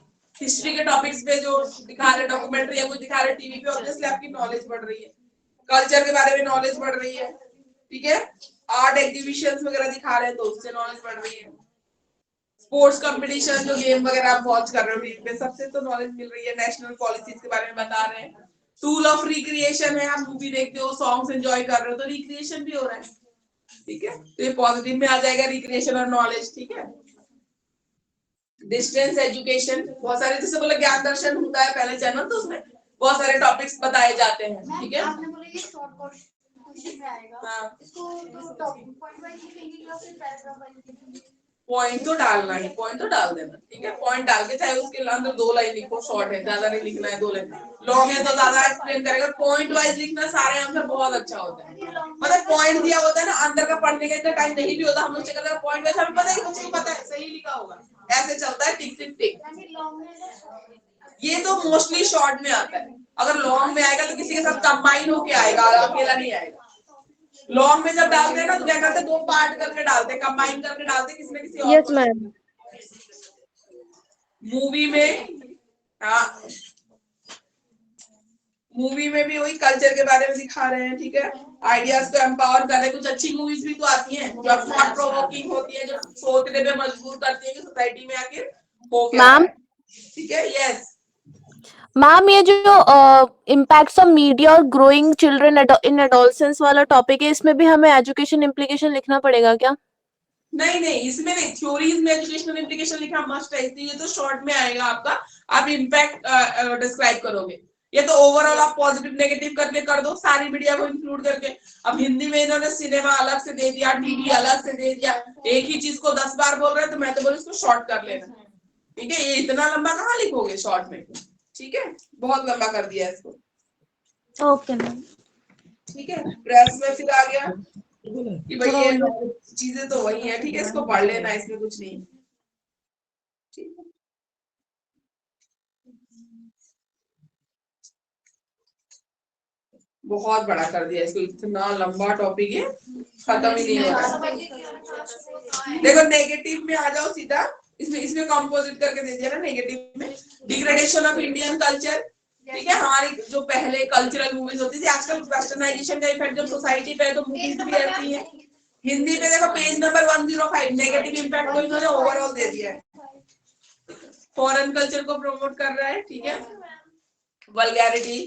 हिस्ट्री के टॉपिक्स पे जो दिखा रहे डॉक्यूमेंट्री या कुछ दिखा रहे टीवी पे, ऑब्वियसली आपकी नॉलेज बढ़ रही है, कल्चर के बारे में नॉलेज बढ़ रही है, ठीक है। आर्ट एग्जीबिशंस वगैरह दिखा रहे हैं तो उससे नॉलेज बढ़ रही है। स्पोर्ट्स कंपटीशन जो गेम वगैरह आप वॉच कर रहे हो टीवी पे, सबसे तो नॉलेज मिल रही है। नेशनल पॉलिसीज के बारे में बता रहे हैं। टूल ऑफ रिक्रिएशन है, आप मूवी देखते हो, सॉन्ग्स एंजॉय कर रहे हो, तो रिक्रिएशन भी हो रहा है, ठीक है। तो ये पॉजिटिव में आ जाएगा, रिक्रिएशन और नॉलेज, ठीक है। डिस्टेंस एजुकेशन, बहुत सारे, जैसे बोला ज्ञान दर्शन होता है पहले चैनल, तो उसमें बहुत सारे टॉपिक्स बताए जाते हैं, ठीक है। पॉइंट तो डालना है, पॉइंट तो डाल देना, ठीक है। पॉइंट डाल के चाहे उसके अंदर 2 लाइन लिखो, शॉर्ट है, ज्यादा नहीं लिखना है, 2 लाइन। लॉन्ग है तो ज्यादा एक्सप्लेन करेगा। पॉइंट वाइज लिखना सारे आंसर बहुत अच्छा होता है। मतलब पॉइंट दिया होता है ना, अंदर का पढ़ने का इतना टाइम नहीं भी होता, हम लोग चेक करते हैं पॉइंट वाइज, हमें पता है कि मुझे पता है सही लिखा होगा, ऐसे चलता है, टिक टिक टिक। ये तो मोस्टली शॉर्ट में आता है। अगर लॉन्ग में आएगा तो किसी के साथ कंबाइन होके आएगा, अकेला नहीं आएगा। लॉन्ग में जब डालते हैं ना तो क्या करते हैं, 2 पार्ट करके डालते हैं, कंबाइन करके डालते हैं, किसी न किसी और यस मैम। मूवी में, हाँ, मूवी में भी वही कल्चर के बारे में दिखा रहे हैं, ठीक है। आइडियाज को एम्पावर कर रहे हैं। कुछ अच्छी मूवीज भी तो आती हैं जो थॉट प्रोवोकिंग होती है, जो सोचने पे मजबूर करती है कि सोसाइटी में आखिर हो क्या रहा है, ठीक है। यस मैम, ये जो इम्पैक्ट्स ऑफ मीडिया और ग्रोइंग चिल्ड्रन इन एडोलसेंस वाला टॉपिक है, इसमें भी हमें एजुकेशन इम्प्लीकेशन लिखना पड़ेगा क्या? नहीं नहीं, इसमें नहीं, थ्योरीज में एजुकेशनल इम्प्लीकेशन लिखा मस्ट है, इसलिए ये तो शॉर्ट में आएगा आपका। आप इम्पैक्ट डिस्क्राइब करोगे, ये तो ओवरऑल आप पॉजिटिव नेगेटिव करके कर दो, सारी मीडिया को इंक्लूड करके। अब हिंदी में इन्होंने सिनेमा अलग से दे दिया, टीवी अलग से दे दिया, एक ही चीज को 10 बार बोल रहे हैं, तो मैं तो बोलूँ इसको शॉर्ट कर लेना, ठीक है। ये इतना लंबा कहाँ लिखोगे शॉर्ट में, ठीक है, बहुत लंबा कर दिया इसको। Okay ma'am. ठीक है, प्रेस में फिर आ गया कि भाई ये चीजें तो वही है, ठीक है, इसको पढ़ लेना, इसमें कुछ नहीं, ठीक है। बहुत बड़ा कर दिया इसको, इतना लंबा टॉपिक है, खत्म ही नहीं होगा। देखो नेगेटिव में आ जाओ सीधा, इसमें कंपोजिट करके दे दिया ना नेगेटिव में। डिग्रेडेशन ऑफ इंडियन कल्चर, ठीक है। हमारी जो पहले कल्चरल मूवीज होती थी, आजकल वेस्टर्नाइजेशन का इफेक्ट जब सोसाइटी पे है तो मूवीज भी ऐसी हैं। हिंदी पे देखो पेज नंबर 105, नेगेटिव इम्पैक्ट को इन्होंने ओवरऑल दे दिया है। फॉरेन कल्चर को प्रमोट कर रहा है, ठीक है। वल्गैरिटी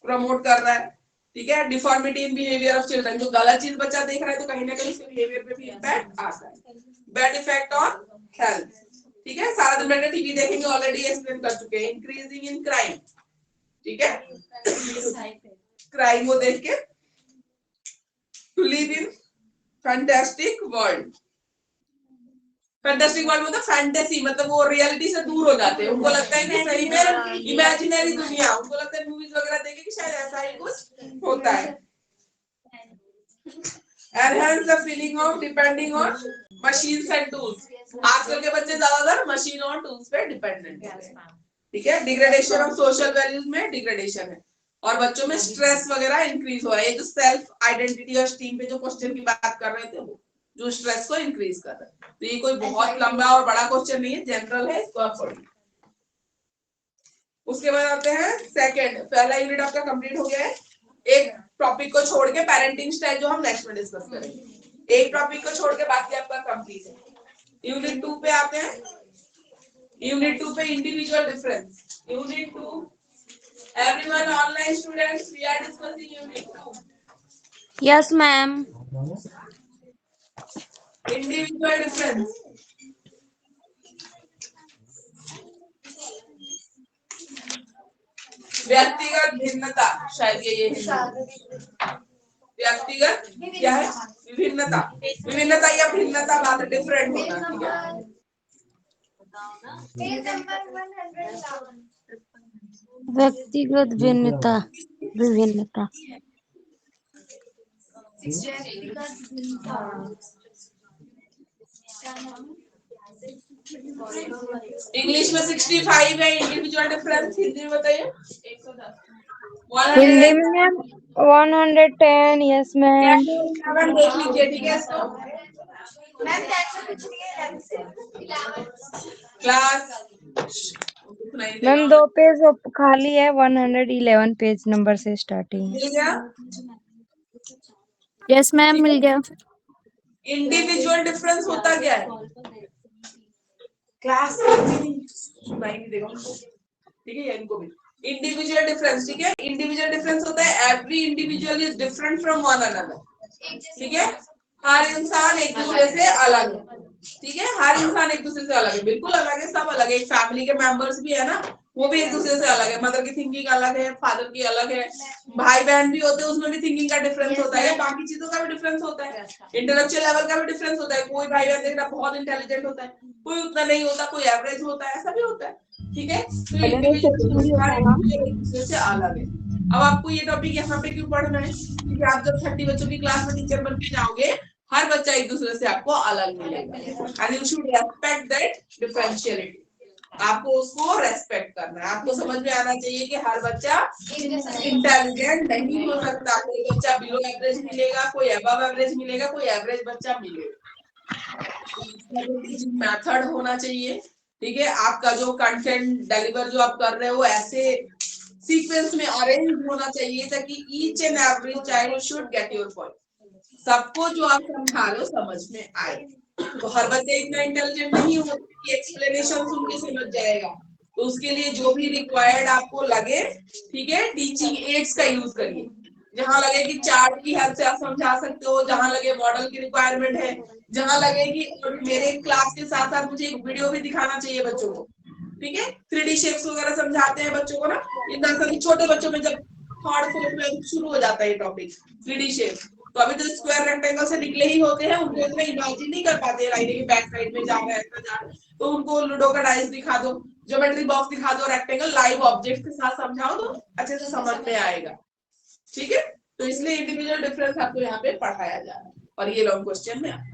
प्रमोट कर रहा है, ठीक है। Deformity in behaviour of children, जो गलत चीज बच्चा देख रहा है तो कहीं ना कहीं उसके बिहेवियर पे भी इम्पैक्ट आता है। बैड इफेक्ट ऑन हेल्थ, ठीक है। सारा दिन बैठे टीवी देखेंगे, ऑलरेडी एक्सप्लेन कर चुके हैं। इंक्रीजिंग इन क्राइम, ठीक है, क्राइम को देख के। To live in fantastic world, fantastic world मतलब फैंटेसी, मतलब वो रियलिटी से दूर हो जाते हैं, उनको लगता है कि सही में इमेजिनरी दुनिया, उनको लगता है मूवीज वगैरह देखे कि शायद ऐसा ही कुछ होता है। Enhance the feeling of depending on machines and tools, आजकल के बच्चे ज्यादातर मशीन और टूल्स पे डिपेंडेंट है, ठीक है। डिग्रेडेशन ऑफ सोशल वैल्यूज में डिग्रेडेशन है, और बच्चों में स्ट्रेस वगैरह इंक्रीज हो रहा है। ये जो सेल्फ आइडेंटिटी और स्टीम पे जो क्वेश्चन की बात कर रहे थे, वो जो स्ट्रेस को इंक्रीज कर रहा है। तो ये कोई बहुत लंबा और बड़ा क्वेश्चन नहीं है, जनरल है, इसको आप पढ़िए। उसके बाद आते हैं सेकंड, पहला यूनिट आपका कंप्लीट हो गया है। एक टॉपिक को छोड़ के पेरेंटिंग स्टाइल जो हम नेक्स्ट में डिस्कस करेंगे, एक टॉपिक को छोड़ के बाकी आपका कंप्लीट है। यूनिट 2 पे आते हैं। यूनिट 2 पे individual difference. Unit 2, everyone online students, we are discussing unit 2. Yes ma'am. Individual difference. व्यक्तिगत भिन्नता, शायद ये है व्यक्तिगत क्या है, विभिन्नता, विभिन्नता या भिन्नता बात डिफरेंट होना, ठीक है। व्यक्तिगत भिन्नता, विभिन्नता। इंग्लिश में 65 है इंडिविजुअल डिफरेंस, हिंदी में बताइए। हिंदी में मैम 110, यस मैम। देख लीजिए, ठीक है इसको। क्लास मैम 2 पेज खाली है, 111 पेज नंबर से स्टार्टिंग। मिल गया? यस मैम, मिल गया। इंडिविजुअल डिफरेंस होता क्या है? क्लास नहीं देखो, ठीक है, इनको भी इंडिविजुअल डिफरेंस, ठीक है। इंडिविजुअल डिफरेंस होता है every individual is different from one another, ठीक है। हर इंसान एक दूसरे से अलग है, ठीक है। हर इंसान एक दूसरे से अलग है, बिल्कुल अलग है, सब अलग है। फैमिली के मेंबर्स भी है ना, वो भी एक दूसरे से अलग है। मदर की थिंकिंग अलग है, फादर की अलग है, भाई बहन भी होते हैं, उसमें भी थिंकिंग का डिफरेंस होता है, बाकी चीजों का भी डिफरेंस होता है, इंटेलेक्चुअल लेवल का भी डिफरेंस होता है। कोई भाई बहन देखना बहुत इंटेलिजेंट होता है, कोई उतना नहीं होता, कोई एवरेज होता है, ऐसा भी होता है, ठीक है। तो इंडिविजुअल एक दूसरे से अलग है। अब आपको ये टॉपिक यहाँ पे क्यों पढ़ना है, क्योंकि आप जब 30 बच्चों की क्लास में टीचर बन के जाओगे, हर बच्चा एक दूसरे से आपको अलग मिलेगा, and you should respect that differentiality. आपको उसको रेस्पेक्ट करना है। आपको समझ में आना चाहिए कि हर बच्चा इंटेलिजेंट नहीं हो सकता, कोई बच्चा बिलो एवरेज मिलेगा, कोई अबव एवरेज मिलेगा, कोई एवरेज बच्चा मिलेगा। मेथड होना चाहिए, ठीक है। आपका जो कंटेंट डिलीवर जो आप कर रहे हो ऐसे सीक्वेंस में अरेंज होना चाहिए ताकि each and every child should get your point. सबको जो आप समझा रहे हो समझ में आए। तो हर बच्चे इतना इंटेलिजेंट नहीं होता कि एक्सप्लेनेशन सुन के समझ जाएगा, तो उसके लिए जो भी रिक्वायर्ड आपको लगे, ठीक है, टीचिंग एड्स का यूज करिए। जहां लगे कि चार्ट की हेल्प से आप समझा सकते हो, जहां लगे मॉडल की रिक्वायरमेंट है, जहां लगे कि मेरे क्लास के साथ साथ मुझे एक वीडियो भी दिखाना चाहिए बच्चों को, ठीक है। 3D शेप्स वगैरह समझाते हैं बच्चों को ना, ये नर्सरी छोटे बच्चों में जब थर्ड फोर्थ में शुरू हो जाता है ये टॉपिक 3D शेप्स, तो अभी तो स्क्वायर रेक्टेंगल से निकले ही होते हैं, उनको इतना इमेजिन नहीं कर पाते लाइनिंग के बैक साइड में जा रहा है ऐसा जा रहा है, तो उनको लूडो का डाइस दिखा दो, ज्योमेट्री बॉक्स दिखा दो, रेक्टेंगल लाइव ऑब्जेक्ट के साथ समझाओ तो अच्छे से समझ में आएगा, ठीक है। तो इसलिए इंडिविजुअल डिफरेंस आपको यहाँ पे पढ़ाया जा रहा है और ये लॉन्ग क्वेश्चन में आता है,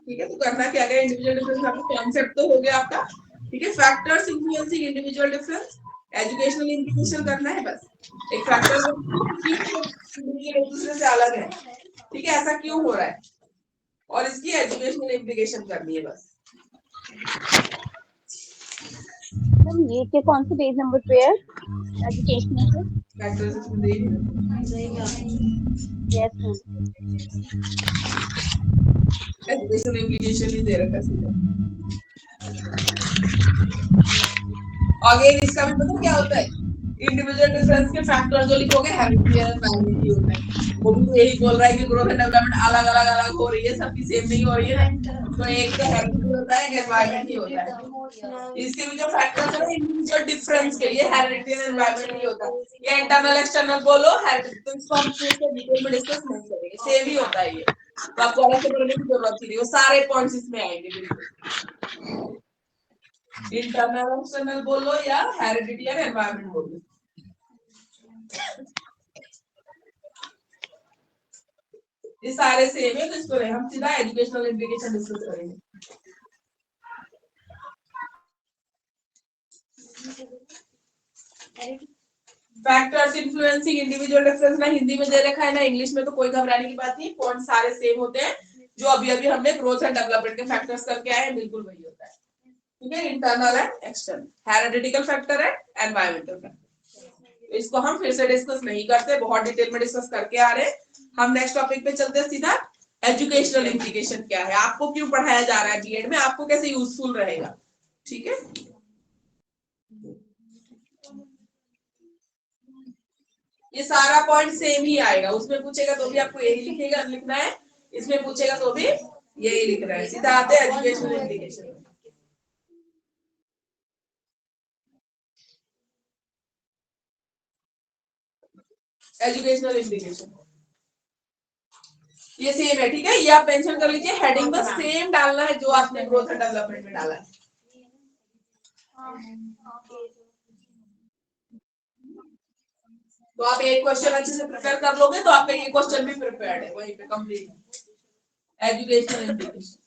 ठीक है। तो करना क्या है, इंडिविजुअल डिफरेंस आपका कॉन्सेप्ट तो हो गया आपका, ठीक है। Factors influencing individual difference, educational implication करना है बस। एक फैक्टर एक दूसरे से अलग है, ठीक है, ऐसा क्यों हो रहा है, और इसकी एजुकेशनल इंप्लीकेशन करनी है बस। ये के कौन से पेज नंबर पे है एजुकेशनल के? फैक्टर्स इसमें दे यस मैम। एजुकेशनल इंप्लीकेशन ही दे रखा है। अगेन इसका भी पता क्या होता है, इंडिविजुअल डिफरेंस के फैक्टर जो लिखोगे हेरिडिटी और एनवायरमेंट होता है। वो भी तो यही बोल रहा है कि ग्रोथ एंड डेवलपमेंट अलग अलग अलग हो रही है, सबकी सेम नहीं हो रही है, तो एक तो हेरिडिटी होता है, एक एनवायरमेंट ही होता है। इसके भी जो फैक्टर्स है इंडिविजुअल डिफरेंस के लिए हेरिडिटी और एनवायरमेंट ही होता है। ये इंटरनल एक्सटर्नल बोलो, हेरिडिटी तो इसको हम फिर से डिटेल में डिस्कस नहीं करेंगे, सेम ही होता है ये, तो आपको अलग से पढ़ने की जरूरत ही नहीं, वो सारे पॉइंट्स इसमें आएंगे बिल्कुल। इंटरनल एक्सटर्नल बोलो या हेरिडिटी और एनवायरमेंट बोलो, ये सारे सेम है, तो इसको हम सीधा एजुकेशनल इंप्लीकेशन डिस्कस करेंगे। फैक्टर्स इन्फ्लुएंसिंग इंडिविजुअल डिफरेंस ना हिंदी में दे रखा है ना इंग्लिश में, तो कोई घबराने की बात नहीं, पॉइंट सारे सेम होते हैं। जो अभी अभी हमने ग्रोथ एंड डेवलपमेंट के फैक्टर्स करके आए हैं बिल्कुल वही होता है, ठीक है। इंटरनल एंड एक्सटर्नल, हेरिडिटिकल फैक्टर है, एनवायरमेंटल फैक्टर, इसको हम फिर से डिस्कस नहीं करते, बहुत डिटेल में डिस्कस करके आ रहे हैं। हम नेक्स्ट टॉपिक पे चलते हैं सीधा, एजुकेशनल इंप्लीकेशन क्या है, आपको क्यों पढ़ाया जा रहा है बीएड में, आपको कैसे यूजफुल रहेगा, ठीक है। ये सारा पॉइंट सेम ही आएगा, उसमें पूछेगा तो भी आपको यही लिखेगा लिखना है, इसमें पूछेगा तो भी यही लिखना है। सीधा आते हैं एजुकेशनल इंप्लीकेशन। एजुकेशनल इम्प्लीकेशन ये सेम है, ठीक है। ये आप मेंशन कर लीजिए, हेडिंग बस सेम डालना है जो आपने ग्रोथ एंड डेवलपमेंट में डाला है। तो आप एक क्वेश्चन अच्छे से प्रिपेयर कर लोगे तो आपका ये क्वेश्चन भी प्रिपेयर्ड है, वहीं पे complete. Educational implication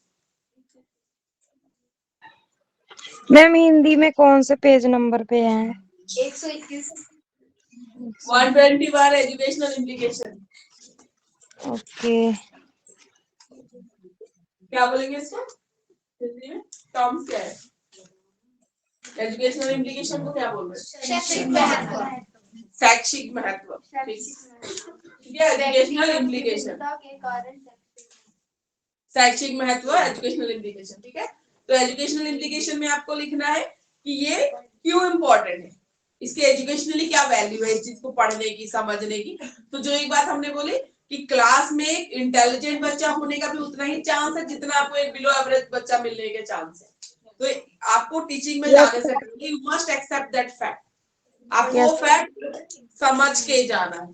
ma'am Hindi में कौन से पेज नंबर पे है? 121 120 बार एजुकेशनल इम्प्लीकेशन। ओके क्या बोलेंगे इसको हिंदी में? टर्म्स क्या है? एजुकेशनल इम्प्लीकेशन को क्या बोल रहे हैं? शैक्षिक महत्व। शैक्षिक महत्व, ठीक है। एजुकेशनल इम्प्लीकेशन, शैक्षिक महत्व, एजुकेशनल इम्प्लीकेशन, ठीक है। तो एजुकेशनल इम्प्लीकेशन में आपको लिखना है कि ये क्यों इम्पोर्टेंट है, इसके एजुकेशनली क्या वैल्यू है इस चीज को पढ़ने की, समझने की। तो जो एक बात हमने बोली कि क्लास में एक इंटेलिजेंट बच्चा होने का भी उतना ही चांस है जितना आपको एक बिलो एवरेज बच्चा मिलने के चांस है। तो आपको टीचिंग में जाने से पहले you must accept that fact. आप वो फैक्ट समझ के जाना है।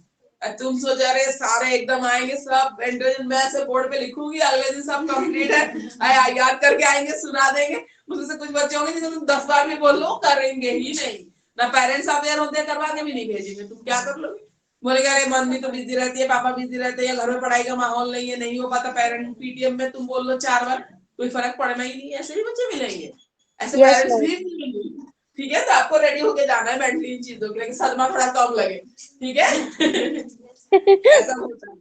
तुम सोच रहे सारे एकदम आएंगे सब इंटेलिजेंट, मैं ऐसे बोर्ड पे लिखूंगी अगले दिन सब कंप्लीट है याद करके आएंगे सुना देंगे। मुझसे कुछ बच्चे होंगे जिसे तुम 10 बार भी बोल लो करेंगे ही नहीं, ना पेरेंट्स अवेयर होते हैं, करवा के भी नहीं भेजेंगे। तुम क्या कर लोगे? बोलेगा अरे मम्मी तो बिजी रहती है, पापा बिजी रहते हैं, या घर में पढ़ाई का माहौल नहीं है, नहीं हो पाता। पेरेंट पीटीएम में तुम बोल लो 4 बार, कोई फर्क पड़ना ही नहीं। ऐसे ही बच्चे मिलेंगे, ऐसे पेरेंट्स भी मिलेंगे, ठीक है। तो आपको रेडी होके जाना है मेंटली इन चीजों के लिए, सदमा थोड़ा कम लगे, ठीक है। ऐसा होता है।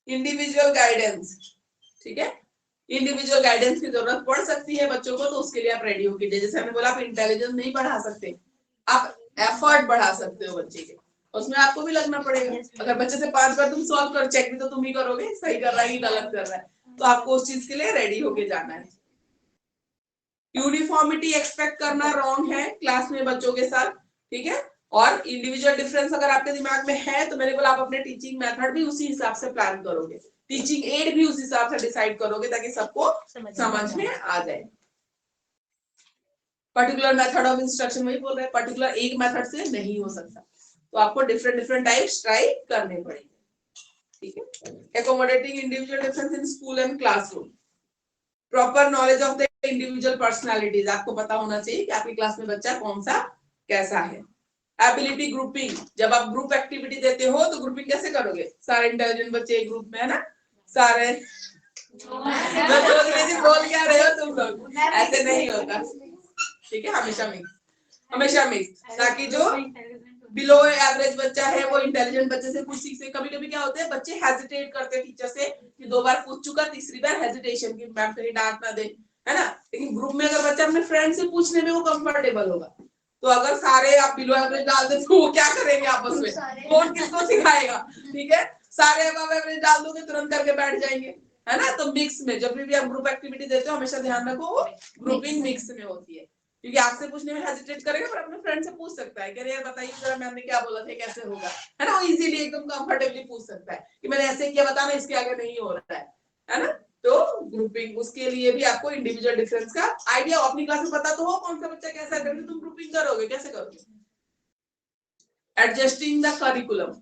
इंडिविजुअल गाइडेंस, ठीक है। इंडिविजुअल गाइडेंस की जरूरत पड़ सकती है बच्चों को, तो उसके लिए आप रेडी हो कीजिए। जैसे हमने बोला आप इंटेलिजेंस नहीं बढ़ा सकते, आप एफर्ट बढ़ा सकते हो बच्चे के, उसमें आपको भी लगना पड़ेगा। अगर बच्चे से 5 बार तुम सॉल्व कर, चेक भी तो तुम ही करोगे सही कर रहा है कि गलत कर रहा है, तो आपको उस चीज के लिए रेडी होके जाना है। यूनिफॉर्मिटी एक्सपेक्ट करना रॉन्ग है क्लास में बच्चों के साथ, ठीक है। और इंडिविजुअल डिफरेंस अगर आपके दिमाग में है तो मैंने बोला आप अपने टीचिंग मेथड भी उसी हिसाब से प्लान करोगे, टीचिंग एड भी उस हिसाब से डिसाइड करोगे ताकि सबको समझ में आ जाए। पर्टिकुलर मेथड ऑफ इंस्ट्रक्शन वही बोल रहे हैं, पर्टिकुलर एक मेथड से नहीं हो सकता, तो आपको डिफरेंट टाइप्स ट्राई करने पड़ेंगे, ठीक है। Accommodating individual difference in school and classroom, proper knowledge of the individual personalities, आपको पता होना चाहिए कि आपकी क्लास में बच्चा कौन सा कैसा है। एबिलिटी ग्रुपिंग, जब आप ग्रुप एक्टिविटी देते हो तो ग्रुपिंग कैसे करोगे? सारे इंटेलिजेंट बच्चे एक ग्रुप में है ना, सारे बोल क्या रहे हो तुम लोग, ऐसे नहीं होता, ठीक है। हमेशा मिक्स, ताकि जो बिलो एवरेज बच्चा है वो इंटेलिजेंट बच्चे से कुछ सीख से। कभी कभी क्या होता है बच्चे हेजिटेट करते हैं टीचर से कि 2 बार पूछ चुका, तीसरी बार हेजिटेशन की मैम कहीं डांट ना दे, है ना। लेकिन ग्रुप में अगर बच्चा अपने फ्रेंड से पूछने में वो कंफर्टेबल होगा, तो अगर सारे आप बिलो एवरेज डाल दे तो वो क्या करेंगे आपस में, कौन किसको सिखाएगा, ठीक है। सारे अबव एवरेज डाल दोगे तुरंत करके बैठ जाएंगे, है ना। तो मिक्स में जब भी आप ग्रुप एक्टिविटी देते हो हमेशा ध्यान रखो वो ग्रुपिंग मिक्स में होती है, क्योंकि आपसे पूछने में हेजिटेट करेगा पर अपने फ्रेंड से पूछ सकता है कि यार बताइए जरा मैम ने क्या बोला था, कैसे होगा, है ना। वो इजीली एकदम कंफर्टेबली पूछ सकता है कि मैंने ऐसे किया, बताना इसके आगे नहीं हो रहा है ना। तो ग्रुपिंग, उसके लिए भी आपको इंडिविजुअल डिफरेंस का आइडिया अपनी क्लास में पता तो हो कौन सा बच्चा कैसा है, तभी तुम ग्रुपिंग करोगे, कैसे करोगे। एडजस्टिंग द करिकुलम,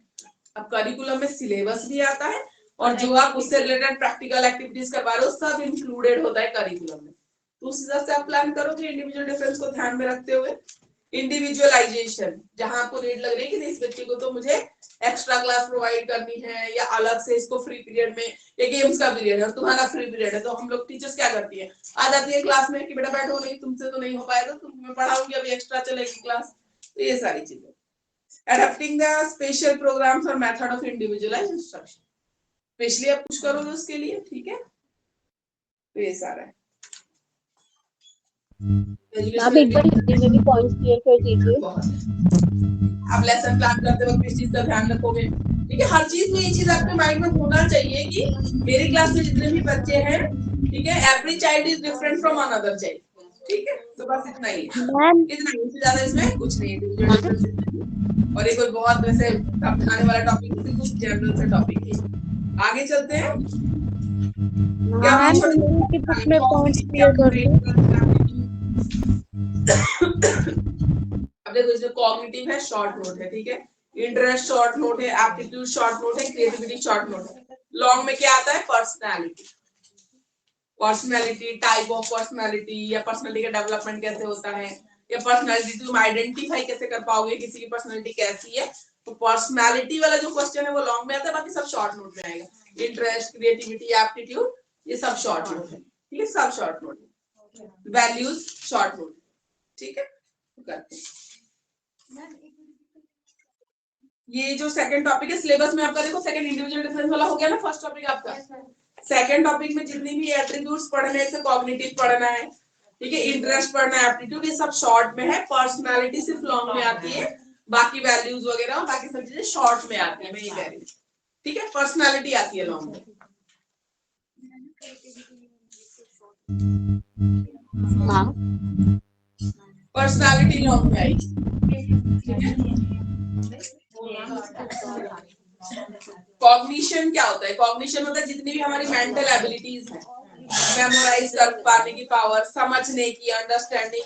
अब करिकुलम में सिलेबस भी आता है और जो आप उससे रिलेटेड प्रैक्टिकल एक्टिविटीज करवा रहे हो सब इंक्लूडेड होता है करिकुलम में, तो उस हिसाब से आप प्लान करोगे इंडिविजुअल डिफरेंस को ध्यान में रखते हुए। इंडिविजुअलाइजेशन, जहां आपको नीड लग रही है कि इस बच्चे को तो मुझे एक्स्ट्रा क्लास प्रोवाइड करनी है या अलग से इसको फ्री पीरियड में, ये गेम्स का पीरियड है और तुम्हारा फ्री पीरियड है, तो हम लोग टीचर्स क्या करती है, आ जाती है क्लास में कि बेटा बैठो, नहीं तुमसे तो नहीं हो पाएगा, तुम्हें पढ़ाऊंगी, अभी एक्स्ट्रा चलेगी क्लास, तो ये सारी चीजें। Adapting the special programs or method of individualized instruction, specially आप कुछ करोगे उसके लिए, ठीक है। तो ये सारा है। आप एक बार हिंदी में भी पॉइंट्स क्लियर कर दीजिए। आप लेसन प्लान करते वक्त किस चीज का ध्यान रखोगे, ठीक है। हर चीज में ये चीज आपके माइंड में होना चाहिए कि मेरी क्लास में जितने भी बच्चे हैं, ठीक है, every child is different from another child, ठीक है। तो बस इतना ही है, इतना ही, इससे ज्यादा इसमें कुछ नहीं है। और ये कोई बहुत वैसे समझाने वाला टॉपिक नहीं, कुछ जनरल से टॉपिक है। आगे चलते हैं। क्या कितने पॉइंट्स क्लियर कर देखो इसमें कॉग्निटिव है, शॉर्ट नोट है, ठीक है, इंटरेस्ट शॉर्ट नोट है, एप्टीट्यूड शॉर्ट नोट है, क्रिएटिविटी शॉर्ट नोट है। लॉन्ग में क्या आता है? Personality, personality, type of personality, या पर्सनैलिटी का डेवलपमेंट कैसे होता है, या पर्सनैलिटी तुम आइडेंटिफाई कैसे कर पाओगे किसी की पर्सनैलिटी कैसी है। तो पर्सनैलिटी वाला जो क्वेश्चन है वो लॉन्ग में आता है, बाकी सब शॉर्ट नोट में आएगा। इंटरेस्ट, क्रिएटिविटी, एप्टीट्यूड, ये सब शॉर्ट नोट है, ठीक है, सब शॉर्ट नोट है। वैल्यूज शॉर्ट नोट, ठीक है, करते हैं। ये जो सेकंड टॉपिक है सिलेबस में आपका, देखो सेकंड इंडिविजुअल डिफरेंस वाला हो गया ना, फर्स्ट टॉपिक आपका। सेकंड टॉपिक में जितनी भी एट्रीब्यूट्स पढ़ने हैं, कॉग्निटिव पढ़ना है, ठीक है, इंटरेस्ट पढ़ना है, एप्टीट्यूड, ये सब शॉर्ट में है। पर्सनालिटी सिर्फ लॉन्ग में आती है, बाकी वैल्यूज वगैरह और बाकी सब चीजें शॉर्ट में आती है, मैं ये कह रही हूँ, ठीक है। पर्सनालिटी आती है लॉन्ग में। पर्सनालिटी लॉन्ग में आई, कॉग्निशन क्या होता है? कॉग्निशन होता है जितनी भी हमारी मेंटल एबिलिटीज हैं, मेमोराइज कर पाने की पावर, समझने की, अंडरस्टैंडिंग,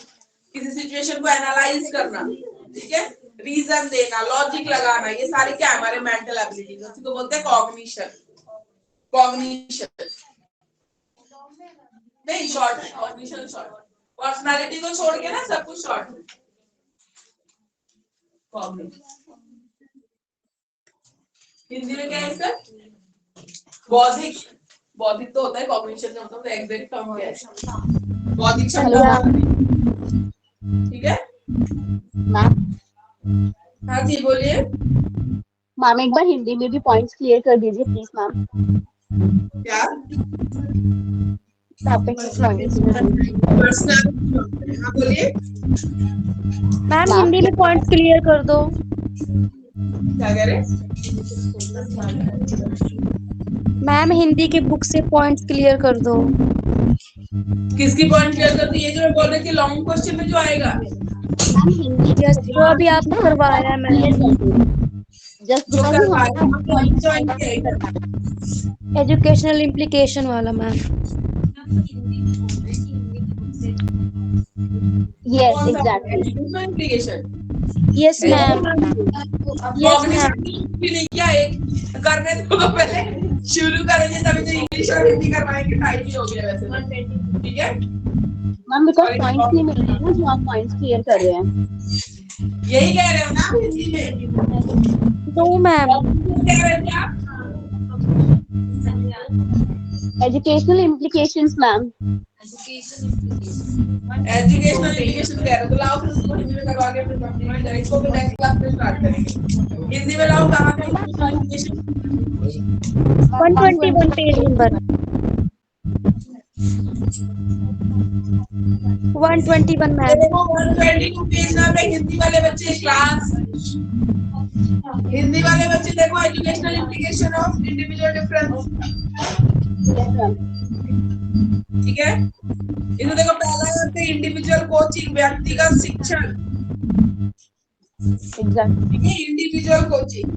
किसी सिचुएशन को एनालाइज करना, ठीक है, रीजन देना, लॉजिक लगाना, ये सारी क्या है? हमारे मेंटल एबिलिटीज, उसी को बोलते हैं कॉग्निशन। कॉग्निशन नहीं शॉर्ट है, कॉग्निशन शॉर्ट। पर्सनालिटी को छोड़ के ना सब कुछ शॉर्ट है। हिंदी में क्या है इसका? बौद्धिक। बौद्धिक तो होता है, कॉग्निशन का मतलब एग्जैक्ट टर्म है बौद्धिक क्षमता, ठीक है मैम। हाँ जी बोलिए मैम एक बार हिंदी में भी पॉइंट्स क्लियर कर दीजिए प्लीज मैम। क्या? हाँ बोलिए मैम हिंदी में पॉइंट्स क्लियर कर दो। क्या कह रहे? मैम हिंदी के बुक से पॉइंट्स क्लियर कर दो। किसकी पॉइंट क्लियर कर दी? ये जो मैं बोल रही थी लॉन्ग क्वेश्चन में जो आएगा, जो अभी आपने करवाया है मैम, जो एजुकेशनल इम्प्लीकेशन वाला ma'am. Yes exactly. Yes ma'am. Yes ma'am. नहीं क्या एक करने तो पहले शुरू करेंगे तभी तो इंग्लिश और हिंदी करवाएंगे, टाइप ही हो गया वैसे, ठीक है मैम बिकॉज़ पॉइंट्स नहीं मिल रहे ना जो आप पॉइंट्स क्लियर कर रहे हैं। यही कह रहे हो ना हिंदी में? No ma'am. कह रहे थे आप educational implications ma'am. Educational implication कह रहे हो तो लाओ फिर उसको हिंदी में करवा के फिर कंप्लीट करें, इसको भी नेक्स्ट क्लास में स्टार्ट करेंगे। हिंदी में लाओ कहां पे? 121 page number 121 ma'am. 122 page number. Hindi वाले बच्चे क्लास, हिंदी वाले बच्चे देखो educational implication of individual difference, ठीक है। इन्हें देखो पहला है इंडिविजुअल कोचिंग, व्यक्तिगत शिक्षण, exactly individual coaching.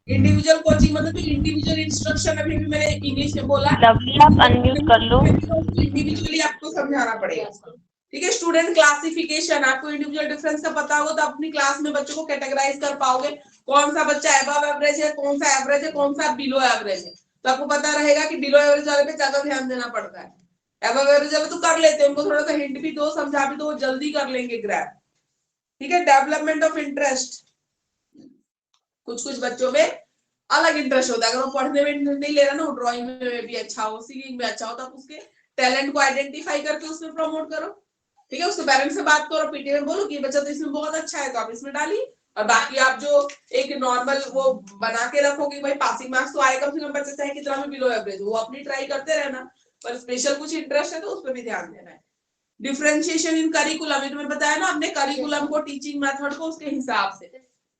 Individual coaching मतलब तो इंडिविजुअल इंस्ट्रक्शन, अभी भी मैंने इंग्लिश में बोला, लवली आप अनम्यूट कर लो। इंडिविजुअली आपको समझाना पड़ेगा, ठीक है। स्टूडेंट क्लासिफिकेशन, आपको इंडिविजुअल डिफरेंस का पता होगा तो अपनी क्लास में बच्चों को कैटेगराइज कर पाओगे, कौन सा बच्चा अबव एवरेज है, कौन सा एवरेज है, कौन सा बिलो एवरेज है। तो आपको पता रहेगा कि बिलो एवरेज वाले पे ज्यादा ध्यान देना पड़ता है, अबव एवरेज वाले तो कर लेते हैं, उनको थोड़ा सा हिंट भी दो, समझा भी दो, वो जल्दी कर लेंगे ग्रैब, ठीक है। डेवलपमेंट ऑफ इंटरेस्ट, कुछ कुछ बच्चों में अलग इंटरेस्ट होता है, अगर वो पढ़ने में नहीं ले रहा ना, वो ड्राइंग में भी अच्छा हो, सिंगिंग में अच्छा हो, तो आप उसके टैलेंट को आइडेंटिफाई करके उसमें प्रमोट करो, ठीक है। उसके पेरेंट्स से बात करो, पीटी में बोलो कि बच्चा तो इसमें बहुत अच्छा है तो आप इसमें डालिए, और बाकी आप जो एक नॉर्मल वो बना के रखोगे भाई पासिंग मार्क्स तो आए कम से कम, बच्चे चाहे कितना भी बिलो एवरेज, वो अपनी ट्राई करते रहना, पर स्पेशल कुछ इंटरेस्ट है तो उस पर भी ध्यान देना है। डिफरेंशिएशन इन करिकुलम, ये तुम्हें बताया ना अपने करिकुलम को, टीचिंग मेथड को उसके हिसाब से,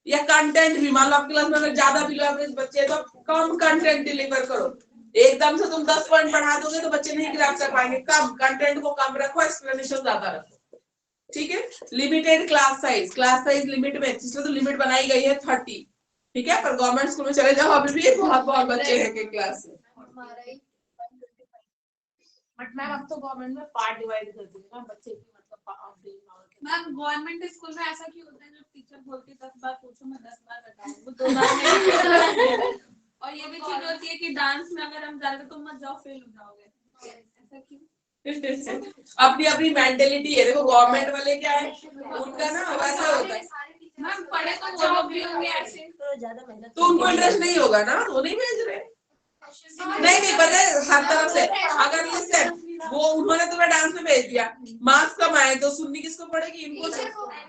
या कंटेंट भी, मान लो आपकी क्लास में अगर ज्यादा बिलो एवरेज बच्चे हैं तो कम कंटेंट डिलीवर करो, एकदम से तुम 10 पॉइंट बढ़ा दोगे तो बच्चे नहीं ग्रैब कर पाएंगे, कम कंटेंट को कम रखो, एक्सप्लेनेशन ज्यादा रखो, ठीक है। Limited class size, class size limit में, इसमें तो लिमिट बनाई गई है 30, ठीक है, पर गवर्नमेंट स्कूल में चले जाओ अभी भी बहुत बहुत बच्चे हैं के क्लास में। बट मैम अब तो गवर्नमेंट में पार्ट डिवाइड कर दी है ना बच्चे की, मतलब मैम गवर्नमेंट स्कूल में ऐसा क्यों होता है जब टीचर बोलती है 10 बार पूछो मैं 10 बार बताऊं, वो 2 बार में और ये भी चीज होती है कि डांस में अगर हम जाते तो मत जाओ, फेल हो जाओगे, ऐसा क्यों? अपनी अपनी मेंटेलिटी है। देखो गवर्नमेंट वाले क्या है, उनका ना वैसा होता है। मैम पढ़े तो वो लोग भी होंगे ऐसे, तो ज्यादा मेहनत तो उनको इंटरेस्ट नहीं होगा ना, वो नहीं भेज रहे। नहीं पता है हर तरफ से। अगर लिसन वो उन्होंने तुम्हें डांस में भेज दिया, मार्क्स कम आए तो सुननी किसको पड़ेगी? इनको।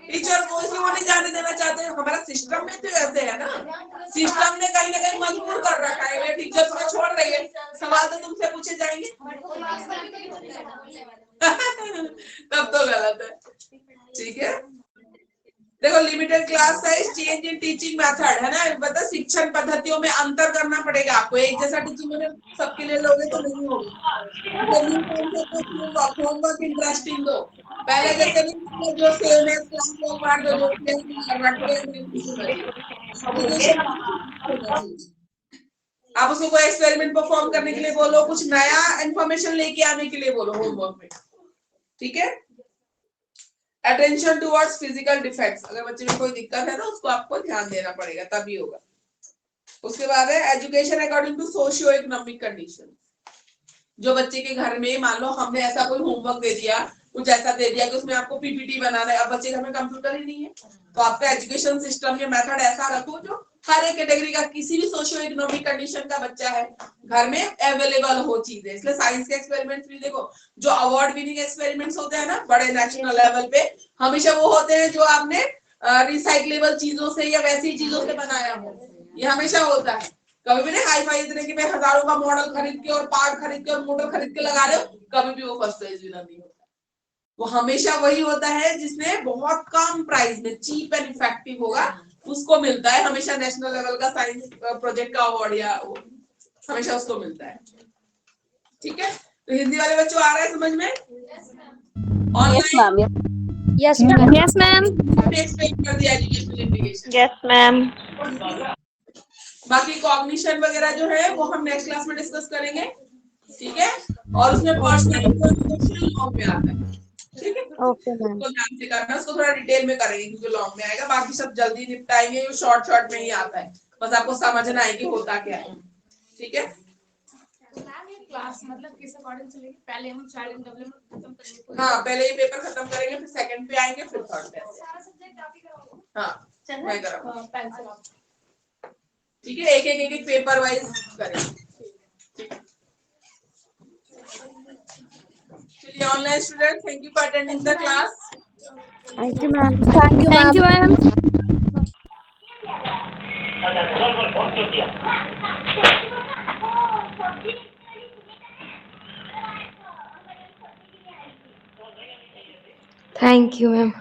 टीचर को इसलिए वो नहीं जाने देना चाहते। हमारा सिस्टम में तो ऐसे है ना, सिस्टम ने कहीं ना कहीं मजबूर कर रखा है। वे टीचर तुम्हें छोड़ रही है, सवाल तो तुमसे पूछे जाएंगे। तब तो गलत है। ठीक है, देखो limited class size, change in teaching method है ना, मतलब शिक्षण पद्धतियों में अंतर करना पड़ेगा आपको। एक जैसा टीचिंग मेथड सबके लिए लोगे तो नहीं होगा। होमवर्क इंटरेस्टिंग दो। पहले जैसे नहीं जो सेम है क्लास वर्क पार्ट दो, आप उसको कोई एक्सपेरिमेंट परफॉर्म करने के लिए बोलो, कुछ नया इंफॉर्मेशन लेके आने के लिए बोलो होमवर्क में। ठीक है, अटेंशन टुवर्ड्स फिजिकल डिफेक्ट्स, अगर बच्चे में कोई दिक्कत है ना उसको आपको ध्यान देना पड़ेगा, तभी होगा। उसके बाद है education according to socio economic condition. जो बच्चे के घर में मान लो हमने ऐसा कोई होमवर्क दे दिया, कुछ ऐसा दे दिया कि उसमें आपको पीपीटी बनाना है, अब बच्चे घर में कंप्यूटर ही नहीं है, तो आपका एजुकेशन सिस्टम या मेथड ऐसा रखो जो हर एक कैटेगरी का, किसी भी सोशियो इकोनॉमिक कंडीशन का बच्चा है घर में अवेलेबल हो चीजें। इसलिए साइंस के एक्सपेरिमेंट्स भी देखो, जो अवार्ड विनिंग एक्सपेरिमेंट्स होते हैं ना बड़े नेशनल लेवल पे, हमेशा वो होते हैं जो आपने रिसाइक्लेबल चीजों से या वैसी चीजों से बनाया हो। ये हमेशा होता है। कभी भी नहीं हाई फाई इतने कि मैं हजारों का मॉडल खरीद के और पार्ट खरीद के और मोटर खरीद के लगा रहे हो, कभी भी वो फर्स्ट प्राइज विनर नहीं होता। वो हमेशा वही होता है जिसने बहुत कम प्राइस में चीप एंड इफेक्टिव होगा, उसको मिलता है हमेशा नेशनल लेवल का साइंस प्रोजेक्ट का अवार्ड, या हमेशा उसको मिलता है। ठीक है, तो हिंदी वाले बच्चों आ रहा है समझ में? Online yes ma'am. Yes ma'am. Explain कर दिया एजुकेशनल इंटीग्रेशन। Yes ma'am. बाकी कॉग्निशन वगैरह जो है वो हम नेक्स्ट क्लास में डिस्कस करेंगे। ठीक है, और उसमें पर्सनल लॉन्ग में आता है। ठीक है, ओके मैम। उसको ध्यान से करना, उसको थोड़ा डिटेल में करेंगे क्योंकि लॉन्ग में आएगा। बाकी सब जल्दी निपटाएंगे, ये शॉर्ट शॉर्ट में ही आता है, बस आपको समझना है कि होता क्या है। ठीक है, क्लास मतलब किस अकॉर्डिंग चलेगी? पहले हम चाइल्ड डेवलपमेंट खत्म करेंगे। हाँ पहले ये पेपर खत्म करेंगे, फिर सेकंड पे आएंगे, फिर थर्ड पे। सारा सब्जेक्ट आप ही कराओगे? हाँ मैं कराऊंगा। पेंसिल। ठीक है, एक एक पेपर वाइज करेंगे। चलिए online student, thank you for attending the class. Thank you ma'am. Thank you ma'am. Thank you ma'am.